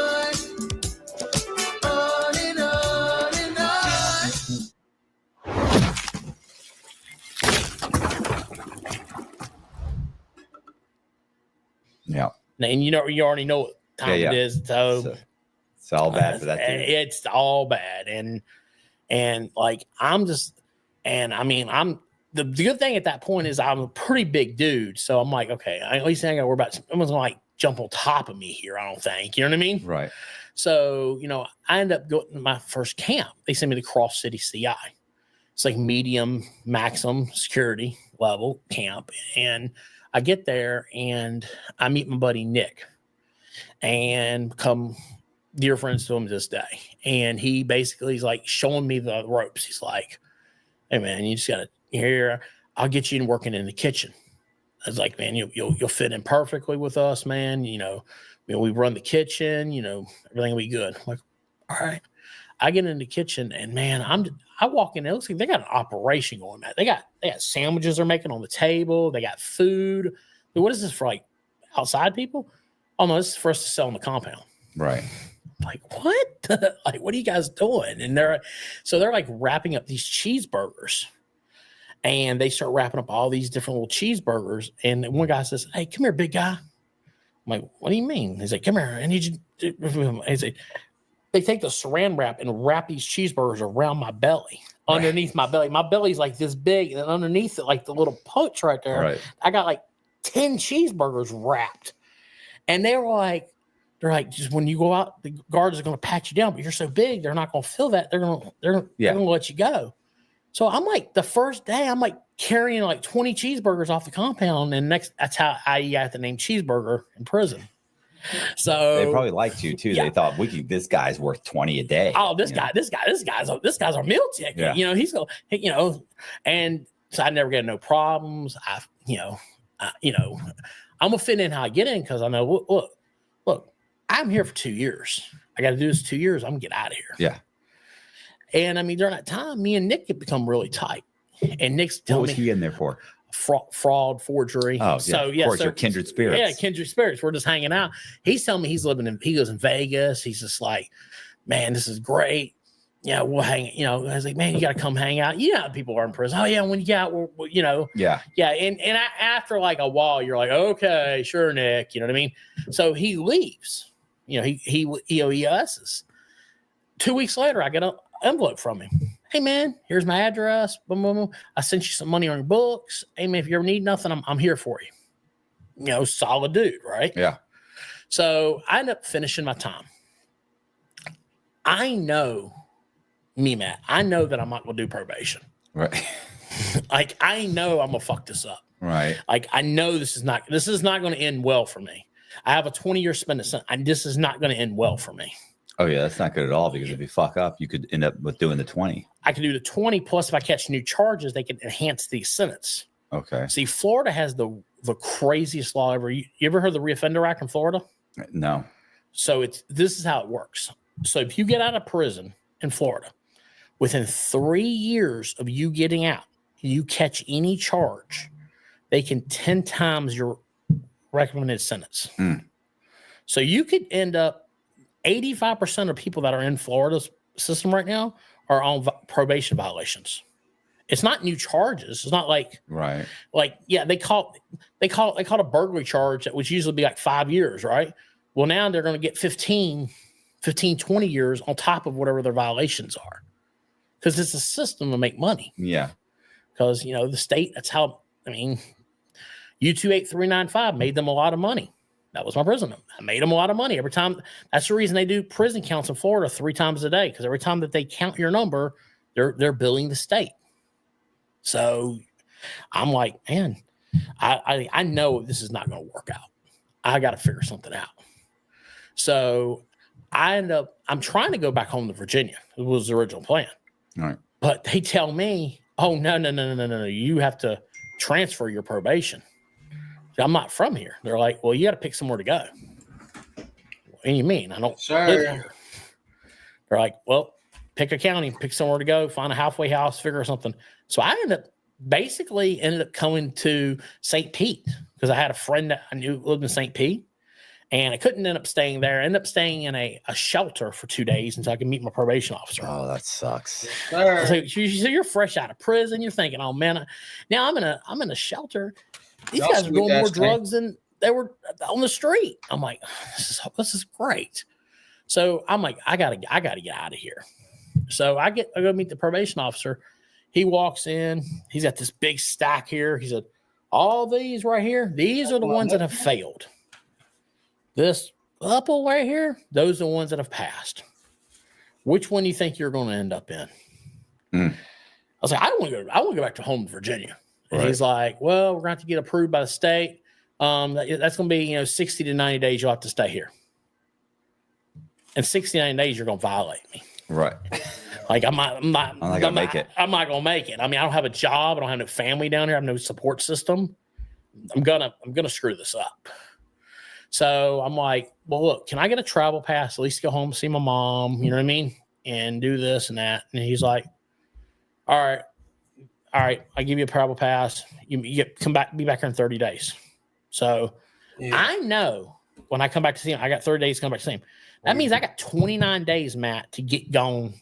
Yeah. And you already know what time it is. So it's all bad for that dude. It's all bad. And like I'm the good thing at that point is I'm a pretty big dude. So I'm like, okay, at least I ain't gotta worry about someone's gonna like jump on top of me here. I don't think. You know what I mean? Right. So, I end up going to my first camp. They sent me to Cross City CI. It's like medium, maximum security level camp. And I get there and I meet my buddy Nick and become dear friends to him to this day. And he basically is like showing me the ropes. He's like, "Hey man, you just gotta here. I'll get you in working in the kitchen." I was like, "Man, you'll fit in perfectly with us, man. We run the kitchen. Everything will be good." I'm like, all right. I get in the kitchen and man, I walk in. It looks like they got an operation going, man. They got sandwiches they're making on the table. They got food. What is this for? Like outside people? Oh no, this is for us to sell on the compound. Right. Like what? Like what are you guys doing? And they're like wrapping up these cheeseburgers, and they start wrapping up all these different little cheeseburgers. And one guy says, "Hey, come here, big guy." I'm like, "What do you mean?" He's like, "Come here. I need you." He's like, they take the saran wrap and wrap these cheeseburgers around my belly, underneath my belly. My belly's like this big, and underneath it, like the little punch right there, right. I got like 10 cheeseburgers wrapped. And they're like, just when you go out, the guards are going to pat you down, but you're so big, they're not going to feel that. They're going to let you go. So I'm like, the first day, I'm like carrying like 20 cheeseburgers off the compound, and that's how I got the name Cheeseburger in prison. So they probably liked you too. They thought this guy's worth 20 a day. Oh, this guy's our meal ticket. Yeah. He's going, and so I never get no problems. I'm gonna fit in how I get in because I know look, I'm here for 2 years. I got to do this 2 years. I'm gonna get out of here. Yeah. And I mean, during that time, me and Nick had become really tight. And Nick's telling me, what was he in there for? Fraud, forgery. Oh, yeah. So of course, you're kindred spirits. Yeah, kindred spirits. We're just hanging out. He's telling me he goes in Vegas. He's just like, man, this is great. Yeah, we'll hang. I was like, man, you got to come hang out. People are in prison. Oh yeah, when you get out, Yeah. Yeah, and after like a while, you're like, okay, sure, Nick. You know what I mean? So he leaves. He EOESs. 2 weeks later, I get an envelope from him. Hey man, here's my address. Boom, boom, boom. I sent you some money on your books. Hey man, if you ever need nothing, I'm here for you. Solid dude, right? Yeah. So I end up finishing my time. I know me, Matt. I know that I'm not gonna do probation. Right. Like I know I'm gonna fuck this up. Right. Like I know this is not going to end well for me. I have a 20-year sentence, and this is not going to end well for me. Oh yeah, that's not good at all because if you fuck up, you could end up with doing the 20. I could do the 20 plus if I catch new charges, they can enhance the sentence. Okay. See, Florida has the craziest law ever. You ever heard of the Reoffender Act in Florida? No. So this is how it works. So if you get out of prison in Florida, within 3 years of you getting out, you catch any charge, they can 10 times your recommended sentence. So you could end up 85% of people that are in Florida's system right now are on probation violations. It's not new charges. It's not like they caught a burglary charge that would usually be like 5 years, right? Well, now they're going to get 15, 20 years on top of whatever their violations are, because it's a system to make money. Yeah. Because the state, that's how. I mean, U28395 made them a lot of money. That was my prison. I made them a lot of money every time. That's the reason they do prison counts in Florida 3 times a day, because every time that they count your number, they're billing the state. So I'm like, man, I know this is not going to work out. I got to figure something out. So I'm trying to go back home to Virginia. It was the original plan. All right. But they tell me, oh, no. You have to transfer your probation. I'm not from here. They're like, well, you got to pick somewhere to go. What do you mean? I don't live here. They're like, well, pick a county, pick somewhere to go, find a halfway house, figure something. So I ended up coming to St. Pete, because I had a friend that I knew lived in St. Pete, and I couldn't end up staying there. I ended up staying in a shelter for 2 days until I could meet my probation officer. Oh, that sucks. So you're fresh out of prison. You're thinking, oh man, now I'm in a shelter. These guys are doing more drugs than they were on the street. I'm like, this is great. So I'm like, I gotta get out of here. So I go meet the probation officer. He walks in. He's got this big stack here. He said, all these right here, these are the ones that have failed. This couple right here, those are the ones that have passed. Which one do you think you're going to end up in? I was like, I want to go back to home to Virginia. And he's like, well, we're going to have to get approved by the state. That's going to be, 60 to 90 days you'll have to stay here. In 60 to 90 days, you're going to violate me. Right. Like I'm not going to make it. I'm not going to make it. I mean, I don't have a job. I don't have no family down here. I have no support system. I'm gonna screw this up. So I'm like, well, look, can I get a travel pass? At least go home, see my mom. You know what I mean? And do this and that. And he's like, all right, I give you a travel pass. You be back here in 30 days. So I know when I come back to see him, I got 30 days to come back to see him. That means I got 29 days, Matt, to get going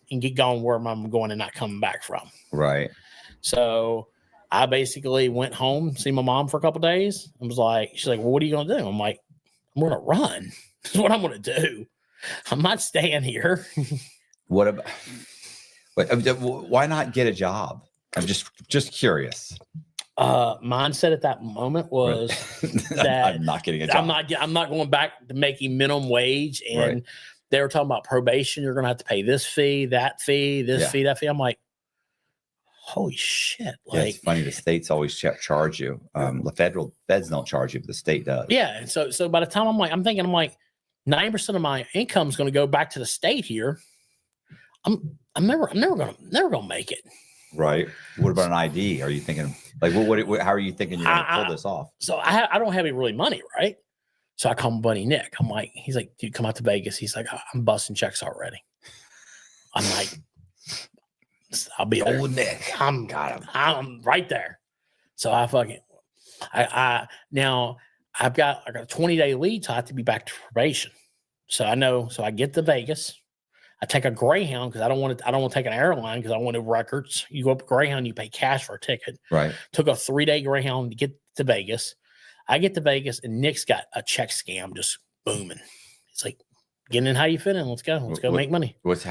where I'm going and not coming back from. Right. So I basically went home, see my mom for a couple of days. I was like, she's like, well, what are you going to do? I'm like, I'm going to run. This is what I'm going to do. I'm not staying here. What about, why not get a job? I'm just curious. Mindset at that moment was that I'm not getting a job. I'm not going back to making minimum wage. And they were talking about probation. You're going to have to pay this fee, that fee, this fee, that fee. I'm like, holy shit. Like, it's funny. The states always charge you. The feds don't charge you, but the state does. Yeah. And so by the time I'm thinking 90% of my income is going to go back to the state here. I'm never gonna make it. Right. What about an ID? Are you thinking like what how are you thinking you're gonna pull this off? So I don't have any really money, right? So I call my buddy Nick. I'm like, he's like, dude, come out to Vegas. He's like, I'm busting checks already. I'm like, I'll be old Nick. I'm right there. So now I've got a 20-day lead, so I have to be back to probation. So I get to Vegas. I take a Greyhound because I don't want to take an airline because I want records. You go up Greyhound, you pay cash for a ticket. Right. Took a 3-day Greyhound to get to Vegas. I get to Vegas and Nick's got a check scam just booming. It's like, getting in, how you fit in? Let's go. Let's go make money. What's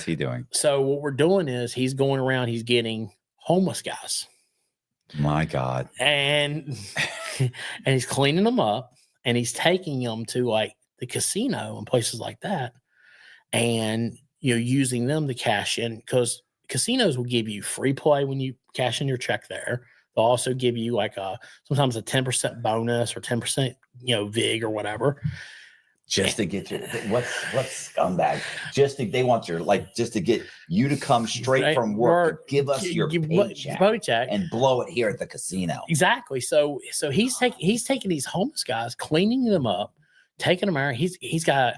he doing? So what we're doing is he's going around, he's getting homeless guys. My God. And he's cleaning them up and he's taking them to like the casino and places like that. And using them to cash in, because casinos will give you free play when you cash in your check there. They'll also give you like sometimes a 10% bonus or 10%, VIG or whatever. Just to get what scumbag? They want just to get you to come straight from work, give us your paycheck and blow it here at the casino. Exactly. So he's taking these homeless guys, cleaning them up, taking them out. He's got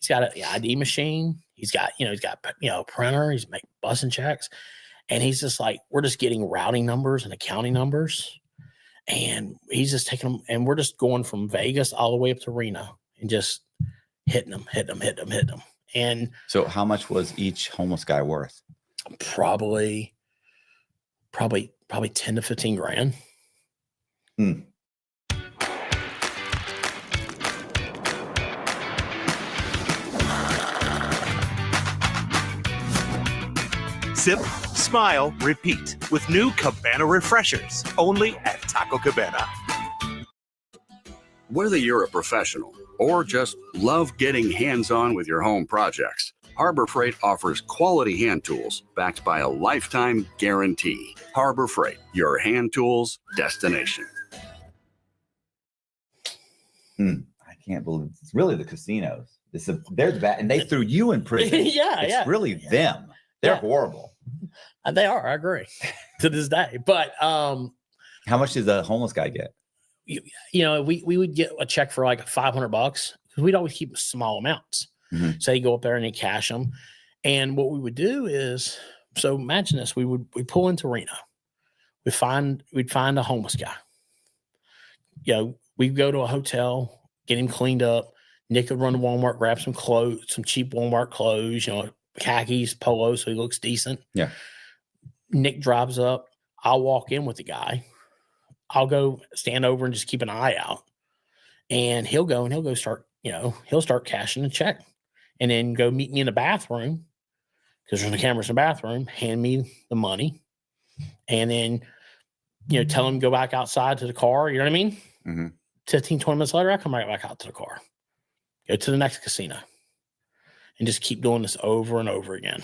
an ID machine. He's got a printer. He's making busting checks, and he's just like, we're just getting routing numbers and accounting numbers, and he's just taking them, and we're just going from Vegas all the way up to Reno and just hitting them. And so, how much was each homeless guy worth? Probably 10 to 15 grand. Sip, smile, repeat with new Cabana Refreshers, only at Taco Cabana. Whether you're a professional or just love getting hands-on with your home projects, Harbor Freight offers quality hand tools backed by a lifetime guarantee. Harbor Freight, your hand tools destination. I can't believe it's really the casinos. They're the bad, and they threw you in prison. It's really them. They're horrible. They are. I agree to this day. But how much did the homeless guy get? You know, we would get a check for like $500 because we'd always keep small amounts. So you go up there and you cash them. And what we would do is, so imagine this: we pull into Reno, we'd find a homeless guy. You know, we'd go to a hotel, get him cleaned up. Nick would run to Walmart, grab some clothes, some cheap Walmart clothes, you know, khakis, polo, so he looks decent. Yeah. Nick drives up. I'll walk in with the guy. I'll go stand over and just keep an eye out. And he'll go start, you know, he'll start cashing the check and then go meet me in the bathroom because there's the cameras in the bathroom, hand me the money. And then, you know, tell him to go back outside to the car. You know what I mean? 15, 20 minutes later, I come right back out to the car, go to the next casino and just keep doing this over and over again.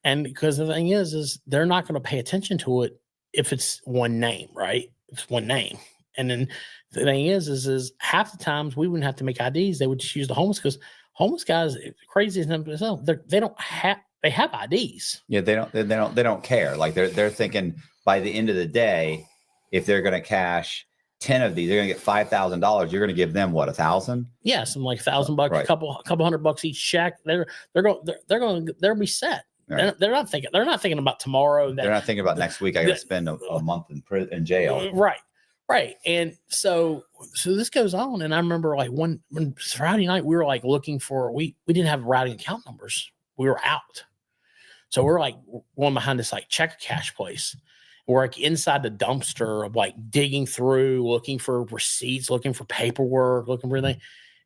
And because the thing is they're not going to pay attention to it if it's one name, right? It's one name. And then the thing is half the times we wouldn't have to make IDs. They would just use the homeless because homeless guys, crazy as themselves, they have IDs. Yeah, they don't care. Like they're thinking by the end of the day, if they're going to cash 10 of these, they're going to get $5,000. You're going to give them what, $1,000? Yeah, something like $1,000, right. a couple $100 each check. They'll be set. Right. They're not thinking about tomorrow. They're not thinking about next week. I got to spend a month in jail. Right. And so this goes on. And I remember like when Friday night, we were like looking for, we didn't have routing account numbers. We were out. So we're like going behind this like check cash place. We're like inside the dumpster of like digging through, looking for receipts, looking for paperwork, looking for everything.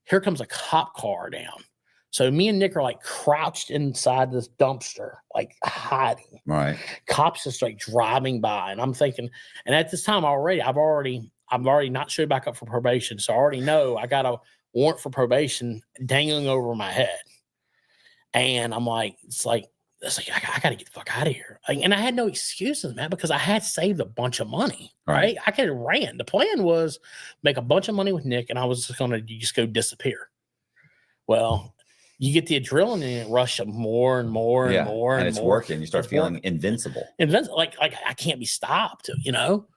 Here comes a cop car down. So me and Nick are like crouched inside this dumpster, like hiding. Right. Cops just like driving by. And I'm thinking, and at this time I've already not showed back up for probation. So I already know I got a warrant for probation dangling over my head. And I'm like, it's like, I got to get the fuck out of here. And I had no excuses, man, because I had saved a bunch of money, right? I could have ran. The plan was make a bunch of money with Nick, and I was just going to just go disappear. Well, you get the adrenaline rush of more and more and more. And it's more. working. You start feeling invincible. Like I can't be stopped, you know?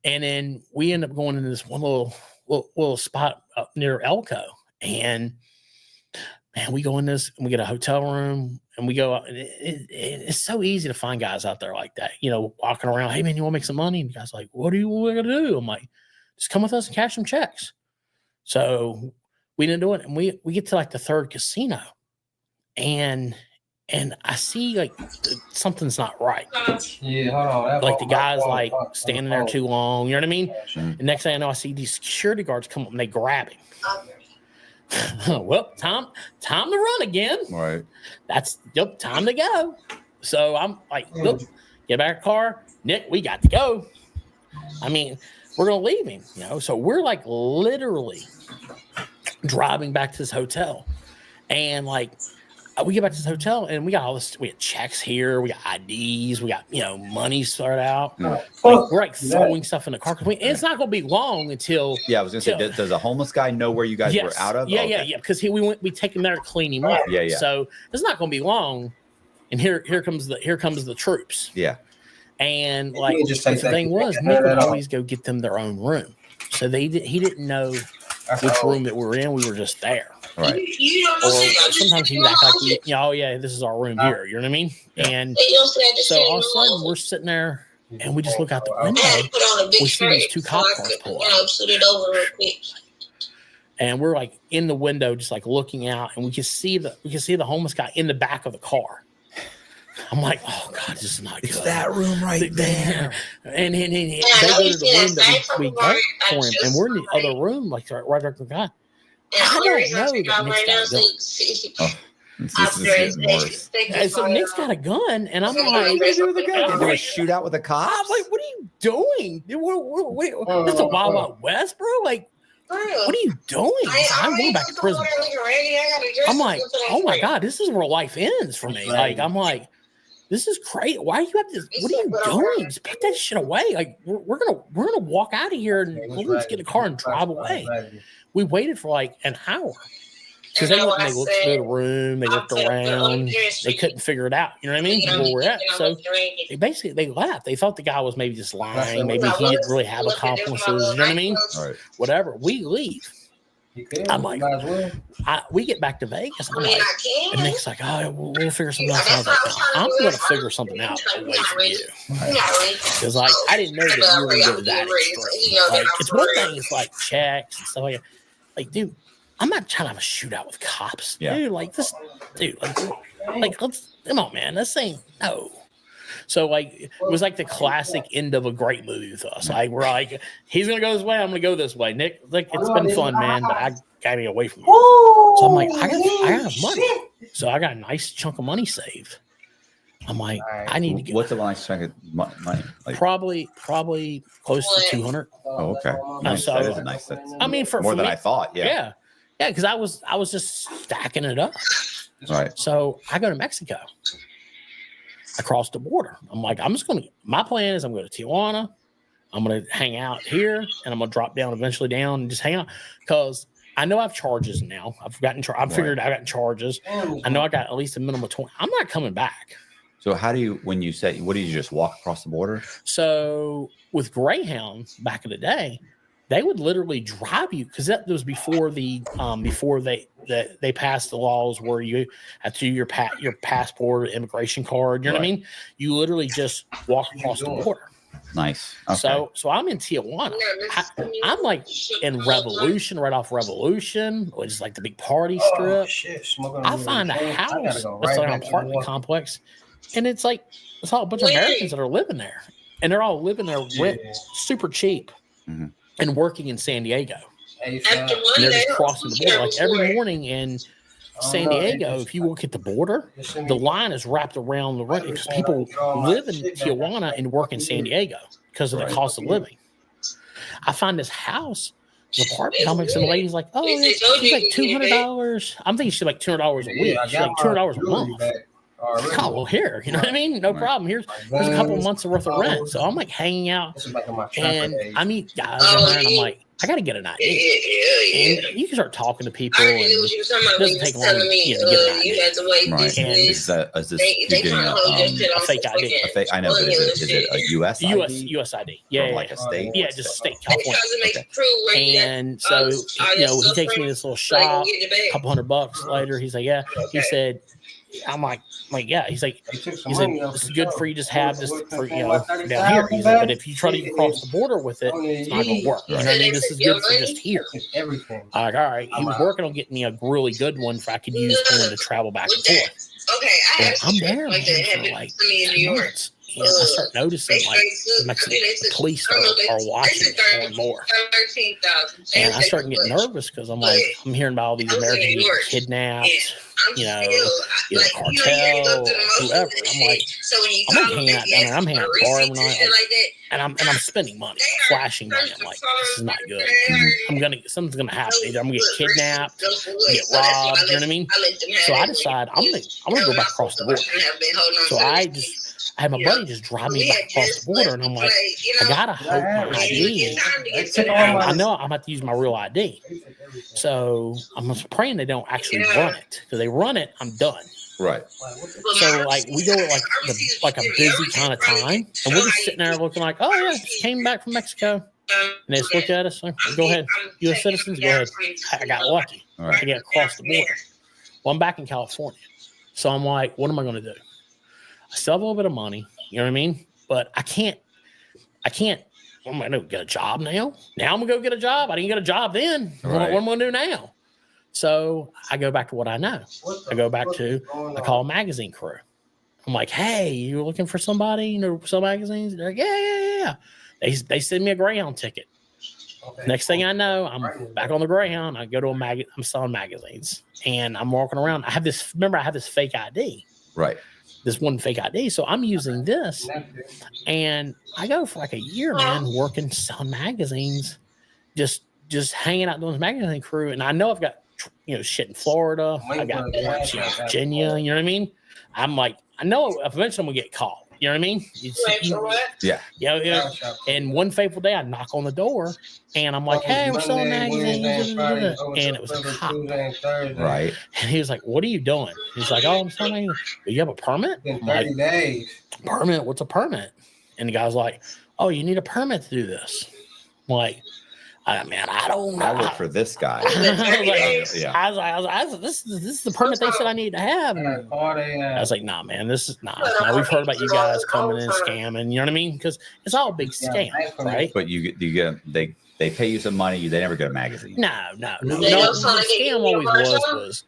And then we end up going into this one little spot up near Elko. And man, we go in this and we get a hotel room and we go out. It's so easy to find guys out there like that, you know, walking around. Hey man, you want to make some money? And the guy's like, what are you going to do? I'm like, just come with us and cash some checks. So we didn't do it. And we get to like the third casino and I see like something's not right. Yeah, hold on. Like the guy's like standing there too long. You know what I mean? And next thing I know, I see these security guards come up and they grab him. Well, time to run again. Right. Time to go. So I'm like, look, get back in the car. Nick, we got to go. I mean, we're going to leave him, you know? So we're like literally driving back to this hotel. And like, we get back to this hotel and we got all this, we had checks here, we got IDs, we got, you know, money started out. We're like throwing stuff in the car. It's not going to be long until. Yeah, I was going to say, does a homeless guy know where you guys were out of? Yeah. Because we take him there to clean him up. Yeah. So it's not going to be long. And here comes the troops. Yeah. And like the thing was, Nick would always go get them their own room. So he didn't know which room that we were in. We were just there. Right. Or sometimes he would act like, oh yeah, this is our room here. You know what I mean? And so all of a sudden we're sitting there and we just look out the window. We see these two cop cars pull up. And we're like in the window, just like looking out, and we can see the homeless guy in the back of the car. I'm like, oh God, this is not good. It's that room right there. And they go to the room that we got for him, and we're in the other room, like right after the guy. I don't know that Nick's got a gun. This is getting worse. And so Nick's got a gun, and I'm like, Do a shootout with a cop? I'm like, what are you doing? This is a Wild Wild West, bro. Like, what are you doing? I'm going back to prison. I'm like, oh my God, this is where life ends for me. Like, I'm like, this is crazy. Why do you have this? What are you doing? Just put that shit away. Like, we're gonna walk out of here and let's get in the car and drive away. We waited for like an hour. Because they went and they looked through the room, they looked around, they couldn't figure it out. You know what I mean? Where we're at. So they left. They thought the guy was maybe just lying. Maybe he didn't really have accomplices. You know what I mean? Right. Whatever. We leave. I'm like, we get back to Vegas. I'm like, and Nick's like, oh, we'll figure something else out. I was like, I'm going to figure something out away from you. Because like, I didn't know that you were going to go that extreme. Like, it's one thing, it's like checks and stuff like that. Like, dude, I'm not trying to have a shootout with cops, dude. Like this, dude. Like, let's come on, man. This ain't no. So like, it was like the classic end of a great movie with us. Like we're like, he's gonna go this way, I'm gonna go this way. Nick, like it's been fun, man, but I gotta get away from you. So I'm like, I got money. So I got a nice chunk of money saved. I'm like, I need to get. What's a nice chunk of money? Like, probably close to 200. Oh, okay. Nice. So, that is a nice. That's I mean, for more than me, I thought. Yeah. Yeah, because I was just stacking it up. Right. So I go to Mexico. I cross the border. I'm like, my plan is I'm going to Tijuana. I'm going to hang out here, and I'm going to drop down eventually down and just hang out. Because I know I have charges now. I've figured I got charges. I know I got at least a minimum of 20. I'm not coming back. So how do you, when you say, what do you just walk across the border? So with Greyhound back in the day, they would literally drive you because that was before they passed the laws where you have to do your passport, immigration card. You know what I mean? You literally just walk across the border. Nice. Okay. So I'm in Tijuana. I'm like in Revolution, right off Revolution, which is like the big party strip. I find a house. It's like an apartment complex, and it's like it's all a bunch of Americans that are living there, and they're all living there rent super cheap. Mm-hmm. And working in San Diego. And they're just crossing the border. Like every morning in San Diego, if you look at the border, the line is wrapped around the road because people live in Tijuana and work in San Diego because of the cost of living. I find this house, the apartment complex, and the lady's like, oh, it's like $200. I'm thinking she's like $200 a week. She's like $200 a month. Oh, well, here, you know what I mean? No problem. Here's a couple of months worth of rent. So I'm like hanging out, and I meet guys in there, and I'm like, I got to get an ID. And you can start talking to people, and it doesn't take long to get an ID. Right. And is this you getting a fake ID? I know, but is it a U.S. ID? US ID. Yeah. Like a state? Yeah, just a state, California. Okay. And so, he takes me to this little shop, a couple $100 later. He's like, yeah. He said, I'm like, yeah. He said, this is good for you to have this for, down here. He's like, but if you try to cross the border with it, it's not going to work. You know what I mean? This is good for just here. I'm like, all right. He was working on getting me a really good one for I could use for him to travel back and forth. And I'm there, man, for like 10 months. And I start noticing like the police are watching me more and more. And I start getting nervous because I'm like, I'm hearing about all these Americans getting kidnapped, either cartel, whoever. I'm like, I'm hanging out down there. I'm hanging out bar every night, and I'm spending money, flashing money. I'm like, this is not good. Something's gonna happen. Either I'm gonna get kidnapped, get robbed. You know what I mean? So I decide I'm gonna go back across the border. So I had my buddy just drive me back across the border, and I'm like, I gotta hope my ID. I know I'm about to use my real ID. So I'm praying they don't actually run it. Because they run it, I'm done. Right. So like we go at like a busy kind of time, and we're just sitting there looking like, oh yeah, just came back from Mexico. And they just look at us like, go ahead, U.S. citizens, go ahead. I got lucky. I get across the border. Well, I'm back in California. So I'm like, what am I going to do? I still have a little bit of money, you know what I mean? But I can't, I'm going to get a job now. Now I'm going to go get a job. I didn't get a job then. Right. What am I going to do now? So I go back to what I know. I go back to, I call a magazine crew. I'm like, hey, you looking for somebody? You know, some magazines? They're like, yeah. They send me a Greyhound ticket. Next thing I know, I'm back on the Greyhound. I go to I'm selling magazines, and I'm walking around. I have this fake ID. Right. This one fake ID. So I'm using this, and I go for like a year, man, working, selling magazines, just hanging out doing this magazine crew. And I know I've got, shit in Florida. I got warrants in Virginia. You know what I mean? I'm like, I know eventually I'm gonna get caught. You know what I mean? Yeah. And one fateful day, I knock on the door, and I'm like, "Hey, we're selling magazines," and it was a cop. Right. And he was like, "What are you doing?" He's like, "Oh, I'm selling magazines." Do you have a permit? I'm like, permit? What's a permit? And the guy's like, "Oh, you need a permit to do this." I'm like, I don't know. I work for this guy. I was like, this is the permit they said I need to have. And I was like, nah, man, this is nah. We've heard about you guys coming in scamming. You know what I mean? Because it's all a big scam, right? But you get they pay you some money. They never get a magazine. No. The scam always was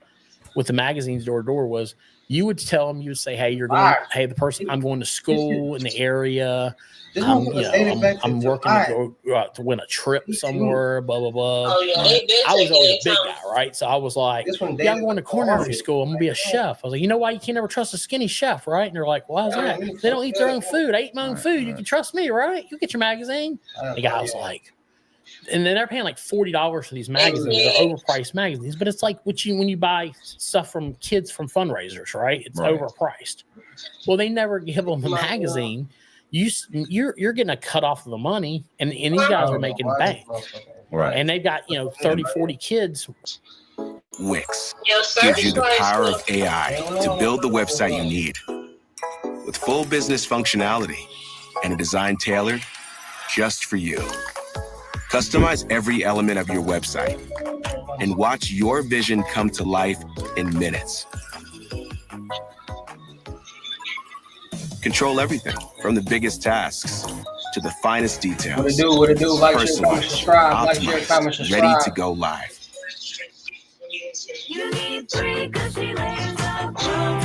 with the magazines door to door was you would tell them, you would say, hey, the person, I'm going to school in the area. I'm working to win a trip somewhere, blah, blah, blah. Oh, yeah, I was always a big guy, right? So I was like, I'm going to culinary school. I'm going to be a chef. I was like, you know why you can never trust a skinny chef, right? And they're like, why is that? They don't eat their own food. I eat my own food. You can trust me, right? You get your magazine. The guy was like, and then they're paying like $40 for these magazines. They're overpriced magazines, but it's like when you buy stuff from kids from fundraisers, right? It's overpriced. Well, they never give them the magazine. You're getting a cut off of the money, and these guys are making bank. Right. And they've got 30, 40 kids. Wix gives you the power of AI to build the website you need with full business functionality and a design tailored just for you. Customize every element of your website and watch your vision come to life in minutes. Control everything from the biggest tasks to the finest details. What it do? Like, share, comment, subscribe. Optimized, Like, share, comment, subscribe. ready to go live. You need 3 'cause she lays up from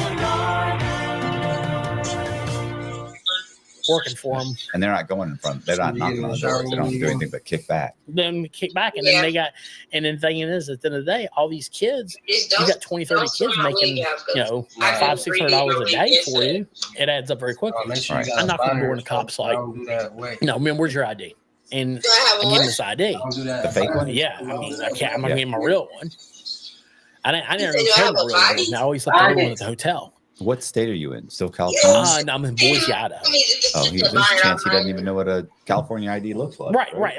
Working for them, and they're not going in front. They're not knocking on the door. They don't do anything but kick back. Then kick back, and then they got. And then the thing is, at the end of the day, all these kids, you got 20, 30 kids making, $500-$600 a day for you. It adds up very quickly. I knock on the door, and the cops like, "No, man, where's your ID?" And I give him this ID, the fake one. Yeah, I mean, I can't. I'm not gonna give him a real one. I never even carried my real one. I always left the real one at the hotel. What state are you in? Still California? I'm in Boise, Idaho. Oh, there's a chance he doesn't even know what a California ID looks like. Right.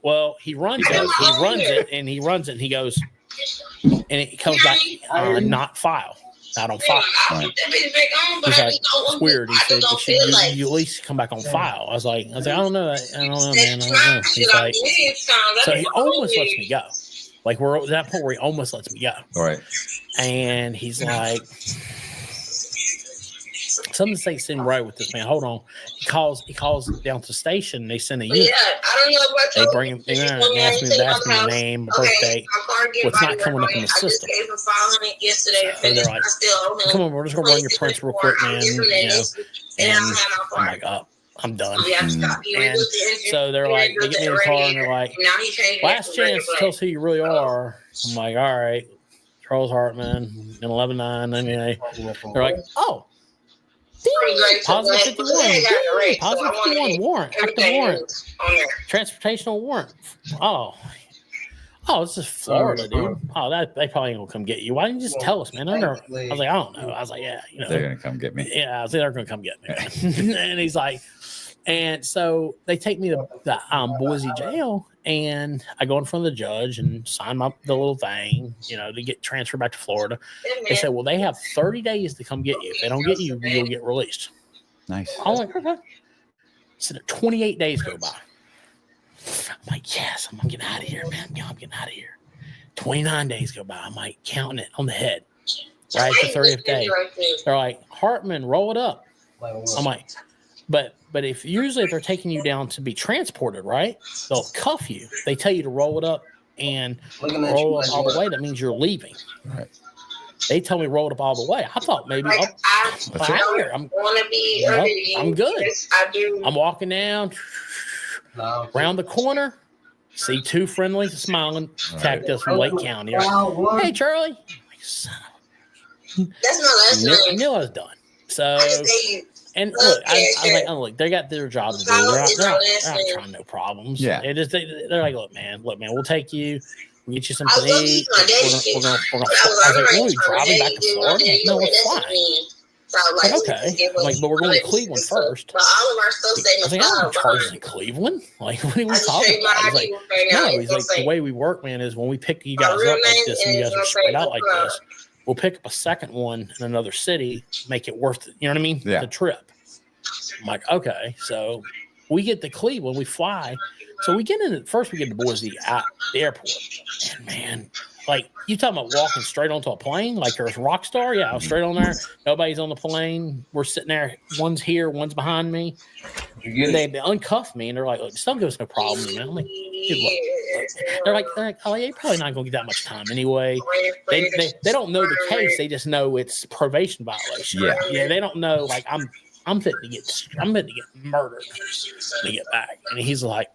Well, he runs it, and he goes, and it comes back not file. Not on file. Right. He's like, it's weird. He said, you at least come back on file. I was like, I don't know, man. I don't know. He's like, so he almost lets me go. Like we're at that point where he almost lets me go. All right. And he's like, something seems right with this man. Hold on. He calls down to the station. They send a unit. Yeah, I don't know about they bring him in and ask me my name, my birthday. What's not coming up in the system. So they're like, come on, we're just gonna run your prints real quick, man. And I'm like, oh, I'm done. And so they're like, they get me in the car and they're like, last chance to tell us who you really are. I'm like, all right, Charles Hartman, in 11-9-98. They're like, oh. Positive 51. Positive 51 warrant. Active warrant. Transportational warrant. Oh, it's just Florida, dude. Oh, they probably ain't gonna come get you. Why didn't you just tell us, man? I was like, I don't know. I was like, yeah, they're gonna come get me. Yeah, I was like, they're gonna come get me. And he's like, and so they take me to the Boise jail, and I go in front of the judge and sign up the little thing, to get transferred back to Florida. They said, well, they have 30 days to come get you. If they don't get you, you'll get released. Nice. I'm like, okay. So 28 days go by. I'm like, yes, I'm getting out of here, man. I'm getting out of here. 29 days go by. I'm like counting it on the head. Right at the 30th day. They're like, Hartman, roll it up. I'm like, but if they're taking you down to be transported, right? They'll cuff you. They tell you to roll it up and roll up all the way. That means you're leaving. Right. They told me rolled up all the way. I thought maybe Like, I I'm here. I'm want to be Nope, under you. I'm good. Yes, I do. I'm walking down around the corner. See two friendly, smiling detectives from Lake County. Hey, Charlie. That's my last I name. knew I was done. So, I just say you. and Okay, look, I sure. like, oh, look, they got their job to do. Follow They're is my not last name. trying no problems. Yeah. It is, they're like, look, man, we'll take you. We'll get you something I to was gonna eat. use my daddy shit. We're gonna I was I was like, like, oh, you driving back to Florida? Like, no, it's that's fine. me. So I was Like, like, okay. give us- Like, but we're going to like, Cleveland so- first. But all of our stuff I staying was like, I don't have charges behind. in Cleveland. Like, what are we I just talking trade my about? He's ID like, right now. no, It's he's gonna like, say the way we work, man, is when we pick you my guys real up like name this and and you it's guys are gonna spread say out like Club. this, we'll pick up a second one in another city, make it worth it. You know what I mean? Yeah. The trip. I'm like, okay. So we get to Cleveland, we fly. So we get in, first we get to Boise at the airport. And man, like you talking about walking straight onto a plane, like there's rock star. Yeah, I was straight on there. Nobody's on the plane. We're sitting there. One's here, one's behind me. They uncuff me and they're like, look, just don't give us no problem, man. I'm like, dude, look. They're like, oh, yeah, you're probably not gonna get that much time anyway. They don't know the case. They just know it's probation violation. Yeah. They don't know. Like I'm fit to get murdered to get back. And he's like,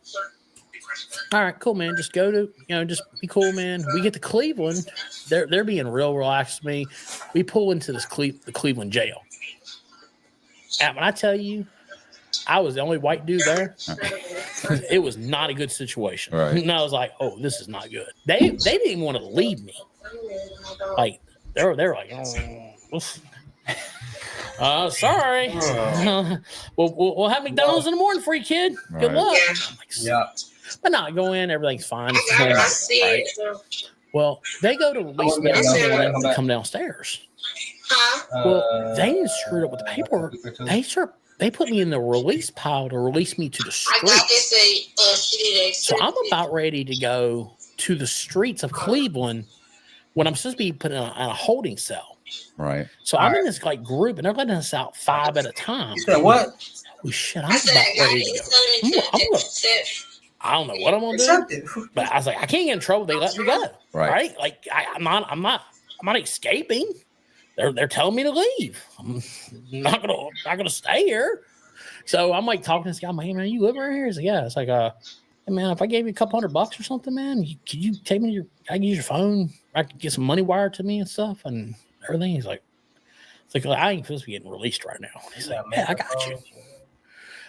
all right, cool, man. Just go to, just be cool, man. We get to Cleveland. They're being real relaxed with me. We pull into this the Cleveland jail. And when I tell you, I was the only white dude there. It was not a good situation. Right. And I was like, oh, this is not good. They didn't even want to leave me. Like they're like, sorry. We'll have McDonald's in the morning for you, kid. Good luck. I'm like, Yeah. but no, go in, everything's fine. It's I normal, see right? it. Well, they go to release me in the morning and come downstairs. Well, they screwed up with the paperwork. They put me in the release pile to release me to the I got streets. this So I'm about ready to go to the streets of Cleveland when I'm supposed to be put in a holding cell. Right. So I'm in this like group and they're letting us out 5 at a time. You said what? Holy shit, I'm about ready to go. I don't know what I'm gonna do, but I was like, I can't get in trouble. They let me go. Right? Like I'm not escaping. They're telling me to leave. I'm not gonna stay here. So I'm like talking to this guy. I'm like, hey man, you live right here? He's like, yeah. It's like, hey man, if I gave you a couple $100 or something, man, could you take me I can use your phone. I could get some money wired to me and stuff and everything. He's like, I ain't supposed to be getting released right now. He's like, man, I got you.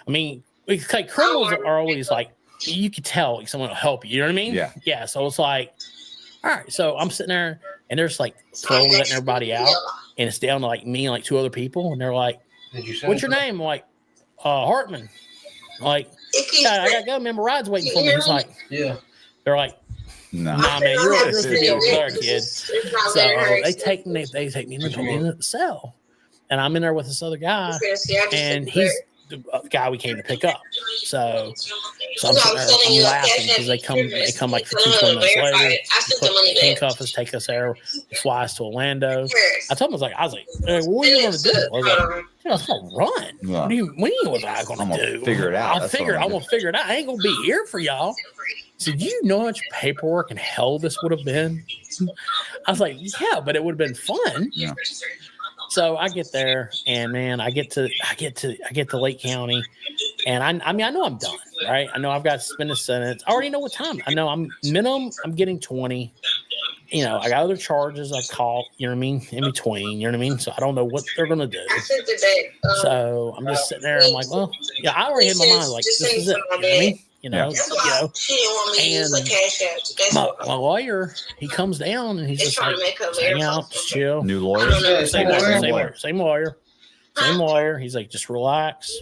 I mean, it's like criminals are always like, you could tell like someone will help you. You know what I mean? Yeah. Yeah. So it's like, all right. So I'm sitting there and they're just like slowly letting everybody out. And it's down to like me and like 2 other people. And they're like, what's your name? I'm like, Hartman. I'm like, yeah, I got to go. Remember, ride's waiting for me. He's like, yeah. They're like, nah, man, you're supposed to be over there, kid. So they take me and they put me in the cell. And I'm in there with this other guy. And he's the guy we came to pick up. So I'm sitting there, I'm laughing because they come like 15, 20 minutes later, handcuff us, take us there, fly us to Orlando. I told him, I was like, hey, what are you going to do? I was like, I was going to run. Yeah. What do you mean was I going to do? Figure it out. I'm going to figure it out. I ain't going to be here for y'all. So do you know how much paperwork and hell this would have been? I was like, yeah, but it would have been fun. Yeah. So I get there and man, I get to Lake County and I mean, I know I'm done, right? I know I've got to spend a sentence. I already know what time. I know I'm getting 20. I got other charges I caught, you know what I mean, in between, you know what I mean? So I don't know what they're going to do. So I'm just sitting there. I'm like, well, yeah, I already had my mind like, this is it. You know what I mean? And my lawyer, he comes down and he's just like, hang out, just chill. New lawyer? Same lawyer. He's like, just relax.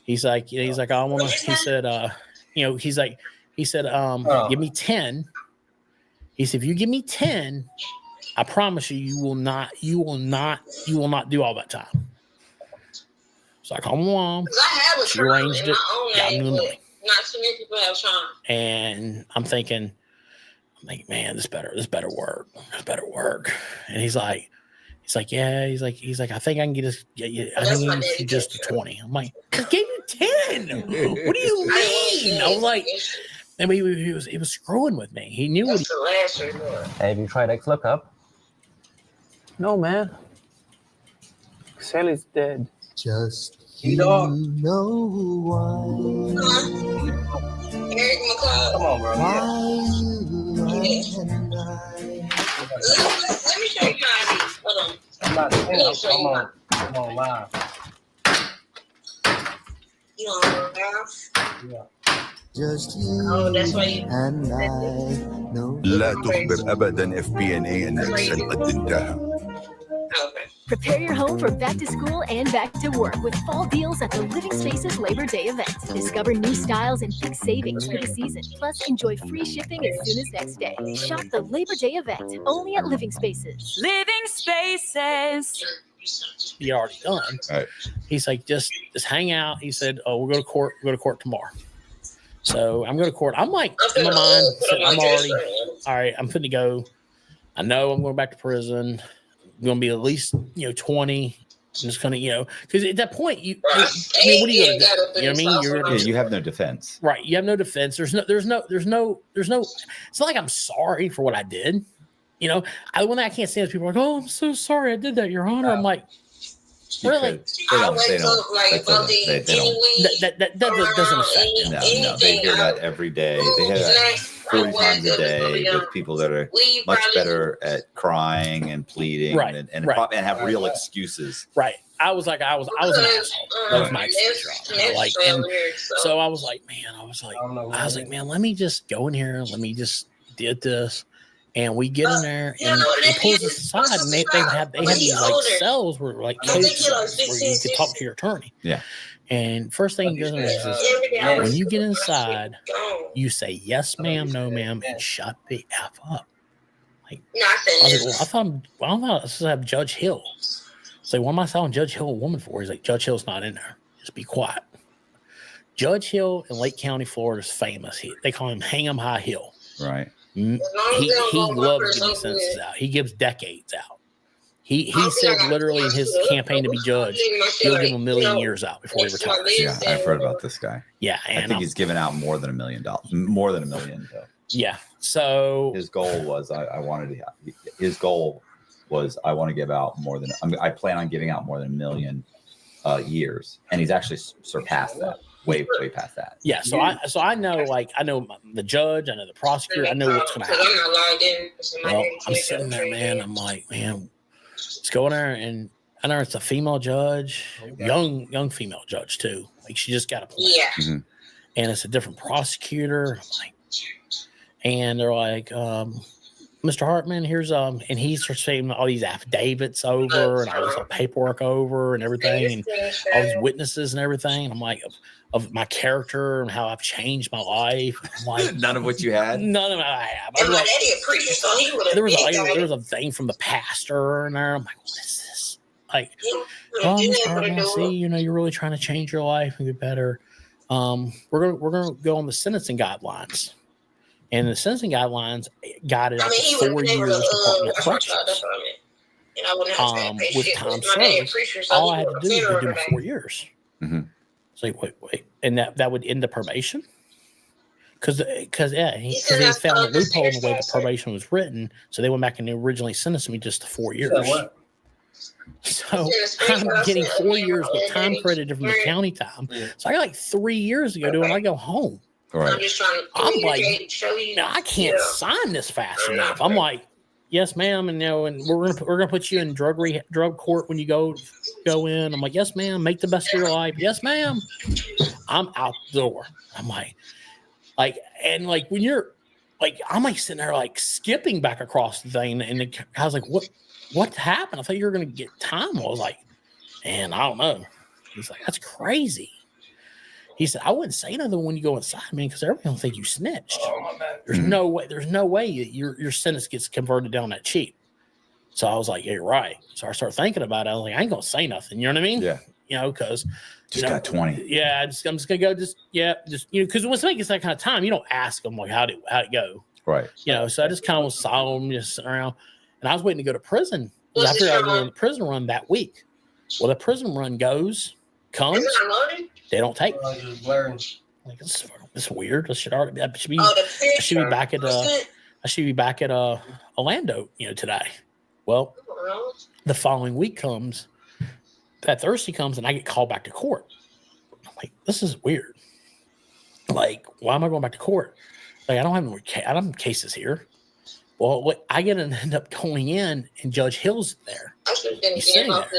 He's like, I want to, he said, give me 10. He said, if you give me 10, I promise you will not do all that time. So I call my mom. She arranged it. Got me the money. Not too many people have time. And I'm thinking, man, this better work. This better work. And he's like, yeah. He's like, I think I can get us. I think I can get just to 20. I'm like, I gave you 10. What do you mean? I was like, I mean, he was screwing with me. He knew what. Hey, have you tried X Lookup? No, man. Sally's dead. Just you know why. Eric McCloud. Come on, bro. Why Yeah. you and I. Let me show you my ID. Hold on. I'm not saying Let me show you my. I'm on live. You don't laugh. Yeah. Just you Oh, that's why you. and I know. لا تخبر أبدا FP&A أن إكسل قد انتهى. Prepare your home for back to school and back to work with fall deals at the Living Spaces Labor Day event. Discover new styles and big savings for the season. Plus, enjoy free shipping as soon as next day. Shop the Labor Day event only at Living Spaces. Living Spaces. He already done. Right. He's like, just hang out. He said, "Oh, we'll go to court. We'll go to court tomorrow." So I'm going to court. I'm like, in my mind, I'm already all right. I'm finna go. I know I'm going back to prison. I'm going to be at least 20. I'm just going to because at that point I mean, what are you going to do? You know what I mean? You have no defense. Right. You have no defense. There's no. It's not like I'm sorry for what I did. One thing I can't stand is people are like, "Oh, I'm so sorry I did that, Your Honor." I'm like, really? That doesn't affect them. No, they hear that every day. They hear that 40 times a day with people that are much better at crying and pleading and have real excuses. Right. I was an asshole. That was my excuse. So I was like, man, let me just go in here. Let me just did this. And we get in there and he pulls us aside and they had these like cells where like cage cells where you could talk to your attorney. Yeah. And first thing he goes in is when you get inside, you say yes, ma'am, no, ma'am, and shut the F up. Like I thought I was have Judge Hill. So what am I telling Judge Hill a woman for? He's like, Judge Hill's not in there. Just be quiet. Judge Hill in Lake County, Florida is famous. They call him Hang 'em High Hill. Right. He loves giving sentences out. He gives decades out. He said literally in his campaign to be judge, he'll give $1 million years out before he retires. Yeah, I've heard about this guy. Yeah, and I think he's given out more than $1 million. More than $1 million. Though. Yeah. So his goal was I want to give out more than I plan on giving out more than $1 million years, and he's actually surpassed that. Way past that. Yeah, so I know I know the judge, I know the prosecutor, I know what's going to happen. Well, I'm sitting there, man. I'm like, man, let's go in there, and I know it's a female judge, young female judge too. Like she just got appointed, and it's a different prosecutor. I'm like, and they're like, Mr. Hartman, here's and he starts saying all these affidavits over and all this paperwork over and everything, and all these witnesses and everything. And I'm like, of my character and how I've changed my life. I'm like, none of what you had. None of it I have. Like, there was a thing from the pastor in there. I'm like, what is this? Like, Mr. Hartman, I see, you're really trying to change your life and get better. We're gonna go on the sentencing guidelines. And the sentencing guidelines guided out 4 years Department of Corrections. With time served, all I had to do was do 4 years. Mm-hmm. It's like, wait. And that would end the probation? Because they found a loophole in the way the probation was written. So they went back and they originally sentenced me just to 4 years. So I'm getting 4 years with time credited from the county time. So I got like 3 years to go do it and I go home. Right. I'm like, no, I can't sign this fast enough. I'm like, yes, ma'am, and and we're gonna put you in drug court when you go in. I'm like, yes, ma'am, make the best of your life. Yes, ma'am. I'm out the door. I'm like when you're like, I'm like sitting there like skipping back across the thing, and I was like, what happened? I thought you were gonna get time. I was like, man, I don't know. He's like, that's crazy. He said, I wouldn't say nothing when you go inside, man, because everybody will think you snitched. There's no way your sentence gets converted down that cheap. So I was like, yeah, you're right. So I started thinking about it. I was like, I ain't gonna say nothing. You know what I mean? Yeah. Because got 20. Yeah, I'm just gonna go. Because once it's that kind of time, you don't ask them like how'd it go. Right. So I just kind of saw them just sitting around, and I was waiting to go to prison. I figured I was going to the prison run that week. Well, the prison run comes. They don't take me. Like this is weird. I should be back at Orlando, today. Well, The following week comes, that Thursday comes, and I get called back to court. I'm like, this is weird. Like, why am I going back to court? Like, I don't have cases here. Well, I end up going in, and Judge Hill's there. He's sitting there.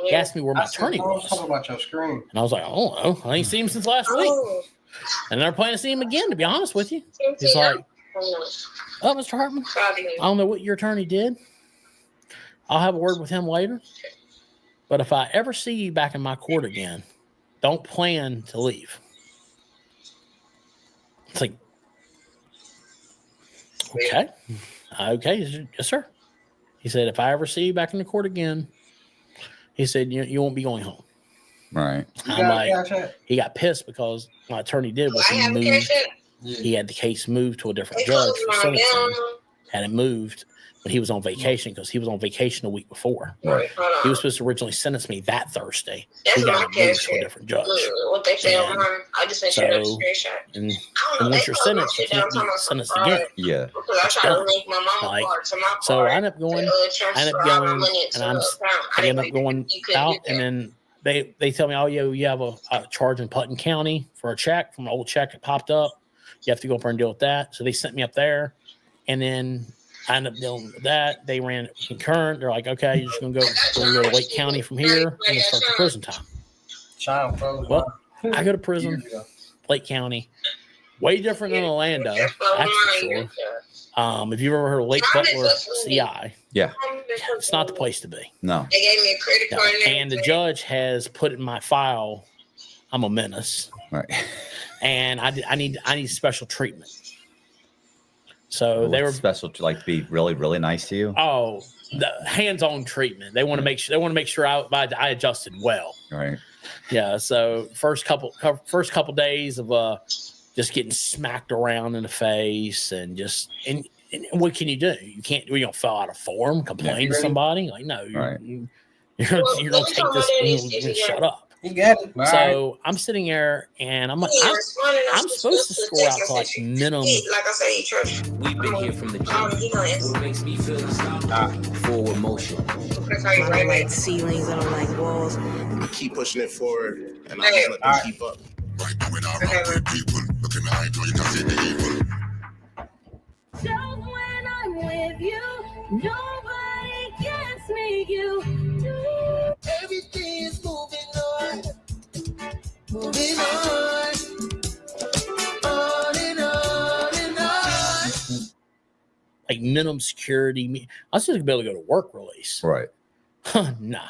He asked me where my attorney was. Talking about your screen. And I was like, I don't know. I ain't seen him since last week. And they're planning to see him again, to be honest with you. He's like, oh, Mr. Hartman, I don't know what your attorney did. I'll have a word with him later. But if I ever see you back in my court again, don't plan to leave. It's like, okay. Okay, yes, sir. He said, if I ever see you back in the court again, he said, you won't be going home. Right. I'm like, he got pissed because my attorney did was he moved. He had the case moved to a different judge for sentencing. Had it moved, but he was on vacation because he was on vacation a week before. Right. He was supposed to originally sentence me that Thursday. He got it moved to a different judge. What they say on mine, I just sent you a screenshot. And once you're sentenced, you can't be sentenced again. Yeah. Because I tried to link my mama card to my card. So I end up going, and I end up going out, and then they tell me, oh, yeah, you have a charge in Putnam County for a check from an old check that popped up. You have to go up there and deal with that. So they sent me up there, and then I ended up dealing with that. They ran it concurrent. They're like, okay, you're just going to go to Lake County from here and start the prison time. Well, I go to prison, Lake County. Way different than Orlando, that's for sure. If you've ever heard of Lake Butler CI, yeah, it's not the place to be. No. They gave me a credit card. And the judge has put in my file, I'm a menace. Right. And I need special treatment. So they were special to like be really, really nice to you. Oh, the hands-on treatment. They want to make sure I adjusted well. Right. Yeah. So first couple days of just getting smacked around in the face and just and what can you do? You can't. You don't fill out a form, complain to somebody. Like no, you're gonna take this. You're gonna shut up. You got it. So I'm sitting there and I'm like, I'm supposed to score out to like minimum. Like I said, he trust. We've been here from the jump. What makes me feel forward motion. I don't like ceilings. I don't like walls. Keep pushing it forward, and I just let them keep up. Right now, when I rock with people, look in the eye, you can see the evil. Just when I'm with you, nobody gets me. You do. Everything is moving on. Moving on. On and on and on. Like minimum security. I was just gonna be able to go to work release. Right. No.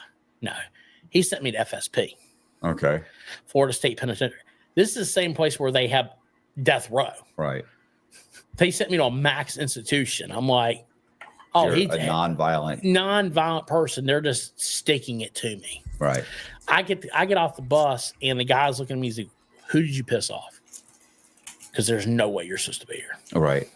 He sent me to FSP. Okay. Florida State Penitentiary. This is the same place where they have death row. Right. They sent me to a max institution. I'm like, oh, You're he's a non-violent person. They're just sticking it to me. Right. I get off the bus and the guy's looking at me. He's like, who did you piss off? Because there's no way you're supposed to be here. Right.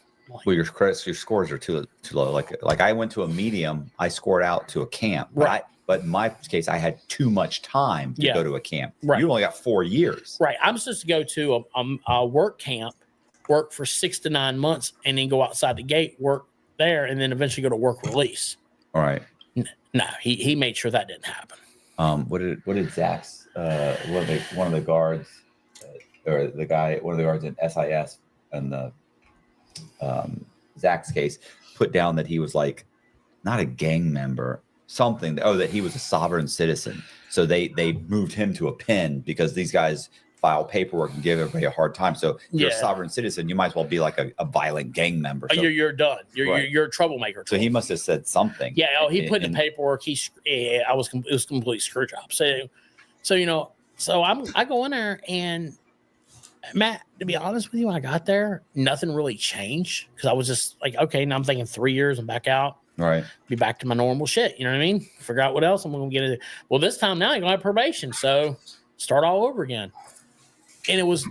Well, your scores are too low. Like I went to a medium. I scored out to a camp. Right. But in my case, I had too much time to go to a camp. Right. You only got 4 years. Right. I'm supposed to go to a work camp, work for 6 to 9 months, and then go outside the gate, work there, and then eventually go to work release. All right. No, he made sure that didn't happen. What did Zach's one of the guards or the guy, one of the guards in SIS and the Zach's case put down that he was like not a gang member, something. That he was a sovereign citizen. So they moved him to a pen because these guys file paperwork and give everybody a hard time. So if you're a sovereign citizens, you might as well be like a violent gang member. So, You're done. You're a troublemaker. So he must have said something. Yeah. He put in the paperwork. It was a complete screw job. So I go in there and Matt, to be honest with you, when I got there, nothing really changed because I was just like, okay, now I'm thinking 3 years, I'm back out. Right. Be back to my normal shit. You know what I mean? Figure out what else I'm going to get into. Well, this time now you're going to have probation. So start all over again. And it was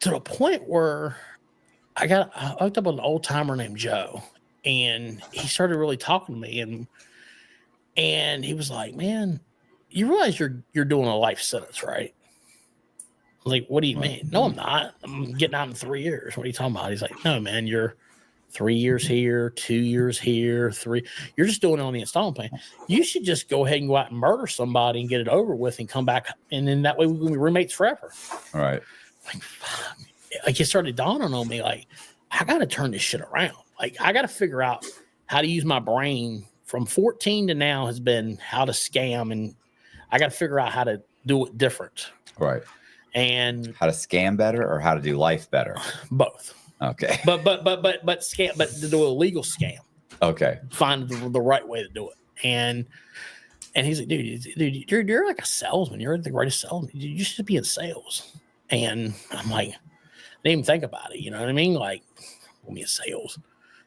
to the point where I hooked up with an old timer named Joe, and he started really talking to me, and he was like, "Man, you realize you're doing a life sentence, right?" I was like, "What do you mean?" "No, I'm not. I'm getting out in 3 years." "What are you talking about?" He's like, "No, man, you're 3 years here, 2 years here, 3. You're just doing it on the installment plan. You should just go ahead and go out and murder somebody and get it over with and come back. And then that way we can be roommates forever. All right. Like it started dawning on me, like, I got to turn this shit around. Like I got to figure out how to use my brain. From 14 to now has been how to scam. And I got to figure out how to do it different. Right. And how to scam better or how to do life better? Both. Okay. But scam, but to do a legal scam. Okay. Find the right way to do it. And he's like, dude, you're like a salesman. You're the greatest salesman. You should be in sales. And I'm like, I didn't even think about it. You know what I mean? Like, put me in sales.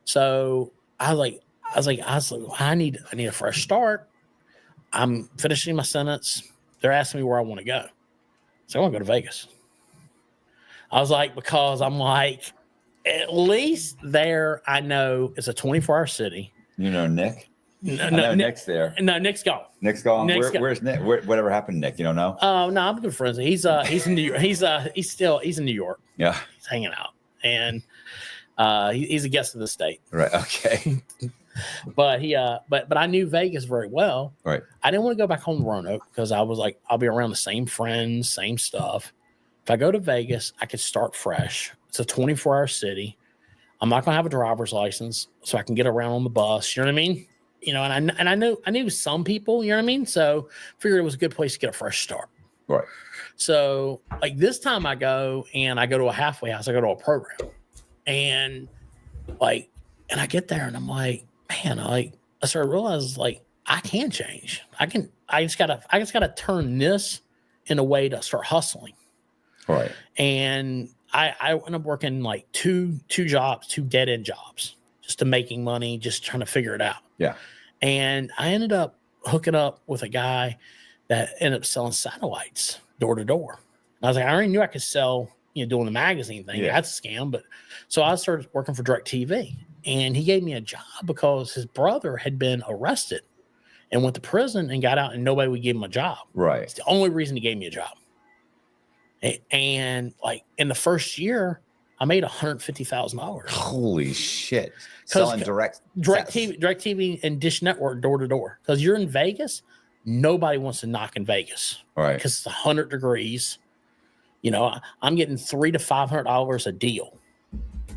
So I was like, I need a fresh start. I'm finishing my sentence. They're asking me where I want to go. So I want to go to Vegas. I was like, because I'm like, at least there, I know it's a 24-hour city. You know Nick? No, Nick's there. No, Nick's gone. Nick's gone. Where's Nick? Whatever happened to Nick? You don't know? Oh no, I'm good friends. He's in New York. He's in New York. Yeah. He's hanging out, and he's a guest of the state. Right. Okay. But but I knew Vegas very well. Right. I didn't want to go back home to Roanoke because I was like, I'll be around the same friends, same stuff. If I go to Vegas, I could start fresh. It's a 24-hour city. I'm not gonna have a driver's license, so I can get around on the bus. You know what I mean? You know, and I knew some people. You know what I mean? So figured it was a good place to get a fresh start. Right. So like this time I go to a halfway house. I go to a program, and I get there and I'm like, man, I started realizing like I can change. I just gotta turn this in a way to start hustling. Right. And I ended up working like two jobs, 2 dead end jobs, just to making money, just trying to figure it out. Yeah. And I ended up hooking up with a guy that ended up selling satellites door to door. And I was like, I already knew I could sell, doing the magazine thing. Yeah. That's a scam. But so I started working for DirecTV, and he gave me a job because his brother had been arrested and went to prison and got out, and nobody would give him a job. Right. It's the only reason he gave me a job. And like in the first year, I made $150,000. Holy shit! Selling DirecTV and Dish Network door to door. Because you're in Vegas, nobody wants to knock in Vegas, right? Because it's 100 degrees. I'm getting $300 to $500 a deal.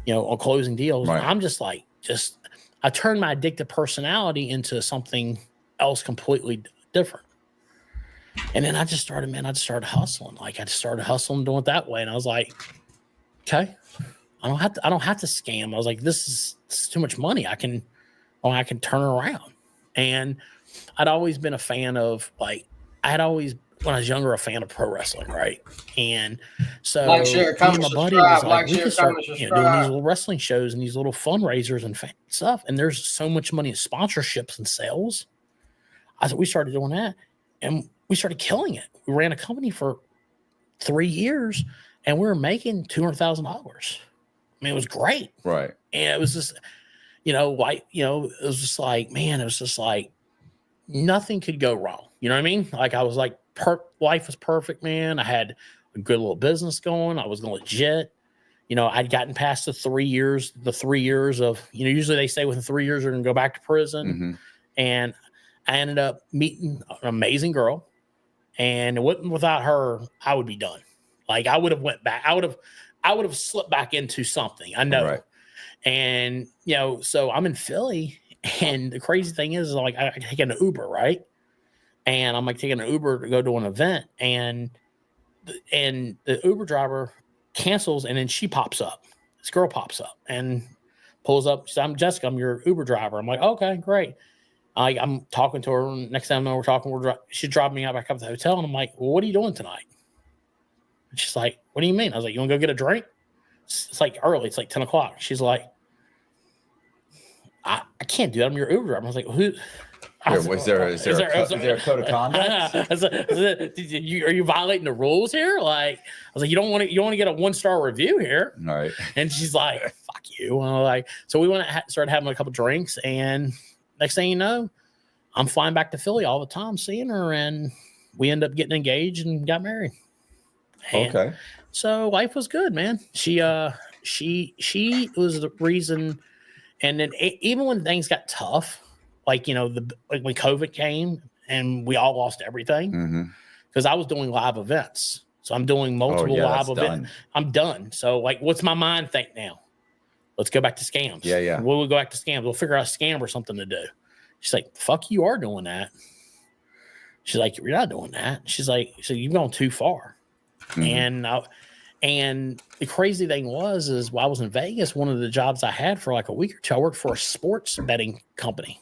On closing deals. Right. I'm just like, I turned my addictive personality into something else completely different. And then I just started hustling. Like I just started hustling, doing it that way. And I was like, okay, I don't have to scam. I was like, this is too much money. I can turn it around. And I'd always been a fan of when I was younger, a fan of pro wrestling, right? And so like, share, comment, my buddy was like, we could start doing these little wrestling shows and these little fundraisers and stuff. And there's so much money in sponsorships and sales. We started doing that, and we started killing it. We ran a company for 3 years, and we were making $200,000. I mean, it was great. Right. And it was just, it was just like, man, it was just like nothing could go wrong. You know what I mean? Like I was like, life was perfect, man. I had a good little business going. I was legit. I'd gotten past the 3 years of, usually they say within 3 years, you're going to go back to prison. Mm-hmm. And I ended up meeting an amazing girl. And without her, I would be done. Like I would have went back. I would have slipped back into something. I know. Right. And, so I'm in Philly, and the crazy thing is like, I take an Uber, right? And I'm like taking an Uber to go to an event, and the Uber driver cancels, and then she pops up. This girl pops up and pulls up. She says, I'm Jessica. I'm your Uber driver. I'm like, okay, great. I'm talking to her. And next time I know we're talking, she dropped me out back up at the hotel, and I'm like, well, what are you doing tonight? And she's like, what do you mean? I was like, you want to go get a drink? It's like early. It's like 10 o'clock. She's like, I can't do that. I'm your Uber driver. I was like, who? Is there a code of conduct? Are you violating the rules here? Like, I was like, you don't want to get a 1-star review here. All right. And she's like, fuck you. And I'm like, so we went and started having a couple drinks, and next thing you know, I'm flying back to Philly all the time, seeing her, and we end up getting engaged and got married. And okay. So life was good, man. She was the reason And then even when things got tough, like, you know, like when COVID came and we all lost everything, because I was doing live events. So I'm doing multiple live events. I'm done. So like, what's my mind think now? Let's go back to scams. Yeah. We'll go back to scams. We'll figure out a scam or something to do. She's like, fuck, you are doing that. She's like, you're not doing that. She's like, so you've gone too far. And the crazy thing is while I was in Vegas, one of the jobs I had for like a week or two, I worked for a sports betting company.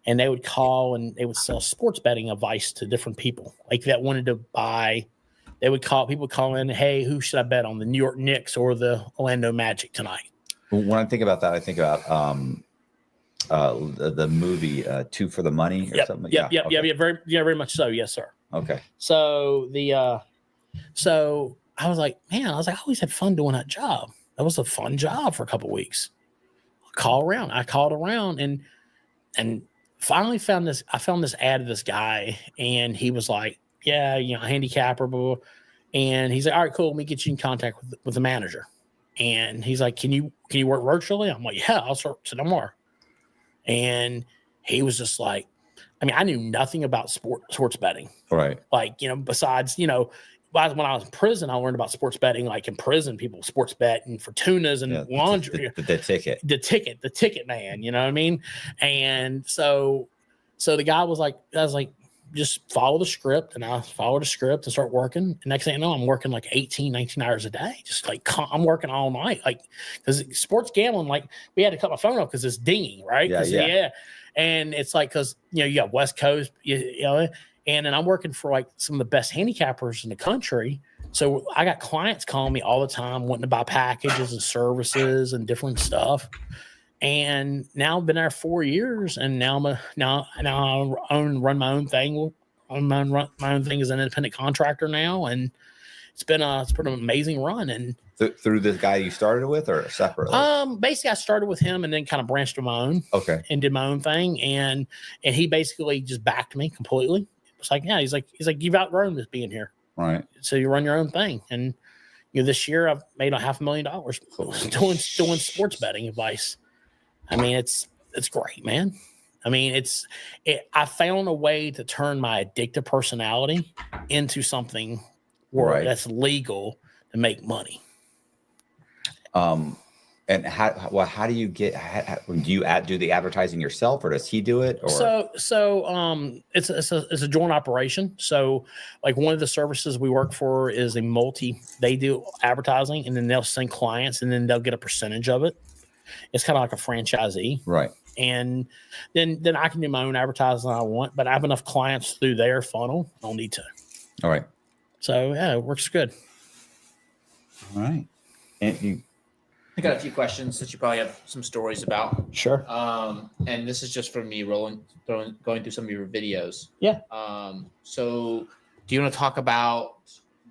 And they would call and they would sell sports betting advice to different people like that wanted to buy. They would call in, hey, who should I bet on, the New York Knicks or the Orlando Magic tonight? When I think about that, I think about the movie Two for the Money or something. Very much so. Yes, sir. Okay. So so I was like, man, I always had fun doing that job. That was a fun job for a couple of weeks. I called around and finally found this. I found this ad of this guy, and he was like, yeah, you know, handicapper, blah, blah. And he's like, all right, cool. Let me get you in contact with the manager. And he's like, can you work virtually? I'm like, yeah, I'll start tomorrow. And he was just like, I mean, I knew nothing about sports betting. Right. Like, you know, besides, you know, when I was in prison, I learned about sports betting. Like in prison, people sports bet and for tunas and laundry. The ticket man, you know what I mean? And so the guy was like, I was like, just follow the script. And I followed the script and start working. And next thing you know, I'm working like 18, 19 hours a day. Just like I'm working all night. Like, because sports gambling, like we had to cut my phone off because it's dinging, right? Yeah. And it's like, because, you know, you got West Coast, you know, and then I'm working for like some of the best handicappers in the country. So I got clients calling me all the time, wanting to buy packages and services and different stuff. And now I've been there 4 years, and now I run my own thing. Run my own thing as an independent contractor now, and it's been an amazing run. And through this guy you started with, or separately? Basically, I started with him, and then kind of branched on my own. Okay. And did my own thing, and he basically just backed me completely. It's like, yeah, he's like you've outgrown this being here, right? So you run your own thing, and you know, this year I've made $500,000 doing sports betting advice. I mean, it's great, man. I mean, I found a way to turn my addictive personality into something that's legal to make money. And how do you do you do the advertising yourself, or does he do it? Or it's a joint operation. So like one of the services we work for is they do advertising, and then they'll send clients, and then they'll get a percentage of it. It's kind of like a franchisee. Right. And then I can do my own advertising I want, but I have enough clients through their funnel. I don't need to. All right. So yeah, it works good. All right. And I got a few questions that you probably have some stories about. Sure. And this is just from me going through some of your videos. Yeah. So do you want to talk about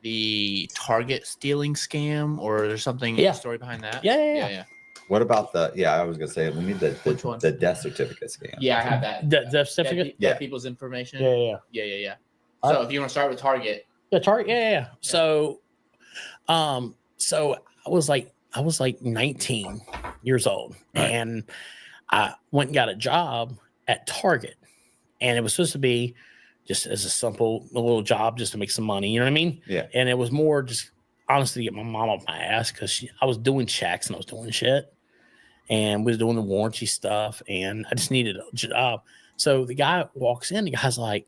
the Target stealing scam, or there's something story behind that? Yeah. What about I was gonna say we need the death certificate scam. Yeah, I have that. Death certificate? Dead people's information. Yeah. So if you want to start with Target. Yeah, Target. Yeah. So I was like 19 years old, and I went and got a job at Target, and it was supposed to be just as a little job just to make some money. You know what I mean? Yeah. And it was more just honestly to get my mom off my ass, because I was doing checks and I was doing shit and was doing the warranty stuff, and I just needed a job. So the guy walks in, the guy's like,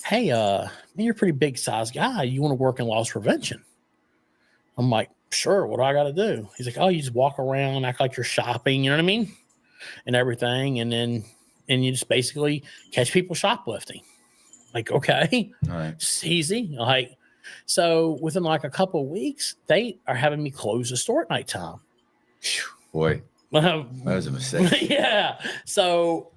hey, man, you're a pretty big size guy. You want to work in loss prevention? I'm like, sure. What do I got to do? He's like, oh, you just walk around, act like you're shopping, you know what I mean? And everything. And then you just basically catch people shoplifting. Like, okay, all right, it's easy. Like, so within like a couple of weeks, they are having me close the store at nighttime. Boy, that was a mistake. Yeah. So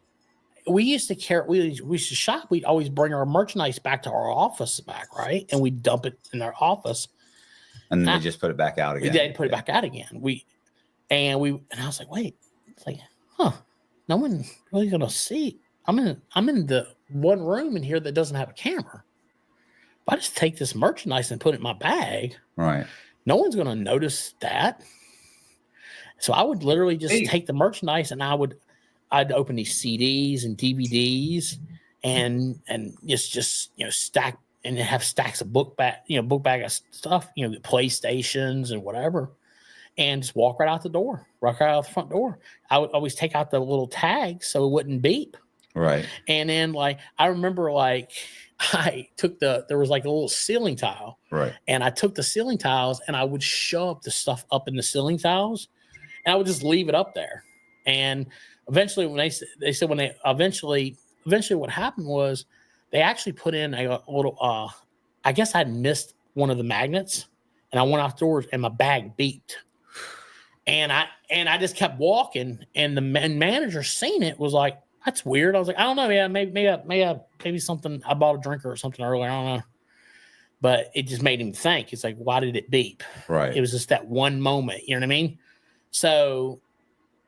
we used to we used to shop. We'd always bring our merchandise back to our office right? And we dump it in our office. And then they just put it back out again. They put it back out again. And I was like, wait, it's like, no one really gonna see. I'm in the one room in here that doesn't have a camera. If I just take this merchandise and put it in my bag, right, no one's gonna notice that. So I would literally just take the merchandise and I'd open these CDs and DVDs and just stack and have stacks of book bag of stuff, PlayStations and whatever, and just walk right out the front door. I would always take out the little tag so it wouldn't beep. Right. And then I remember I took there was like a little ceiling tile. Right. And I took the ceiling tiles and I would shove the stuff up in the ceiling tiles and I would just leave it up there. And eventually eventually what happened was they actually put in a little, I guess I'd missed one of the magnets and I went outdoors and my bag beeped. And I just kept walking and the manager seen it was like, that's weird. I was like, I don't know. Yeah, maybe something. I bought a drinker or something earlier. I don't know. But it just made him think. It's like, why did it beep? Right. It was just that one moment. You know what I mean? So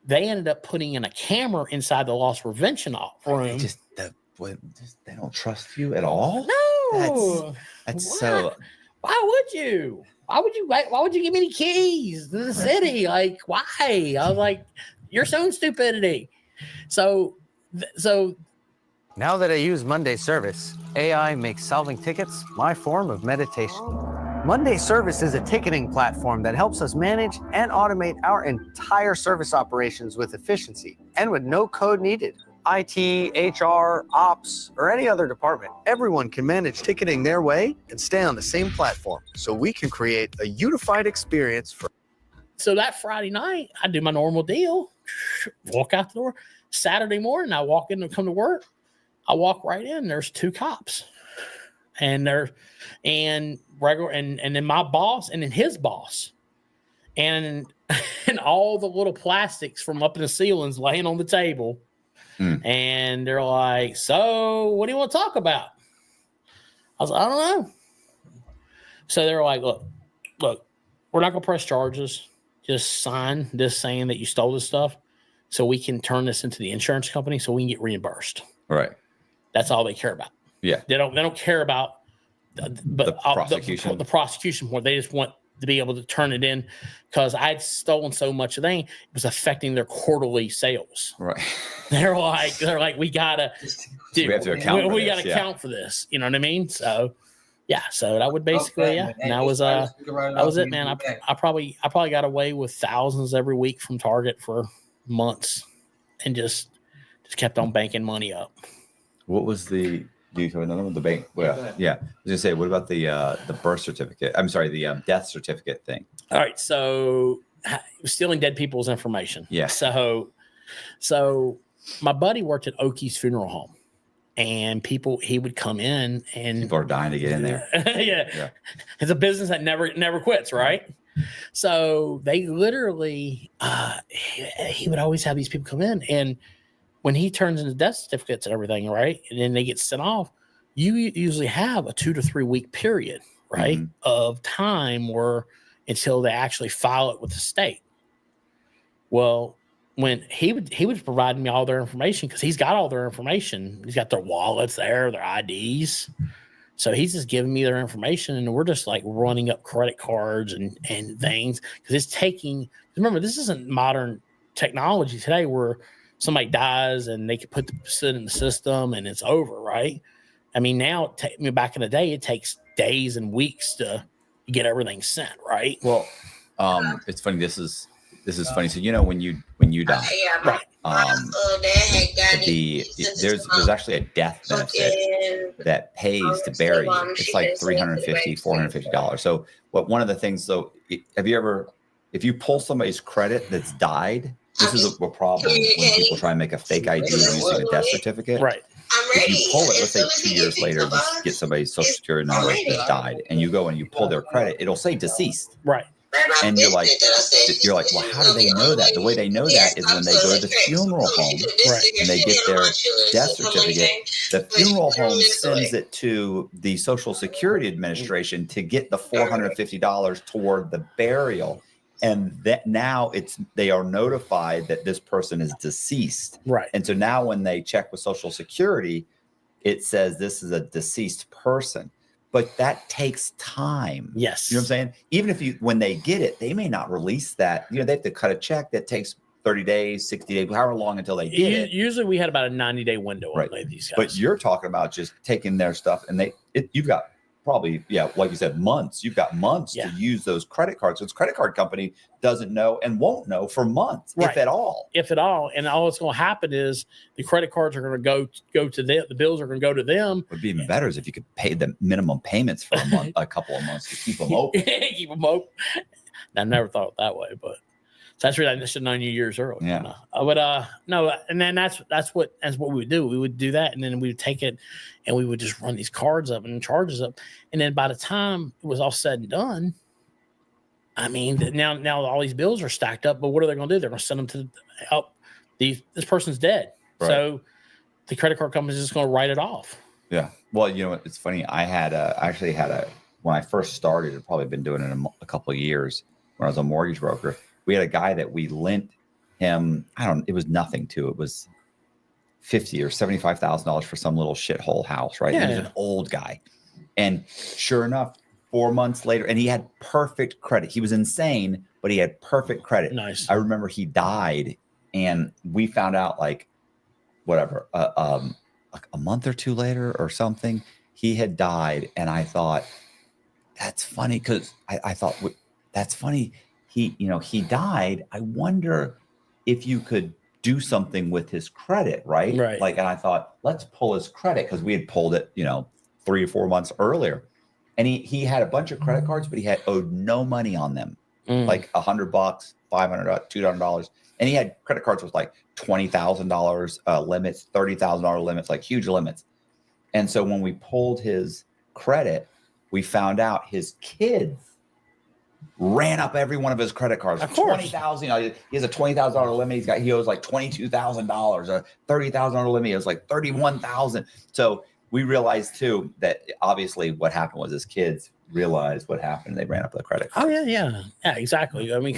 they ended up putting in a camera inside the loss prevention room. They don't trust you at all. No. That's so. Why would you? Why would you give me the keys to the city? Like, why? I was like, your own stupidity. So now that I use Monday Service, AI makes solving tickets my form of meditation. Monday Service is a ticketing platform that helps us manage and automate our entire service operations with efficiency and with no code needed. IT, HR, ops, or any other department, everyone can manage ticketing their way and stay on the same platform so we can create a unified experience for. So that Friday night, I do my normal deal, walk out the door. Saturday morning, I walk in to come to work. I walk right in. There's 2 cops, and then my boss, and then his boss, and all the little plastics from up in the ceilings laying on the table. And they're like, "So, what do you want to talk about?" I was like, "I don't know." So they're like, "Look, we're not gonna press charges. Just sign this saying that you stole this stuff, so we can turn this into the insurance company, so we can get reimbursed." Right. That's all they care about. Yeah. They don't care about the prosecution. The prosecution point. They just want to be able to turn it in because I'd stolen so much of it was affecting their quarterly sales. Right. They're like, we gotta we have to account for we this, gotta yeah. count for this. You know what I mean? So yeah, so that would basically and that was it, man. I probably got away with thousands every week from Target for months and just kept on banking money up. What was the? Do you have another one? The bank? Well, yeah. I was gonna say, what about the birth certificate? I'm sorry, the death certificate thing. All right, so stealing dead people's information. Yeah. So my buddy worked at Oakey's funeral home, and he would come in and people are dying to get in there. yeah. It's a business that never quits, right? So they literally, he would always have these people come in, and when he turns in the death certificates and everything, right, and then they get sent off, you usually have a 2 to 3 week period, right, of time where until they actually file it with the state. Well, when he would provide me all their information because he's got all their information. He's got their wallets there, their IDs. So he's just giving me their information, and we're just like running up credit cards and things because it's taking. Remember, this isn't modern technology today where somebody dies and they can put it in the system and it's over, right? I mean, now back in the day, it takes days and weeks to get everything sent, right? Well, it's funny. This is funny. So when you die, right? There's actually a death benefit that pays to bury you. It's like $350, $450. So one of the things though, if you pull somebody's credit that's died, this is a problem when people try and make a fake ID using a death certificate. Right. If you pull it, let's say 2 years later, you get somebody's social security number that died, and you go and you pull their credit, it'll say deceased. Right. And you're like, well, how do they know that? The way they know that is when they go to the funeral home, and they get their death certificate. The funeral home sends it to the Social Security Administration to get the $450 toward the burial. And that now they are notified that this person is deceased. Right. And so now when they check with Social Security, it says this is a deceased person. but that takes time. Yes. You know what I'm saying? Even if when they get it, they may not release that. You know, they have to cut a check that takes 30 days, 60 days, however long until they get it. Usually we had about a 90-day window on these guys. But you're talking about just taking their stuff and you've got probably, like you said, months. You've got months to use those credit cards. So this credit card company doesn't know and won't know for months, if at all. If at all. And all that's going to happen is the credit cards are going to go to them. The bills are going to go to them. It would be even better is if you could pay the minimum payments for a month, a couple of months to keep them open. Keep them open. I never thought it that way, but that's really I should have known you years earlier. Yeah. No, and then that's what we would do. We would do that, and then we would take it, and we would just run these cards up and charges up, and then by the time it was all said and done, I mean, now all these bills are stacked up. But what are they going to do? They're going to send them to help. This person's dead, so the credit card company is just going to write it off. Yeah. Well, you know, it's funny. I actually had when I first started. I'd probably been doing it a couple of years when I was a mortgage broker. We had a guy that we lent him. It was nothing to. It was $50,000 or $75,000 for some little shithole house, right? Yeah. He was an old guy, and sure enough, 4 months later, and he had perfect credit. He was insane, but he had perfect credit. Nice. I remember he died, and we found out like a month or two later or something, he had died, and I thought that's funny because I thought that's funny. He died. I wonder if you could do something with his credit, right? Right. Like, and I thought, let's pull his credit because we had pulled it, 3 or 4 months earlier. And he had a bunch of credit cards, but he had owed no money on them, like $100, $500, $200. And he had credit cards with like $20,000 limits, $30,000 limits, like huge limits. And so when we pulled his credit, we found out his kids ran up every one of his credit cards. Of course. $20,000. He has a $20,000 limit. He owes like $22,000. A $30,000 limit. It was like $31,000. So we realized too that obviously what happened was his kids realized what happened. They ran up the credit card. Oh yeah, exactly. I mean,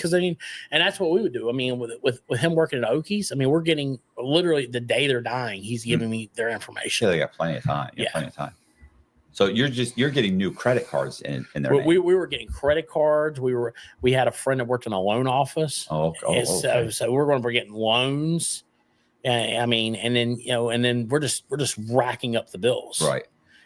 and that's what we would do. I mean, with him working at Okies, I mean, we're getting literally the day they're dying, he's giving me their information. Yeah, they got plenty of time. Plenty of time. So you're getting new credit cards in their name. We were getting credit cards. We had a friend that worked in a loan office. Okay. So we're going to be getting loans. I mean, and then we're just racking up the bills. Right.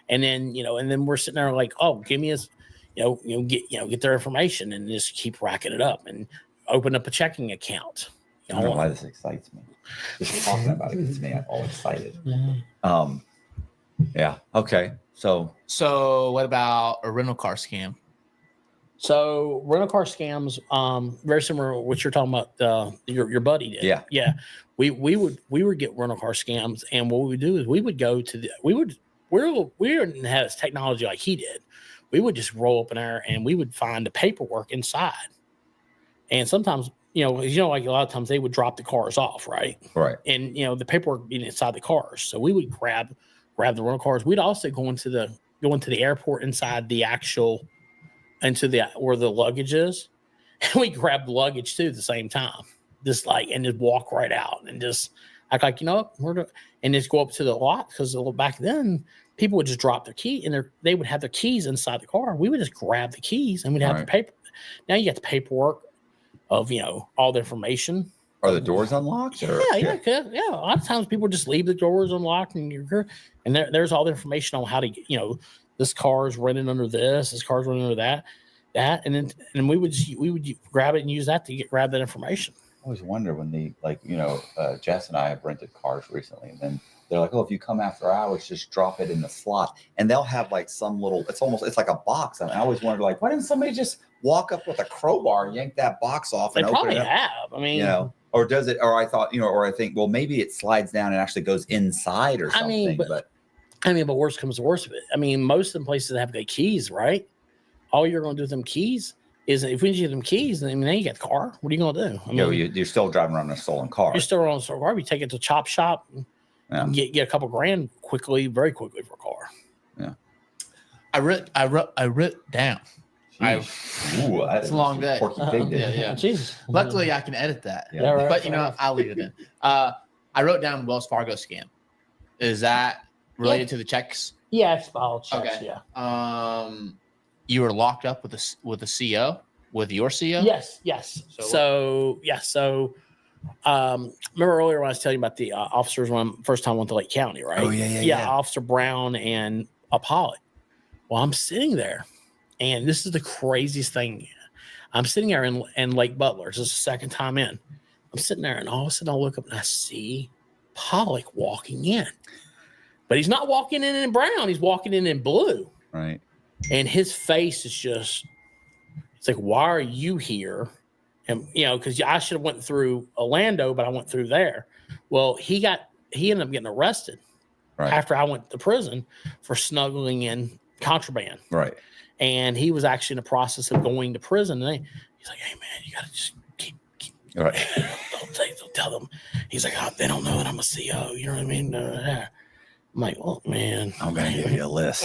And then we're sitting there like, oh, give me his, get their information and just keep racking it up and open up a checking account. I don't know why this excites me. Just talking about it gets me all excited. Yeah. Okay. So what about a rental car scam? So rental car scams, very similar to what you're talking about. Your buddy did. Yeah. We would get rental car scams, and what we would do is we didn't have this technology like he did. We would just roll up in there and we would find the paperwork inside. And sometimes, like a lot of times they would drop the cars off, right? Right. And the paperwork being inside the cars. So we would grab the rental cars. We'd also go into the airport inside the actual where the luggage is. And we grab the luggage too at the same time. Just walk right out and just act like, and just go up to the lot because back then people would just drop their key and they would have their keys inside the car. We would just grab the keys and we'd have the paper. Now you got the paperwork of, all the information. Are the doors unlocked? Yeah. A lot of times people just leave the doors unlocked and there's all the information on how to, this car is running under this car is running under that, and then we would grab it and use that to grab that information. I always wonder when Jess and I have rented cars recently, and then they're like, oh, if you come after hours, just drop it in the slot. And they'll have like some little, it's like a box. And I always wondered, like, why didn't somebody just walk up with a crowbar and yank that box off and open it up? They probably have. I mean, or does it, or I thought, or I think, well, maybe it slides down and actually goes inside or something. But worst comes to worst of it. I mean, most of the places have the keys, right? All you're going to do with them keys is if we give them keys, then you get the car. What are you going to do? I mean, you're still driving around a stolen car. You're still around a stolen car. You take it to Chop Shop and get a couple grand very quickly for a car. Yeah. I wrote down. It's a long day. Yeah. Jesus. Luckily, I can edit that. Yeah, right, but I'll leave it in. I wrote down Wells Fargo scam. Is that related to the checks? Yeah, it's filed checks. Okay. Yeah. You were locked up with a CO, with your CO. Yes. So remember earlier when I was telling you about the officers when I first time I went to Lake County, right? Oh, yeah. Officer Brown and Pollock. Well, I'm sitting there, and this is the craziest thing. I'm sitting there in Lake Butler. This is the second time in. I'm sitting there, and all of a sudden I look up and I see Pollock walking in. But he's not walking in brown. He's walking in blue. Right. And his face is just, it's like, why are you here? And, because I should have went through Orlando, but I went through there. Well, he ended up getting arrested after I went to prison for snuggling in contraband. Right. And he was actually in the process of going to prison. And he's like, hey, man, you got to just keep. Right. Don't tell them. He's like, oh, they don't know that I'm a CO. You know what I mean? I'm like, well, man, I'm gonna give you a list.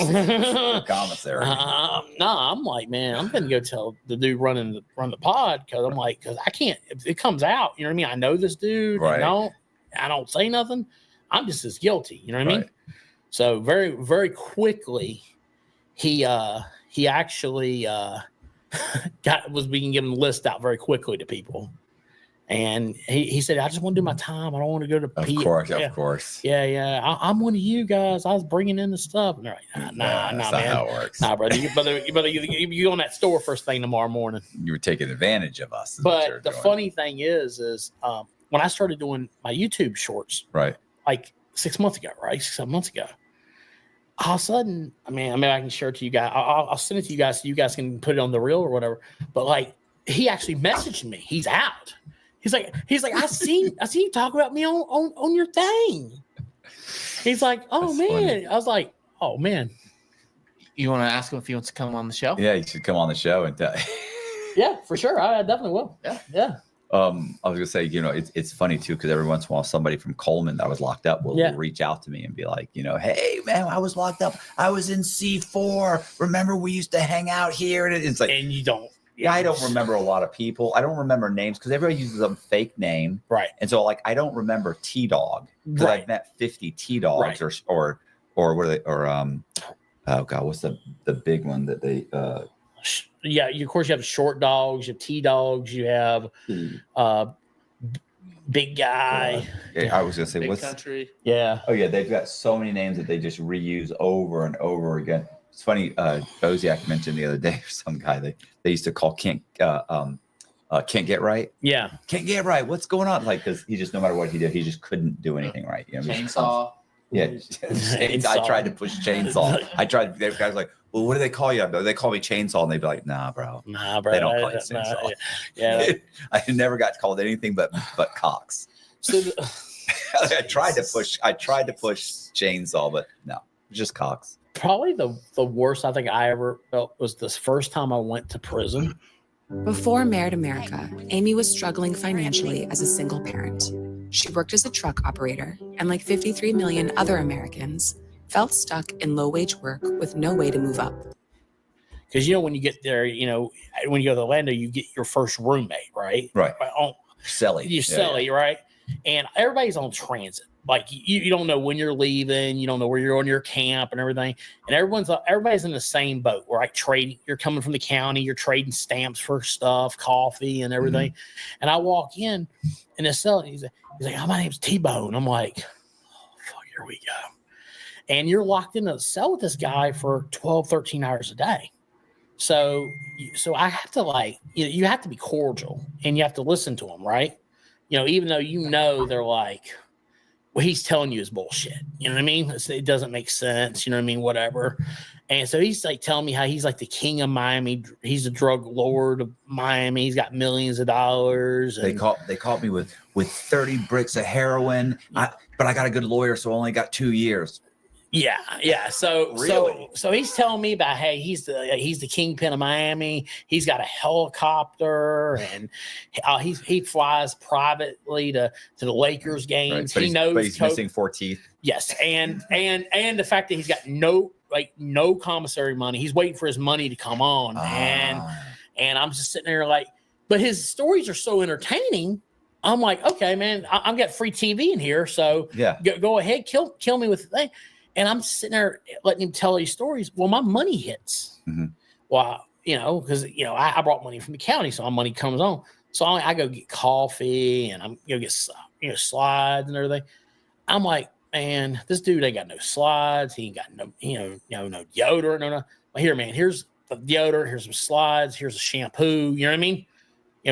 Commissary. No, I'm like, man, I'm gonna go tell the dude run the pod because I'm like, because I can't. If it comes out, you know what I mean? I know this dude. Right. I don't say nothing. I'm just as guilty. You know what I mean? So very, very quickly, he actually was being given a list out very quickly to people. And he said, I just want to do my time. I don't want to go to Of course. Yeah. I'm one of you guys. I was bringing in the stuff. And they're like, nah, that's man. not how it works. Nah, brother. You go in that store first thing tomorrow morning. You were taking advantage of us. is what you're But the doing. funny thing is when I started doing my YouTube shorts, right, like 6 months ago, right? 7 months ago, all of a sudden, I mean, I can share it to you guys. I'll send it to you guys so you guys can put it on the reel or whatever. But like, he actually messaged me. He's out. He's like, I see you talk about me on your thing. He's like, oh, man. Funny. I was like, oh, man. You want to ask him if he wants to come on the show? Yeah, you should come on the show and tell. Yeah, for sure. I definitely will. Yeah. I was gonna say, it's funny too, because every once in a while somebody from Coleman that was locked up will reach out to me and be like, hey man, I was locked up. I was in C4. Remember we used to hang out here? And it's like, and you don't. Yeah, I don't remember a lot of people. I don't remember names because everybody uses a fake name. Right. And so like I don't remember T-Dog because I've met 50 T-Dogs or what are they oh god, what's the big one that they yeah, of course you have short dogs, you have T-Dogs, you have big guy. I was gonna say Big what's Country. Yeah. Oh yeah, they've got so many names that they just reuse over and over again. It's funny, Boziak mentioned the other day some guy they used to call can't get right. Yeah. Can't get right. What's going on? Like, because he just, no matter what he did, he just couldn't do anything right. Chainsaw. Yeah. I tried to push chainsaw. They guys like, well, what do they call you? They call me chainsaw, and they'd be like, nah, bro. They don't call you chainsaw. Yeah. I never got called anything but Cox. So I tried to push chainsaw, but no, just Cox. Probably the worst I think I ever felt was this first time I went to prison. Before Merit America, Amy was struggling financially as a single parent. She worked as a truck operator and, like 53 million other Americans, felt stuck in low-wage work with no way to move up. Because, when you get there, when you go to Orlando, you get your first roommate, right? Right. Celly. You're Celly, right? And everybody's on transit. Like you don't know when you're leaving, you don't know where you're on your camp and everything. And everybody's in the same boat. We're like trading. You're coming from the county, you're trading stamps for stuff, coffee and everything. Mm-hmm. And I walk in and this Celly, he's like, oh, my name's T-Bone. I'm like, oh, fuck, here we go. And you're locked in a cell with this guy for 12, 13 hours a day. So I have to you have to be cordial and you have to listen to them, right? Even though they're like, well, he's telling you his bullshit. You know what I mean? It doesn't make sense. You know what I mean? Whatever. And so he's like telling me how he's like the king of Miami. He's a drug lord of Miami. He's got millions of dollars. They caught me with 30 bricks of heroin. But I got a good lawyer, so I only got 2 years. Yeah. So really? So he's telling me about, hey, he's the kingpin of Miami. He's got a helicopter and he flies privately to the Lakers games. Right, he knows, but he's missing 4 teeth. Yes, and the fact that he's got no commissary money. He's waiting for his money to come on, and I'm just sitting there like, but his stories are so entertaining. I'm like, okay, man, I've got free TV in here, so yeah, go ahead, kill me with the thing. And I'm sitting there letting him tell these stories. Well, my money hits. Well, because I brought money from the county, so my money comes on. So I go get coffee and I'm go get slides and everything. I'm like, man, this dude ain't got no slides. He ain't got no no deodorant. No. Well, here, man, here's the deodorant. Here's some slides. Here's a shampoo. You know what I mean?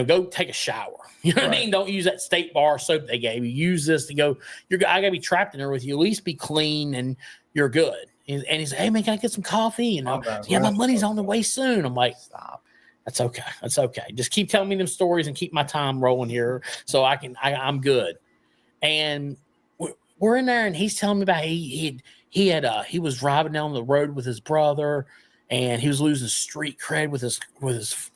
Go take a shower. You know what I mean? Don't use that State Bar soap they gave you. Use this to go. I gotta be trapped in there with you. At least be clean and you're good. And he said, hey man, can I get some coffee? Yeah, my money's on the way soon. I'm like, stop. That's okay. That's okay. Just keep telling me them stories and keep my time rolling here so I'm good. And we're in there and he's telling me about he was driving down the road with his brother and he was losing street cred with his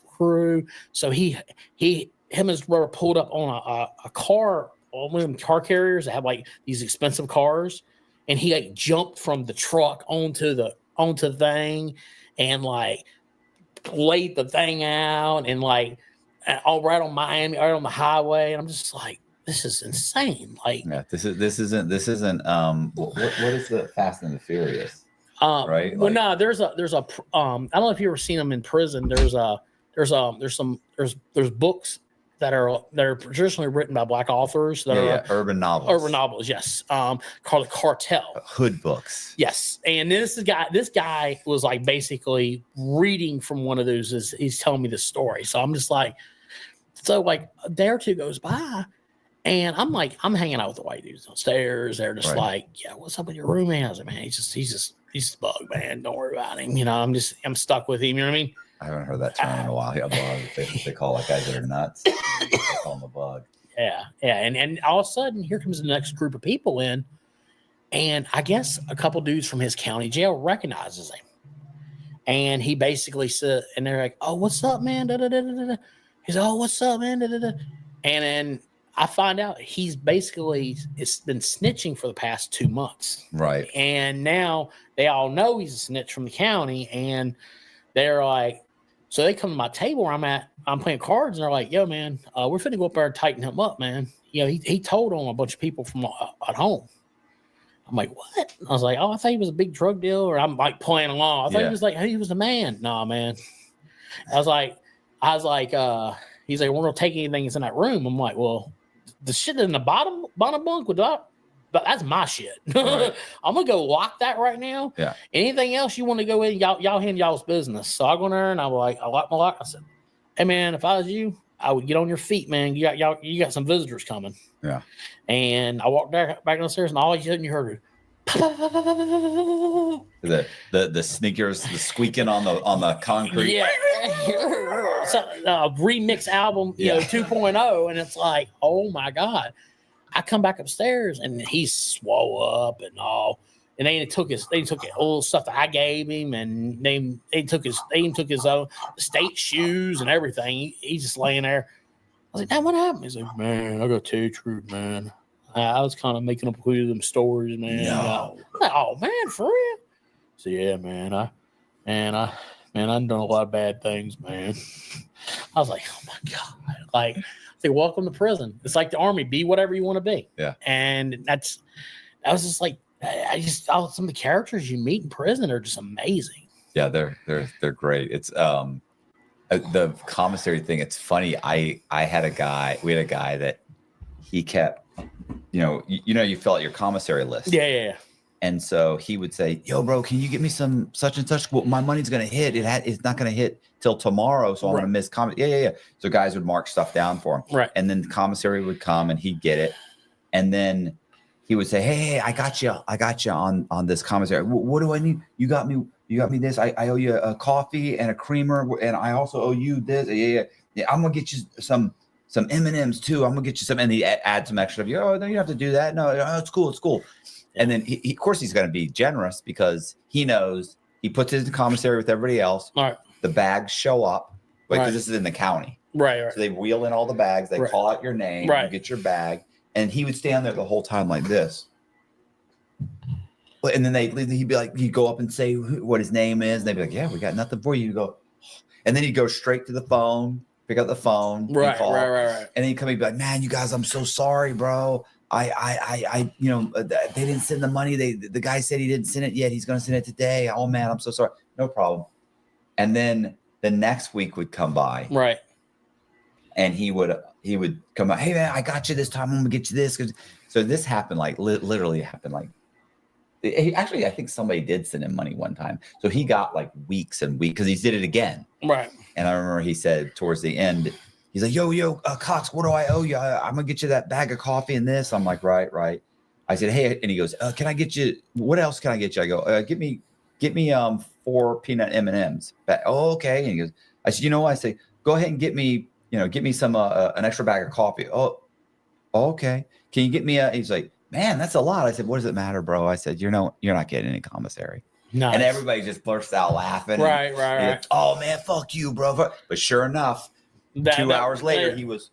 crew. So him and his brother pulled up on a car, one of them car carriers that have like these expensive cars, and he like jumped from the truck onto the thing and like laid the thing out and like all right on Miami, right on the highway. And I'm just like, this is insane. Like, yeah, this isn't what is the Fast and the Furious? Right? Well, no, there's I don't know if you ever seen them in prison. There's books that are traditionally written by black authors that are urban novels. Urban novels, yes. Called the Cartel. Hood books. Yes. And this guy was like basically reading from one of those as he's telling me the story. So I'm just like, a day or two goes by. And I'm hanging out with the white dudes downstairs. They're just like, yeah, what's up with your roommate? I was like, man, he's a bug, man. Don't worry about him. I'm stuck with him. You know what I mean? I haven't heard that term in a while. Yeah, bug. They call like guys that are nuts. They call them a bug. Yeah. And all of a sudden, here comes the next group of people in. And I guess a couple dudes from his county jail recognizes him. And he basically said, and they're like, oh, what's up, man? Da, da, da, da, da. He's, oh, what's up, man? Da, da, da. And then I find out it's been snitching for the past 2 months. Right. And now they all know he's a snitch from the county. And they're like, so they come to my table where I'm playing cards, and they're like, yo, man, we're finna go up there and tighten him up, man. He told on a bunch of people from at home. I'm like, what? I was like, oh, I thought he was a big drug dealer. I'm like playing along. I thought he was like, hey, he was a man. Nah, man. I was like, he's like, we're gonna take anything that's in that room. I'm like, well, the shit in the bottom bunk with that. But that's my shit. Right. I'm gonna go lock that right now. Yeah. Anything else you want to go in, y'all handle y'all's business. So I go in there and I lock my lock. I said, hey man, if I was you, I would get on your feet, man. You got some visitors coming. Yeah. And I walked back downstairs, and all of a sudden you heard the sneakers, the squeaking on the concrete. Yeah. So, remix album, 2.0, and it's like, oh my god. I come back upstairs and he's swole up and all, and they took all the stuff that I gave him, and they took his own state shoes and everything. He's just laying there. I was like, "Damn, what happened?" He's like, "Man, I got to tell you the truth, man. I was kind of making up a few of them stories, man." No. Like, oh man, for real? So yeah, man, I done a lot of bad things, man. I was like, oh my god, like. Say, welcome to prison. It's like the army. Be whatever you want to be. Yeah. And I was just like, some of the characters you meet in prison are just amazing. Yeah, they're great. It's the commissary thing. It's funny. We had a guy that he kept, you fill out your commissary list. Yeah. And so he would say, yo, bro, can you get me some such and such? Well, my money's going to hit. It's not going to hit till tomorrow. So I'm going to miss Yeah. So guys would mark stuff down for him. Right. And then the commissary would come and he'd get it. And then he would say, hey, I got you on this commissary. What do I need? You got me this. I owe you a coffee and a creamer. And I also owe you this. Yeah. I'm going to get you some M&Ms too. I'm going to get you some. And he add some extra. Oh, no, you don't have to do that. No, it's cool. And then he of course he's going to be generous because he knows he puts it in the commissary with everybody else. All right. The bags show up, because this is in the county. Right. So they wheel in all the bags. They call out your name. Right. You get your bag, and he would stand there the whole time like this. And then he'd go up and say what his name is. And they'd be like, yeah, we got nothing for you. You go, and then he'd go straight to the phone, pick up the phone, right. And then he'd come and be like, man, you guys, I'm so sorry, bro. they didn't send the money. The guy said he didn't send it yet. He's going to send it today. Oh man, I'm so sorry. No problem. And then the next week would come by. Right. And he would come out. Hey man, I got you this time. I'm gonna get you this. So this happened like literally happened like. Actually, I think somebody did send him money one time. So he got like weeks and weeks because he did it again. Right. And I remember he said towards the end, he's like, yo, Cox, what do I owe you? I'm going to get you that bag of coffee and this. I'm like, right. I said, hey, and he goes, can I get you, what else can I get you? I go, get me 4 peanut M&Ms. Oh, okay. And he goes, I said, you know what? I say, go ahead and get me some, an extra bag of coffee. Oh, okay. Can you get me he's like, man, that's a lot. I said, what does it matter, bro? I said, you're not getting any commissary. Nice. And everybody just bursts out laughing. Right. Oh man, fuck you, bro. But sure enough, 2 hours later, he was,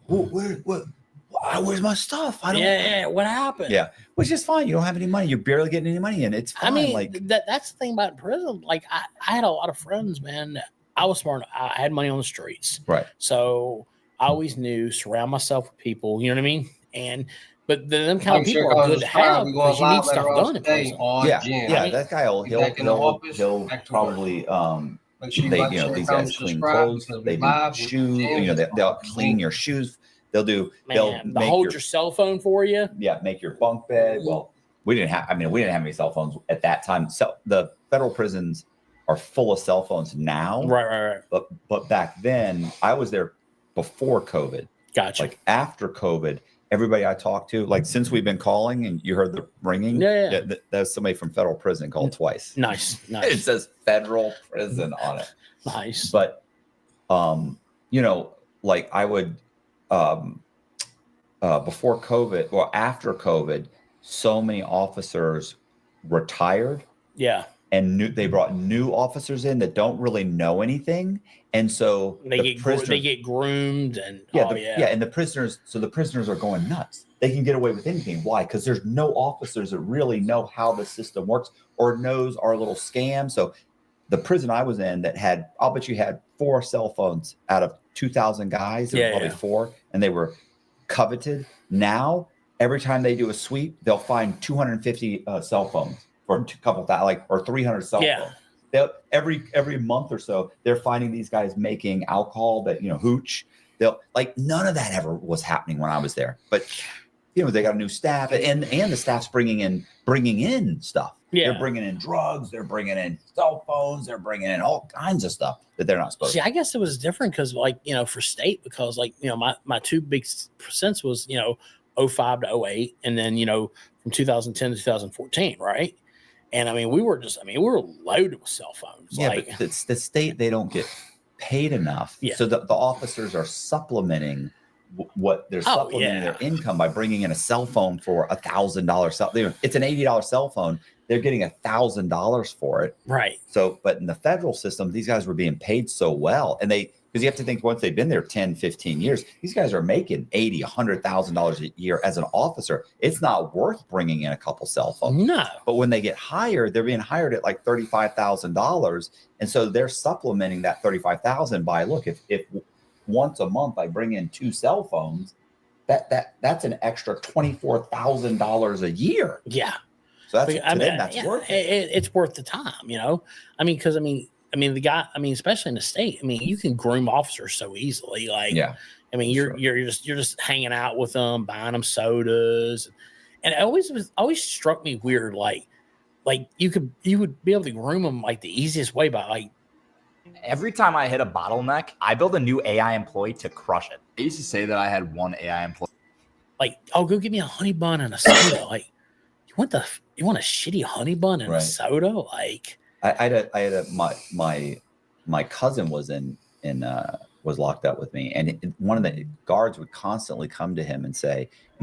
where's my stuff? What happened? Yeah, which is fine. You don't have any money. You're barely getting any money in. It's fine. I mean, that's the thing about prison. Like I had a lot of friends, man. I was smart. I had money on the streets. Right. So I always knew surround myself with people. You know what I mean? But them kind of people are good to have because you need stuff done in prison. Yeah. That guy he'll probably these guys clean clothes, they do shoes, they'll clean your shoes. They'll hold your cell phone for you. Yeah, make your bunk bed. Well, we didn't have any cell phones at that time. So the federal prisons are full of cell phones now. Right. But back then, I was there before COVID. Gotcha. Like after COVID, everybody I talked to, like since we've been calling and you heard the ringing, that was somebody from federal prison called twice. Nice. It says federal prison on it. Nice. But, like I would, before COVID or after COVID, so many officers retired. Yeah. And they brought new officers in that don't really know anything. And so they get groomed and and the prisoners are going nuts. They can get away with anything. Why? Because there's no officers that really know how the system works or knows our little scam. So the prison I was in I'll bet you had 4 cell phones out of 2,000 guys. There were probably 4, and they were coveted. Now, every time they do a sweep, they'll find 250 cell phones for a couple thousand, or 300 cell phones. Every month or so, they're finding these guys making alcohol that hooch. They'll none of that ever was happening when I was there. But they got a new staff, and the staff's bringing in stuff. Yeah. They're bringing in drugs. They're bringing in cell phones. They're bringing in all kinds of stuff that they're not supposed to. See, I guess it was different because, for state, because my 2 big percents was 05 to 08, and then from 2010 to 2014, right? And we were loaded with cell phones. Yeah, but it's the state, they don't get paid enough. Yeah. So the officers are supplementing what they're supplementing their income by bringing in a cell phone for $1,000. It's an $80 cell phone. They're getting $1,000 for it. Right. So, but in the federal system, these guys were being paid so well. And because you have to think once they've been there 10, 15 years, these guys are making $80,000, $100,000 a year as an officer. It's not worth bringing in a couple cell phones. No. But when they get hired, they're being hired at like $35,000. And so they're supplementing that $35,000 by, look, if once a month I bring in 2 cell phones, that's an extra $24,000 a year. Yeah. So that's worth it. It's worth the time, because the guy, especially in the state, you can groom officers so easily. You're just hanging out with them, buying them sodas, and it always struck me weird. Like you would be able to groom them the easiest way by Every time I hit a bottleneck, I build a new AI employee to crush it. I used to say that I had one AI employee. Go give me a honey bun and a soda. You want a shitty honey bun and a soda? My cousin was was locked up with me, and one of the guards would constantly come to him and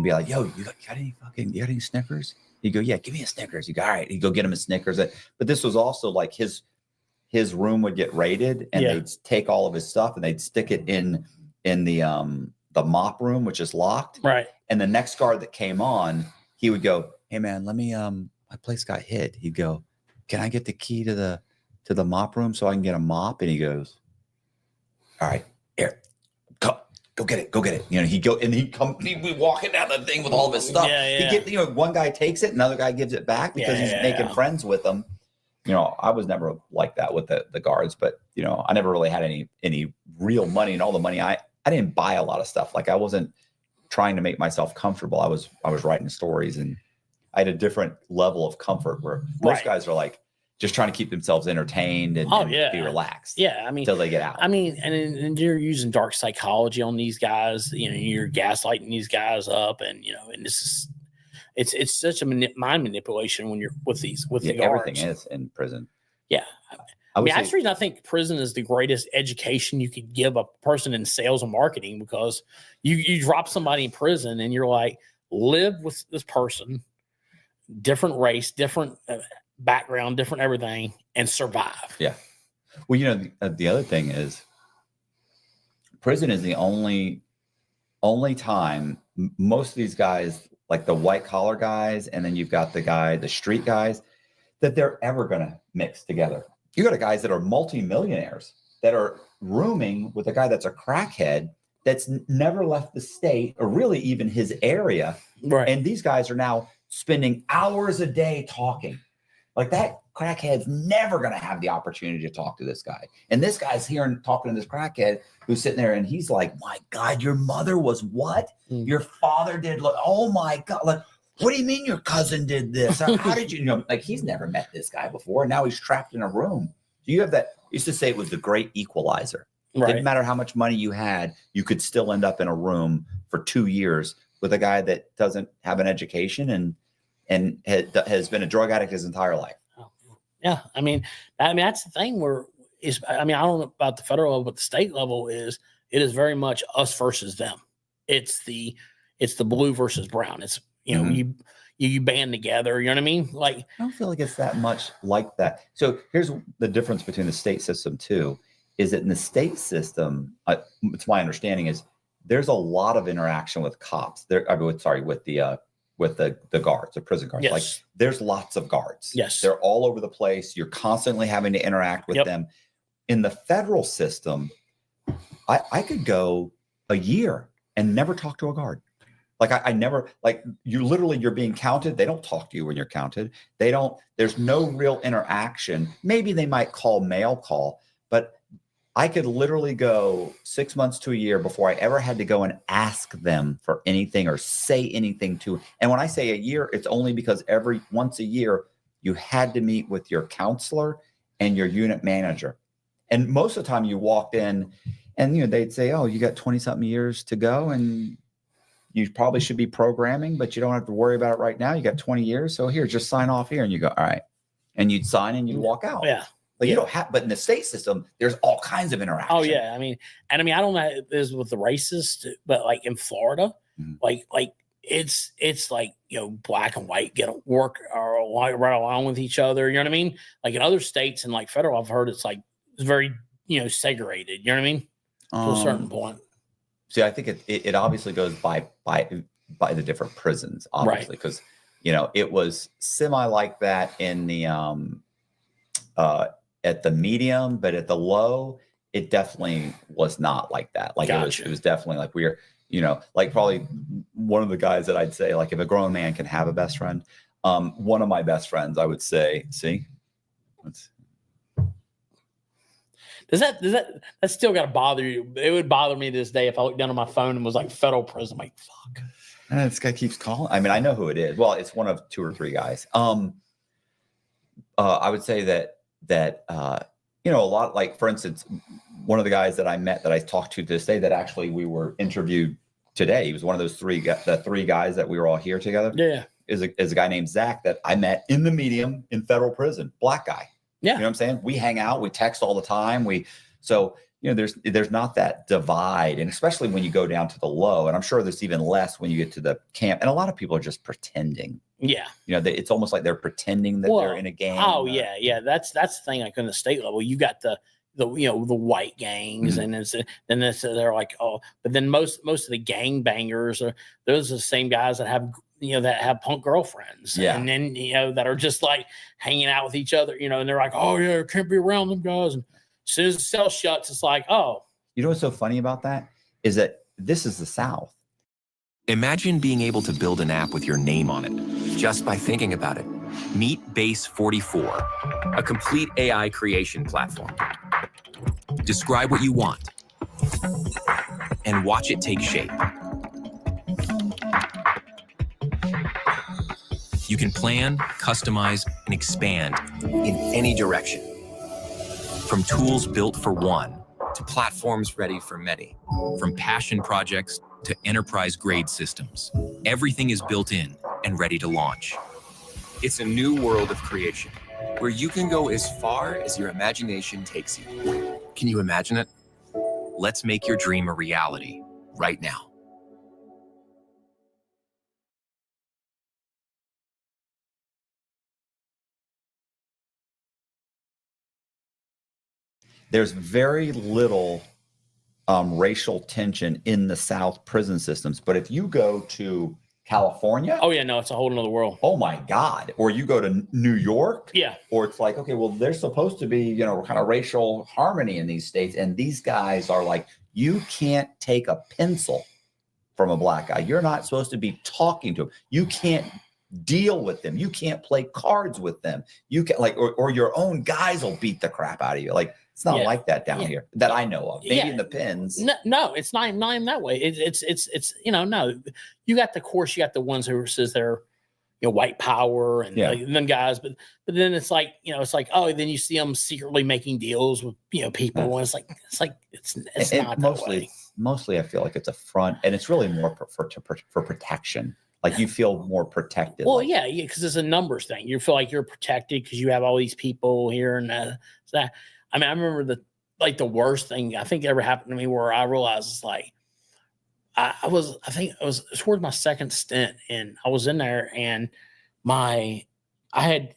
be like, "Yo, you got any Snickers?" He'd go, "Yeah, give me a Snickers." You go, "All right." He'd go get him a Snickers. But this was also his room would get raided, and they'd take all of his stuff and they'd stick it in the mop room, which is locked. Right. And the next guard that came on, he would go, "Hey man, let me my place got hit." He'd go, "Can I get the key to the mop room so I can get a mop?" And he goes, "All right, here, go go get it. You know, he'd be walking down the thing with all of his stuff. He get, you know, one guy takes it, another guy gives it back because he's making friends with them. You know, I was never like that with the guards, but you know, I never really had any real money, and all the money I didn't buy a lot of stuff. Like I wasn't trying to make myself comfortable. I was writing stories, and I had a different level of comfort where most guys are like just trying to keep themselves entertained and be relaxed. Yeah, I mean, until they get out. I mean, and you're using dark psychology on these guys. You know, you're gaslighting these guys up, and you know, and this is it's such a mind manipulation when you're with the guards. Everything is in prison. Yeah. I mean, that's the reason I think prison is the greatest education you could give a person in sales and marketing, because you drop somebody in prison and you're like, live with this person, different race, different background, different everything, and survive. Yeah. Well, you know, the other thing is prison is the only time most of these guys, like the white collar guys, and then you've got the street guys, that they're ever going to mix together. You got guys that are multimillionaires that are rooming with a guy that's a crackhead that's never left the state or really even his area. Right. And these guys are now spending hours a day talking. Like that crackhead's never going to have the opportunity to talk to this guy. And this guy's here and talking to this crackhead who's sitting there and he's like, my God, your mother was what? Your father did. Oh my God. Like, what do you mean your cousin did this? How did you know? Like, he's never met this guy before. And now he's trapped in a room. So you have that. I used to say it was the great equalizer. Right. Didn't matter how much money you had, you could still end up in a room for 2 years with a guy that doesn't have an education and has been a drug addict his entire life. Yeah. I mean, that's the thing where I don't know about the federal level, but the state level it is very much us versus them. It's the blue versus brown. It's, you know, you band together, you know what I mean? Like, I don't feel like it's that much like that. So here's the difference between the state system too, is that in the state system, it's my understanding is there's a lot of interaction with cops. With the guards, the prison guards. Yes. Like there's lots of guards. Yes. They're all over the place. You're constantly having to interact with them. In the federal system, I could go a year and never talk to a guard. Like I never, like you're being counted. They don't talk to you when you're counted. There's no real interaction. Maybe they might mail call, but I could literally go 6 months to a year before I ever had to go and ask them for anything or say anything to. And when I say a year, it's only because once a year you had to meet with your counselor and your unit manager. And most of the time you walked in and, you know, they'd say, oh, you got 20 something years to go and you probably should be programming, but you don't have to worry about it right now. You got 20 years. So here, just sign off here. And you go, all right. And you'd sign and you'd walk out. Yeah. But you don't have, but in the state system, there's all kinds of interaction. Oh yeah. I don't know if it is with the racists, but like in Florida, like it's like, you know, black and white get to work or right along with each other. You know what I mean? Like in other states and like federal, I've heard it's very, you know, segregated. You know what I mean? To a certain point. See, I think it obviously goes by the different prisons, obviously, because, you know, it was semi like that in the, at the medium, but at the low, it definitely was not like that. Like it was definitely like we're, you know, like probably one of the guys that I'd say, like if a grown man can have a best friend, one of my best friends, I would say, does that still got to bother you? It would bother me this day if I looked down on my phone and was like federal prison. I'm like, fuck. And this guy keeps calling. I mean, I know who it is. Well, it's one of 2 or 3 guys. I would say that you know, a lot, like for instance, one of the guys that I met that I talked to this day that actually we were interviewed today. He was one of those 3 guys that we were all here together. Yeah. Is a guy named Zach that I met in the medium in federal prison, black guy. Yeah. You know what I'm saying? We hang out, we text all the time. So, you know, there's not that divide. And especially when you go down to the low, and I'm sure there's even less when you get to the camp. And a lot of people are just pretending. Yeah. You know, it's almost like they're pretending that they're in a gang. Oh yeah. Yeah. That's the thing. Like on the state level, you got the you know, the white gangs and they're like, oh, but then most of the gang bangers those are the same guys that have, you know, that have punk girlfriends. Yeah. And then, you know, that are just like hanging out with each other, you know, and they're like, oh yeah, can't be around them guys. And as soon as the cell shuts, it's like, oh. You know what's so funny about that is that this is the South. Imagine being able to build an app with your name on it just by thinking about it. Meet Base 44, a complete AI creation platform. Describe what you want and watch it take shape. You can plan, customize, and expand in any direction. From tools built for one to platforms ready for many. From passion projects to enterprise-grade systems. Everything is built in and ready to launch. It's a new world of creation where you can go as far as your imagination takes you. Can you imagine it? Let's make your dream a reality right now. There's very little racial tension in the South prison systems. But if you go to California, oh yeah, no, it's a whole nother world. Oh my God. Or you go to New York, yeah, or it's like, okay, well, there's supposed to be, you know, kind of racial harmony in these states, and these guys are like, you can't take a pencil from a black guy. You're not supposed to be talking to him. You can't deal with them. You can't play cards with them. You can or your own guys will beat the crap out of you. Like, it's not like that down here that I know of. Maybe in the pens. No, it's not even that way. It's you know, no. You got the course. You got the ones who says they're, you know, white power and them guys, but then it's like, you know, it's like, oh, then you see them secretly making deals with, you know, people, and it's like it's not mostly that way. Mostly I feel like it's a front, and it's really more for protection. Like you feel more protected. Well, yeah, because it's a numbers thing. You feel like you're protected because you have all these people here and that. I mean, I remember the worst thing I think ever happened to me where I realized it's like I think it was towards my second stint, and I was in there, and I had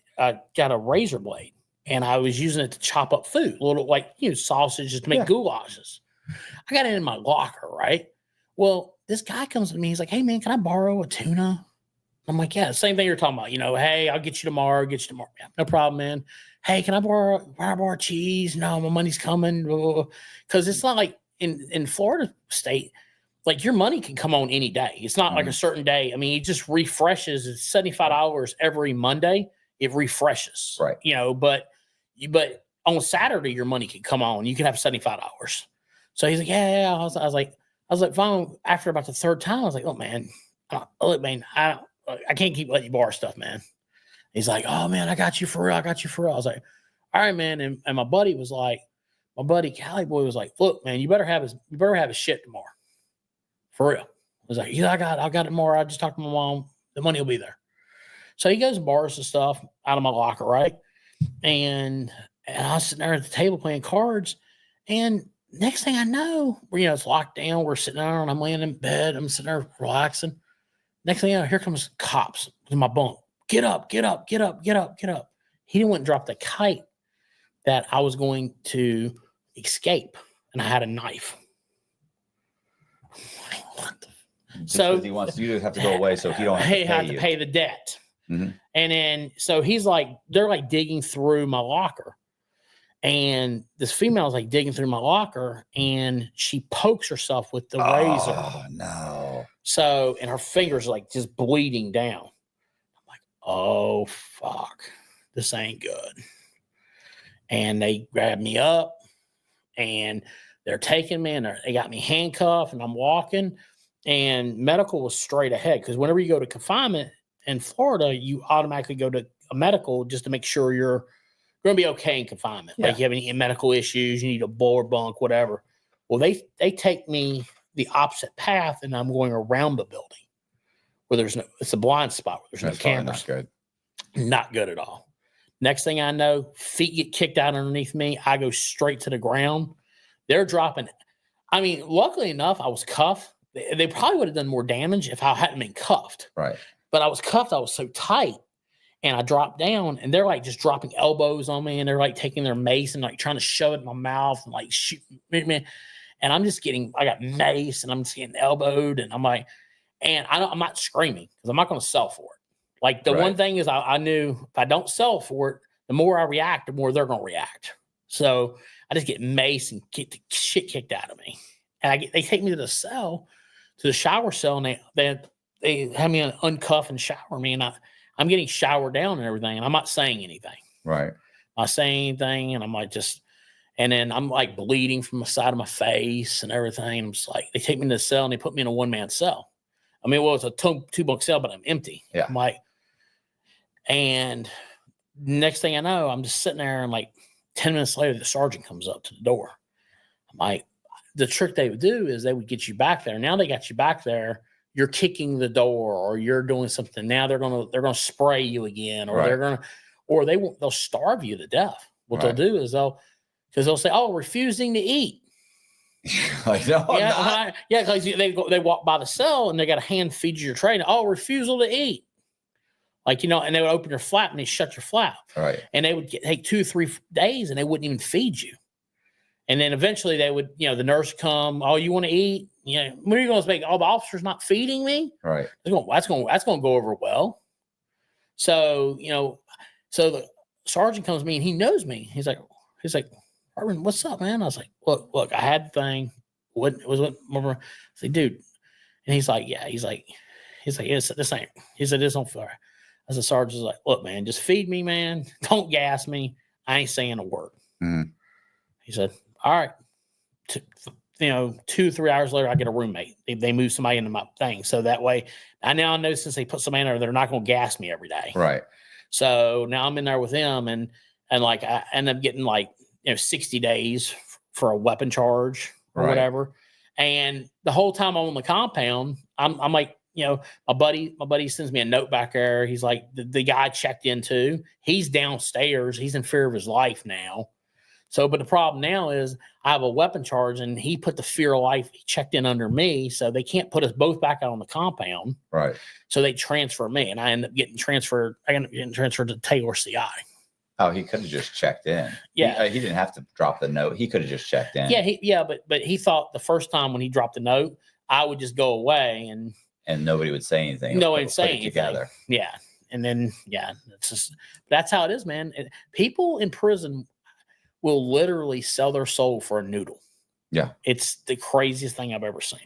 got a razor blade, and I was using it to chop up food, little like, you know, sausages to make goulashes. I got it in my locker, right? Well, this guy comes to me. He's like, "Hey, man, can I borrow a tuna?" I'm like, "Yeah, same thing you're talking about. You know, hey, I'll get you tomorrow. Yeah, no problem, man. Hey, can I borrow cheese? No, my money's coming." Because it's not like in Florida state, like your money can come on any day. It's not like a certain day. I mean, it just refreshes. It's $75 every Monday. It refreshes, right? You know, but on Saturday your money can come on. You can have $75. So he's like, yeah. I was like, fine. After about the third time, I was like, oh man, I can't keep letting you borrow stuff, man. He's like, oh man, I got you for real. I was like, all right, man. And my buddy Cali boy was like, look, man, you better have his shit tomorrow. For real. I was like, yeah, I got it tomorrow. I just talked to my mom. The money will be there. So he goes and borrows the stuff out of my locker, right? And I was sitting there at the table playing cards, and next thing I know, it's locked down. We're sitting there, and I'm laying in bed. I'm sitting there relaxing. Next thing you know, here comes cops in my bunk. Get up. He didn't want to drop the kite that I was going to escape, and I had a knife. So he wants you to have to go away, so he don't have to pay the debt. Mm-hmm. And then so he's like, they're like digging through my locker. And this female's like digging through my locker, and she pokes herself with the razor. Oh no. So, and her fingers like just bleeding down. I'm like, oh fuck, this ain't good. And they grab me up, and they're taking me, and they got me handcuffed, and I'm walking, and medical was straight ahead. Because whenever you go to confinement in Florida, you automatically go to a medical just to make sure you're going to be okay in confinement. Yeah. Like you have any medical issues, you need a blower bunk, whatever. Well, they take me the opposite path, and I'm going around the building where it's a blind spot where there's no cameras. Not good. Not good at all. Next thing I know, feet get kicked out underneath me. I go straight to the ground. They're dropping. I mean, luckily enough, I was cuffed. They probably would have done more damage if I hadn't been cuffed. Right. But I was cuffed. I was so tight. And I dropped down, and they're like just dropping elbows on me, and they're like taking their mace and like trying to shove it in my mouth and like shoot me. And I got mace, and I'm just getting elbowed, and I'm like, and I'm not screaming because I'm not going to sell for it. Like the one thing is I knew if I don't sell for it, the more I react, the more they're going to react. So I just get mace and get the shit kicked out of me. and they take me to the cell, to the shower cell, and they have me uncuff and shower me, and I'm getting showered down and everything, and I'm not saying anything. Right. I'm not saying anything, and I'm like and then I'm like bleeding from the side of my face and everything. I'm just like, they take me to the cell and they put me in a 1-man cell. I mean, well, it's a 2-bunk cell, but I'm empty. Yeah. I'm like, and next thing I know, I'm just sitting there, and like 10 minutes later, the sergeant comes up to the door. I'm like, the trick they would do is they would get you back there. Now they got you back there. You're kicking the door, or you're doing something. Now they're gonna spray you again, or they'll starve you to death. What they'll do is they'll say, "Oh, refusing to eat." Like, no, because they walk by the cell and they got a hand feed you your tray. Oh, refusal to eat. Like, and they would open your flap and they shut your flap. Right. And they would take 2-3 days and they wouldn't even feed you. And then eventually they would, the nurse come, oh, you want to eat? When are you going to make all the officers not feeding me? Right. That's going to go over well. So, so the sergeant comes to me and he knows me. He's like, Arvin, what's up, man? I was like, look, I had the thing. I was like, dude. And he's like, yeah. He's like, this ain't. He said, this don't feel right. I said, sergeant's like, look, man, just feed me, man. Don't gas me. I ain't saying a word. Mm-hmm. He said, all right. 2-3 hours later, I get a roommate. They move somebody into my thing. So that way, I now know since they put somebody in there, they're not going to gas me every day. Right. So now I'm in there with them, and like I end up getting 60 days for a weapon charge or whatever. And the whole time I'm on the compound, I'm like, my buddy sends me a note back there. He's like, the guy checked in too. He's downstairs. He's in fear of his life now. So, but the problem now is I have a weapon charge, and he put the fear of life. He checked in under me, so they can't put us both back out on the compound. Right. So they transfer me, and I end up getting transferred. I end up getting transferred to Taylor CI. Oh, he could have just checked in. Yeah. He didn't have to drop the note. He could have just checked in. Yeah. But he thought the first time when he dropped the note, I would just go away and nobody would say anything. No one would say anything. Together. Yeah. And then, that's how it is, man. People in prison will literally sell their soul for a noodle. Yeah. It's the craziest thing I've ever seen.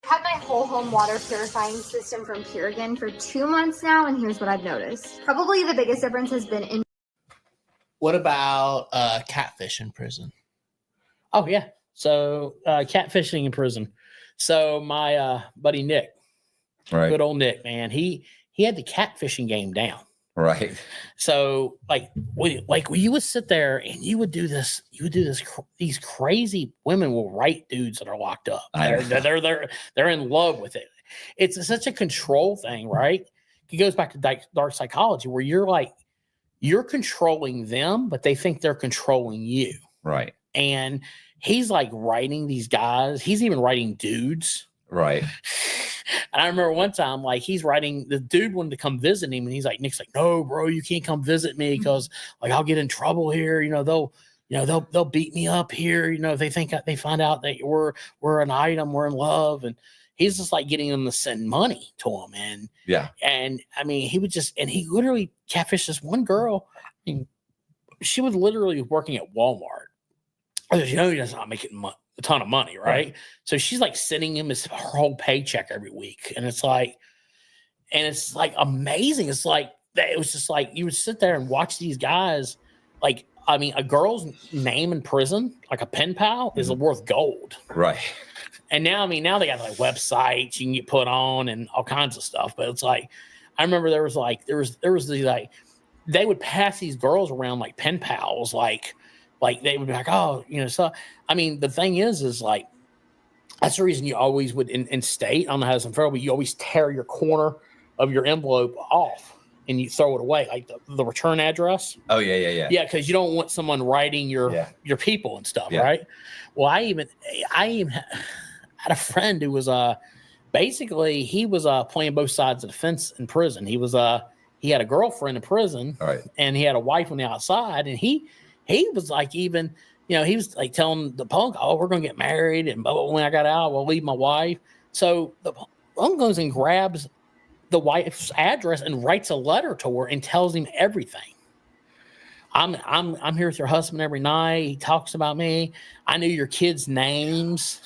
I've had my whole home water purifying system from Purigan for 2 months now, and here's what I've noticed. Probably the biggest difference has been in. What about catfish in prison? Oh, yeah. So catfishing in prison. So my buddy Nick, good old Nick, man, he had the catfishing game down. Right. So you would sit there and you would do this. These crazy women will write dudes that are locked up. They're in love with it. It's such a control thing, right? It goes back to dark psychology, where you're controlling them, but they think they're controlling you. Right. And he's like writing these guys. He's even writing dudes. Right. And I remember one time, he's writing, the dude wanted to come visit him, and he's like, Nick's like, no, bro, you can't come visit me because I'll get in trouble here. They'll beat me up here. They think they find out that we're an item, we're in love. And he's just getting them to send money to him. And I mean, he literally catfished this one girl. I mean, she was literally working at Walmart. He does not making a ton of money, right? So she's sending him her whole paycheck every week, and it's amazing. It's it was just you would sit there and watch these guys. A girl's name in prison, a pen pal, is worth gold, right? And now they got websites you can get put on and all kinds of stuff. But it's I remember there was these they would pass these girls around like pen pals, they would be oh, so I mean, the thing is that's the reason you always would in state, I don't know how it's unfair, but you always tear your corner of your envelope off and you throw it away, the return address. Oh yeah. Yeah, because you don't want someone writing your people and stuff, right? Well, I even had a friend who was basically he was playing both sides of the fence in prison. He had a girlfriend in prison, and he had a wife on the outside, and he was even, he was telling the punk, oh, we're going to get married. And when I got out, I'll leave my wife. So the punk goes and grabs the wife's address and writes a letter to her and tells him everything. I'm here with your husband every night. He talks about me. I knew your kids' names,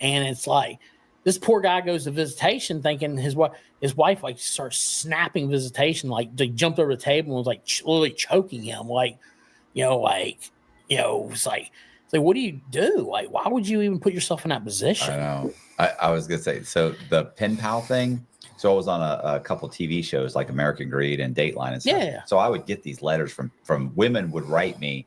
and it's like this poor guy goes to visitation thinking his wife like starts snapping visitation, like they jumped over the table and was like literally choking him, it's like what do you do? Like, why would you even put yourself in that position? I know. I was gonna say, so the pen pal thing. So I was on a couple TV shows like American Greed and Dateline and stuff. Yeah. So I would get these letters from women would write me.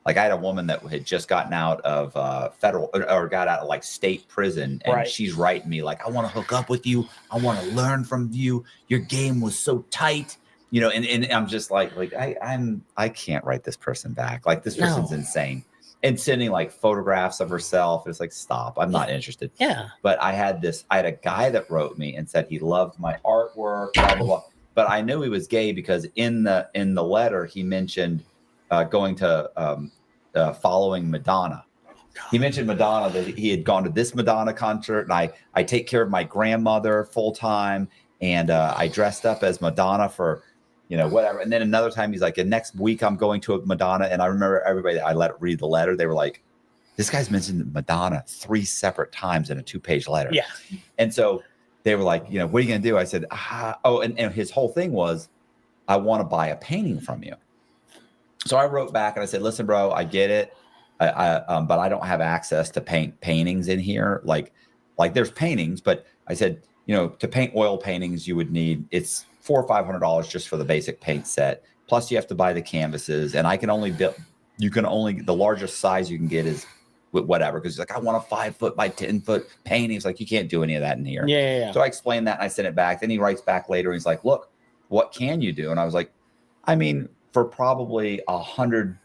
Like I had a woman that had just gotten out of federal or got out of like state prison, and she's writing me like, I want to hook up with you. I want to learn from you. Your game was so tight, and I'm just like I can't write this person back. Like this person's insane. And sending like photographs of herself. It's like, stop. I'm not interested. Yeah. But I had a guy that wrote me and said he loved my artwork, blah, blah, blah. But I knew he was gay because in the letter he mentioned going to following Madonna. He mentioned Madonna, that he had gone to this Madonna concert, and I take care of my grandmother full time, and I dressed up as Madonna for whatever. And then another time he's like, and next week I'm going to a Madonna. And I remember everybody that I let read the letter, they were like, this guy's mentioned Madonna 3 separate times in a 2-page letter. Yeah. And so they were like, what are you going to do? I said, and his whole thing was, I want to buy a painting from you. So I wrote back and I said, listen, bro, I get it. But I don't have access to paintings in here. Like there's paintings, but I said, to paint oil paintings, you would need, it's $400 or $500 just for the basic paint set. Plus you have to buy the canvases, and I can only build, the largest size you can get is whatever. Cause he's like, I want a 5-foot by 10-foot painting. He's like, you can't do any of that in here. Yeah. So I explained that and I sent it back. Then he writes back later and he's like, look, what can you do? And I was like, I mean, for probably $100,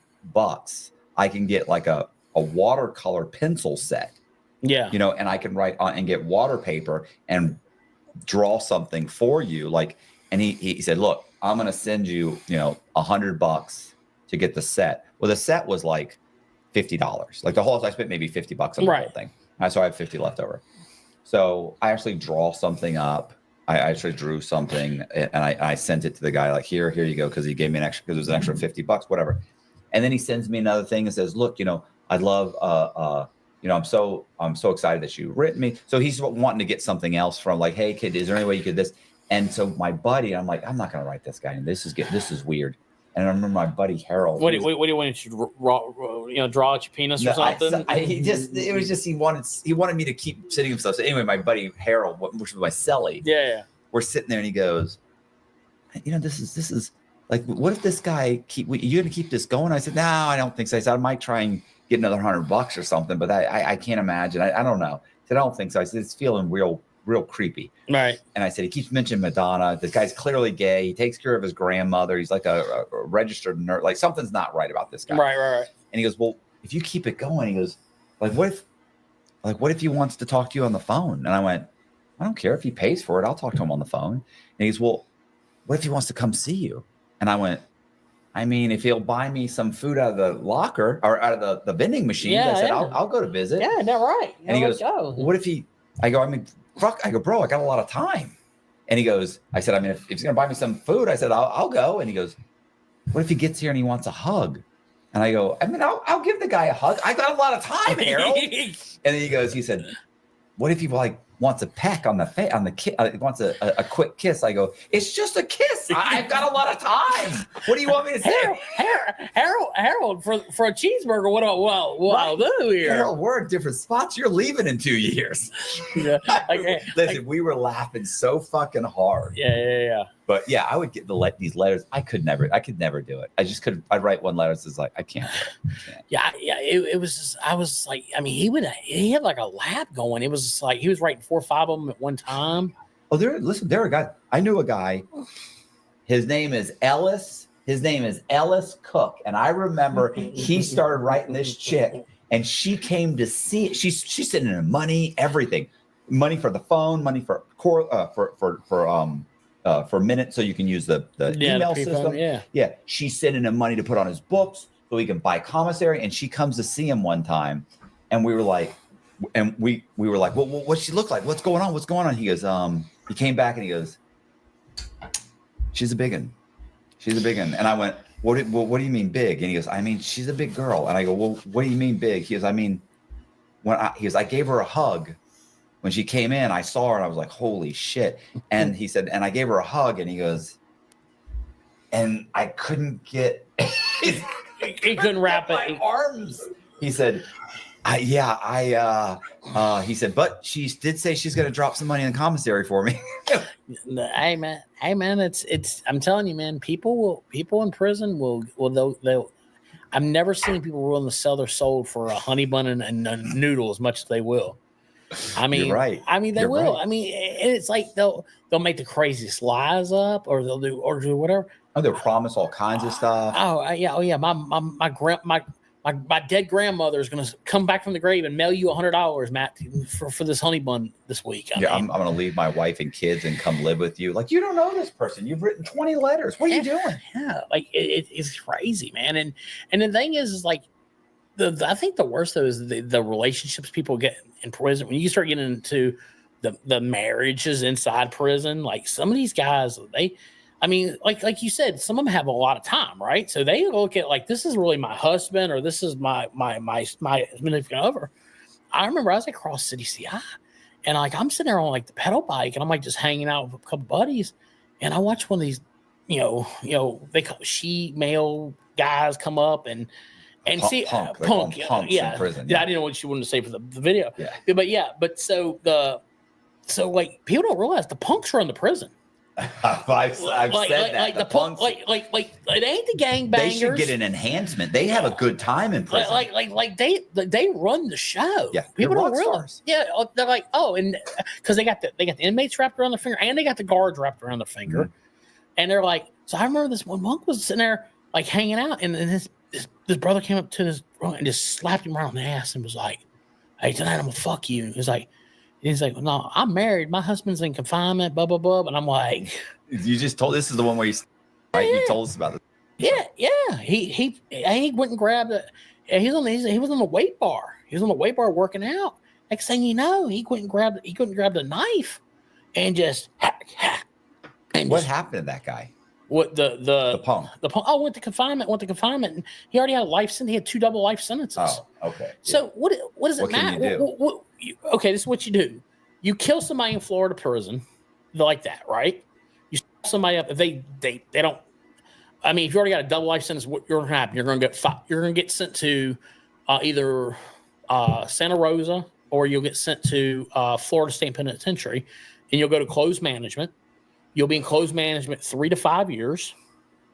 I can get like a watercolor pencil set. Yeah. And I can write on and get water paper and draw something for you. And he said, look, I'm going to send you, $100 to get the set. Well, the set was like $50. Like the whole, I spent maybe $50 on the whole thing. So I have 50 left over. So I actually draw something up. I actually drew something and I sent it to the guy like, here you go. Cause he gave me an extra, cause it was an extra $50, whatever. And then he sends me another thing and says, look, I'd love, I'm so excited that you written me. So he's wanting to get something else from like, hey kid, is there any way you could this? And so my buddy, I'm like, I'm not going to write this guy. And this is weird. And I remember my buddy Harold. What do you want you to draw out your penis or something? He wanted me to keep sitting and stuff. So anyway, my buddy Harold, which was my cellie. Yeah. We're sitting there and he goes, this is like, what if this guy you going to keep this going? I said, no, I don't think so. I said, I might try and get another $100 or something, but I can't imagine. I don't know. I said, I don't think so. I said, it's feeling real creepy. Right. And I said, he keeps mentioning Madonna. This guy's clearly gay. He takes care of his grandmother. He's like a registered nurse. Like something's not right about this guy. Right. And he goes, well, if you keep it going, he goes, what if he wants to talk to you on the phone? And I went, I don't care if he pays for it. I'll talk to him on the phone. And he goes, well, what if he wants to come see you? And I went, I mean, if he'll buy me some food out of the locker or out of the vending machine, I said, I'll go to visit. Yeah, that's right. And he goes, what if he, I go, bro, I got a lot of time. And he goes, I said, I mean, if he's going to buy me some food, I said, I'll go. And he goes, what if he gets here and he wants a hug? And I go, I mean, I'll give the guy a hug. I got a lot of time, Harold. And then he said, what if he wants a peck on the face, wants a quick kiss? I go, it's just a kiss. I've got a lot of time. What do you want me to say? Harold, for a cheeseburger, what I'll do here? Harold, we're at different spots. You're leaving in 2 years. Yeah. Listen, we were laughing so fucking hard. Yeah. But yeah, I would get these letters. I could never do it. I'd write one letter that says like, I can't do it. Yeah. It was just, I was like, I mean, he had like a lab going. It was just like, he was writing 4 or 5 of them at one time. Oh, there a guy. I knew a guy. His name is Ellis Cook. And I remember he started writing this chick and she came to see it. She's sending him money, everything, money for the phone, money for minutes so you can use the email system. Yeah. She's sending him money to put on his books so he can buy commissary. And she comes to see him one time, and we were like, well, what's she look like? What's going on? He goes, he came back and he goes, she's a big one. And I went, what do you mean big? And he goes, I mean, she's a big girl. And I go, well, what do you mean big? He goes, I mean, I gave her a hug when she came in. I saw her and I was like, holy shit. And he said, and I gave her a hug, and he goes, and I couldn't get he couldn't wrap it. Arms. He said, he said, but she did say she's going to drop some money in the commissary for me. Hey man, it's. I'm telling you, man. People in prison they'll. I've never seen people willing to sell their soul for a honey bun and a noodle as much as they will. I mean, You're right. I mean, they You're will. right. I mean, it's like they'll make the craziest lies up, or they'll do whatever. Oh, they'll promise all kinds of stuff. Oh yeah. My dead grandmother is going to come back from the grave and mail you $100, Matt, for this honey bun this week. I mean, I'm going to leave my wife and kids and come live with you. Like, you don't know this person. You've written 20 letters. What are you doing? Yeah, like it's crazy, man. And the thing is like I think the worst though is the relationships people get in prison. When you start getting into the marriages inside prison, like some of these guys, I mean, like you said, some of them have a lot of time, right? So they look at like, this is really my husband, or this is my significant other. I remember I was at Cross City CI, and like I'm sitting there on like the pedal bike, and I'm like just hanging out with a couple buddies, and I watch one of these, they call male guys come up and see punk, in prison. Yeah, I didn't know what you wanted to say for the video, but so like people don't realize the punks run the prison. I've said that. Like the punks, like it ain't the gangbangers. They should get an enhancement. They have a good time in prison. Like they run the show. Yeah, people don't realize. Yeah, they're like, oh, and because they got the inmates wrapped around their finger, and they got the guards wrapped around their finger, and they're like, so I remember this one monk was sitting there like hanging out, and his brother came up to his brother and just slapped him around the ass and was like, "Hey, tonight I'm gonna fuck you." He's like, no, I'm married. My husband's in confinement, blah, blah, blah. And I'm like, you just told, this is the one where you told us about this. Yeah. He went and grabbed he was on the weight bar. He was on the weight bar working out. Next thing you know, he couldn't grab the knife and just what happened to that guy? What the punk? Oh, went to confinement. And he already had a life sentence. He had 2 double life sentences. Oh, okay. So what does it matter? Can you do? Okay, this is what you do. You kill somebody in Florida prison like that, right? You stop somebody up if they don't. I mean, if you already got a double life sentence, what you're going to happen? You're going to get sent to either Santa Rosa, or you'll get sent to Florida State Penitentiary, and you'll go to closed management. You'll be in closed management 3 to 5 years,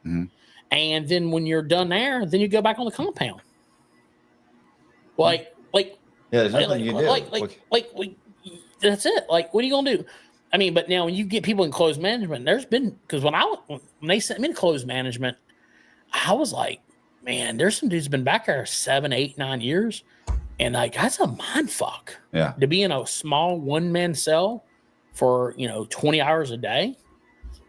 and then when you're done there, then you go back on the compound. Yeah, there's nothing you do. That's it. Like, what are you gonna do? I mean, but now when you get people in closed management, there's been, because when they sent me to closed management, I was like, man, there's some dudes been back there 7, 8, 9 years, and like that's a mind fuck. Yeah, to be in a small 1-man cell for 20 hours a day.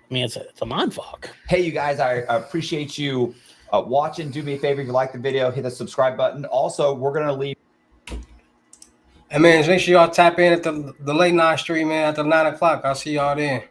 I mean, it's a mind fuck. Hey, you guys, I appreciate you watching. Do me a favor, if you like the video, hit the subscribe button. Also, we're gonna leave. Hey man, make sure y'all tap in at the late night stream, man, at the 9 o'clock. I'll see y'all then.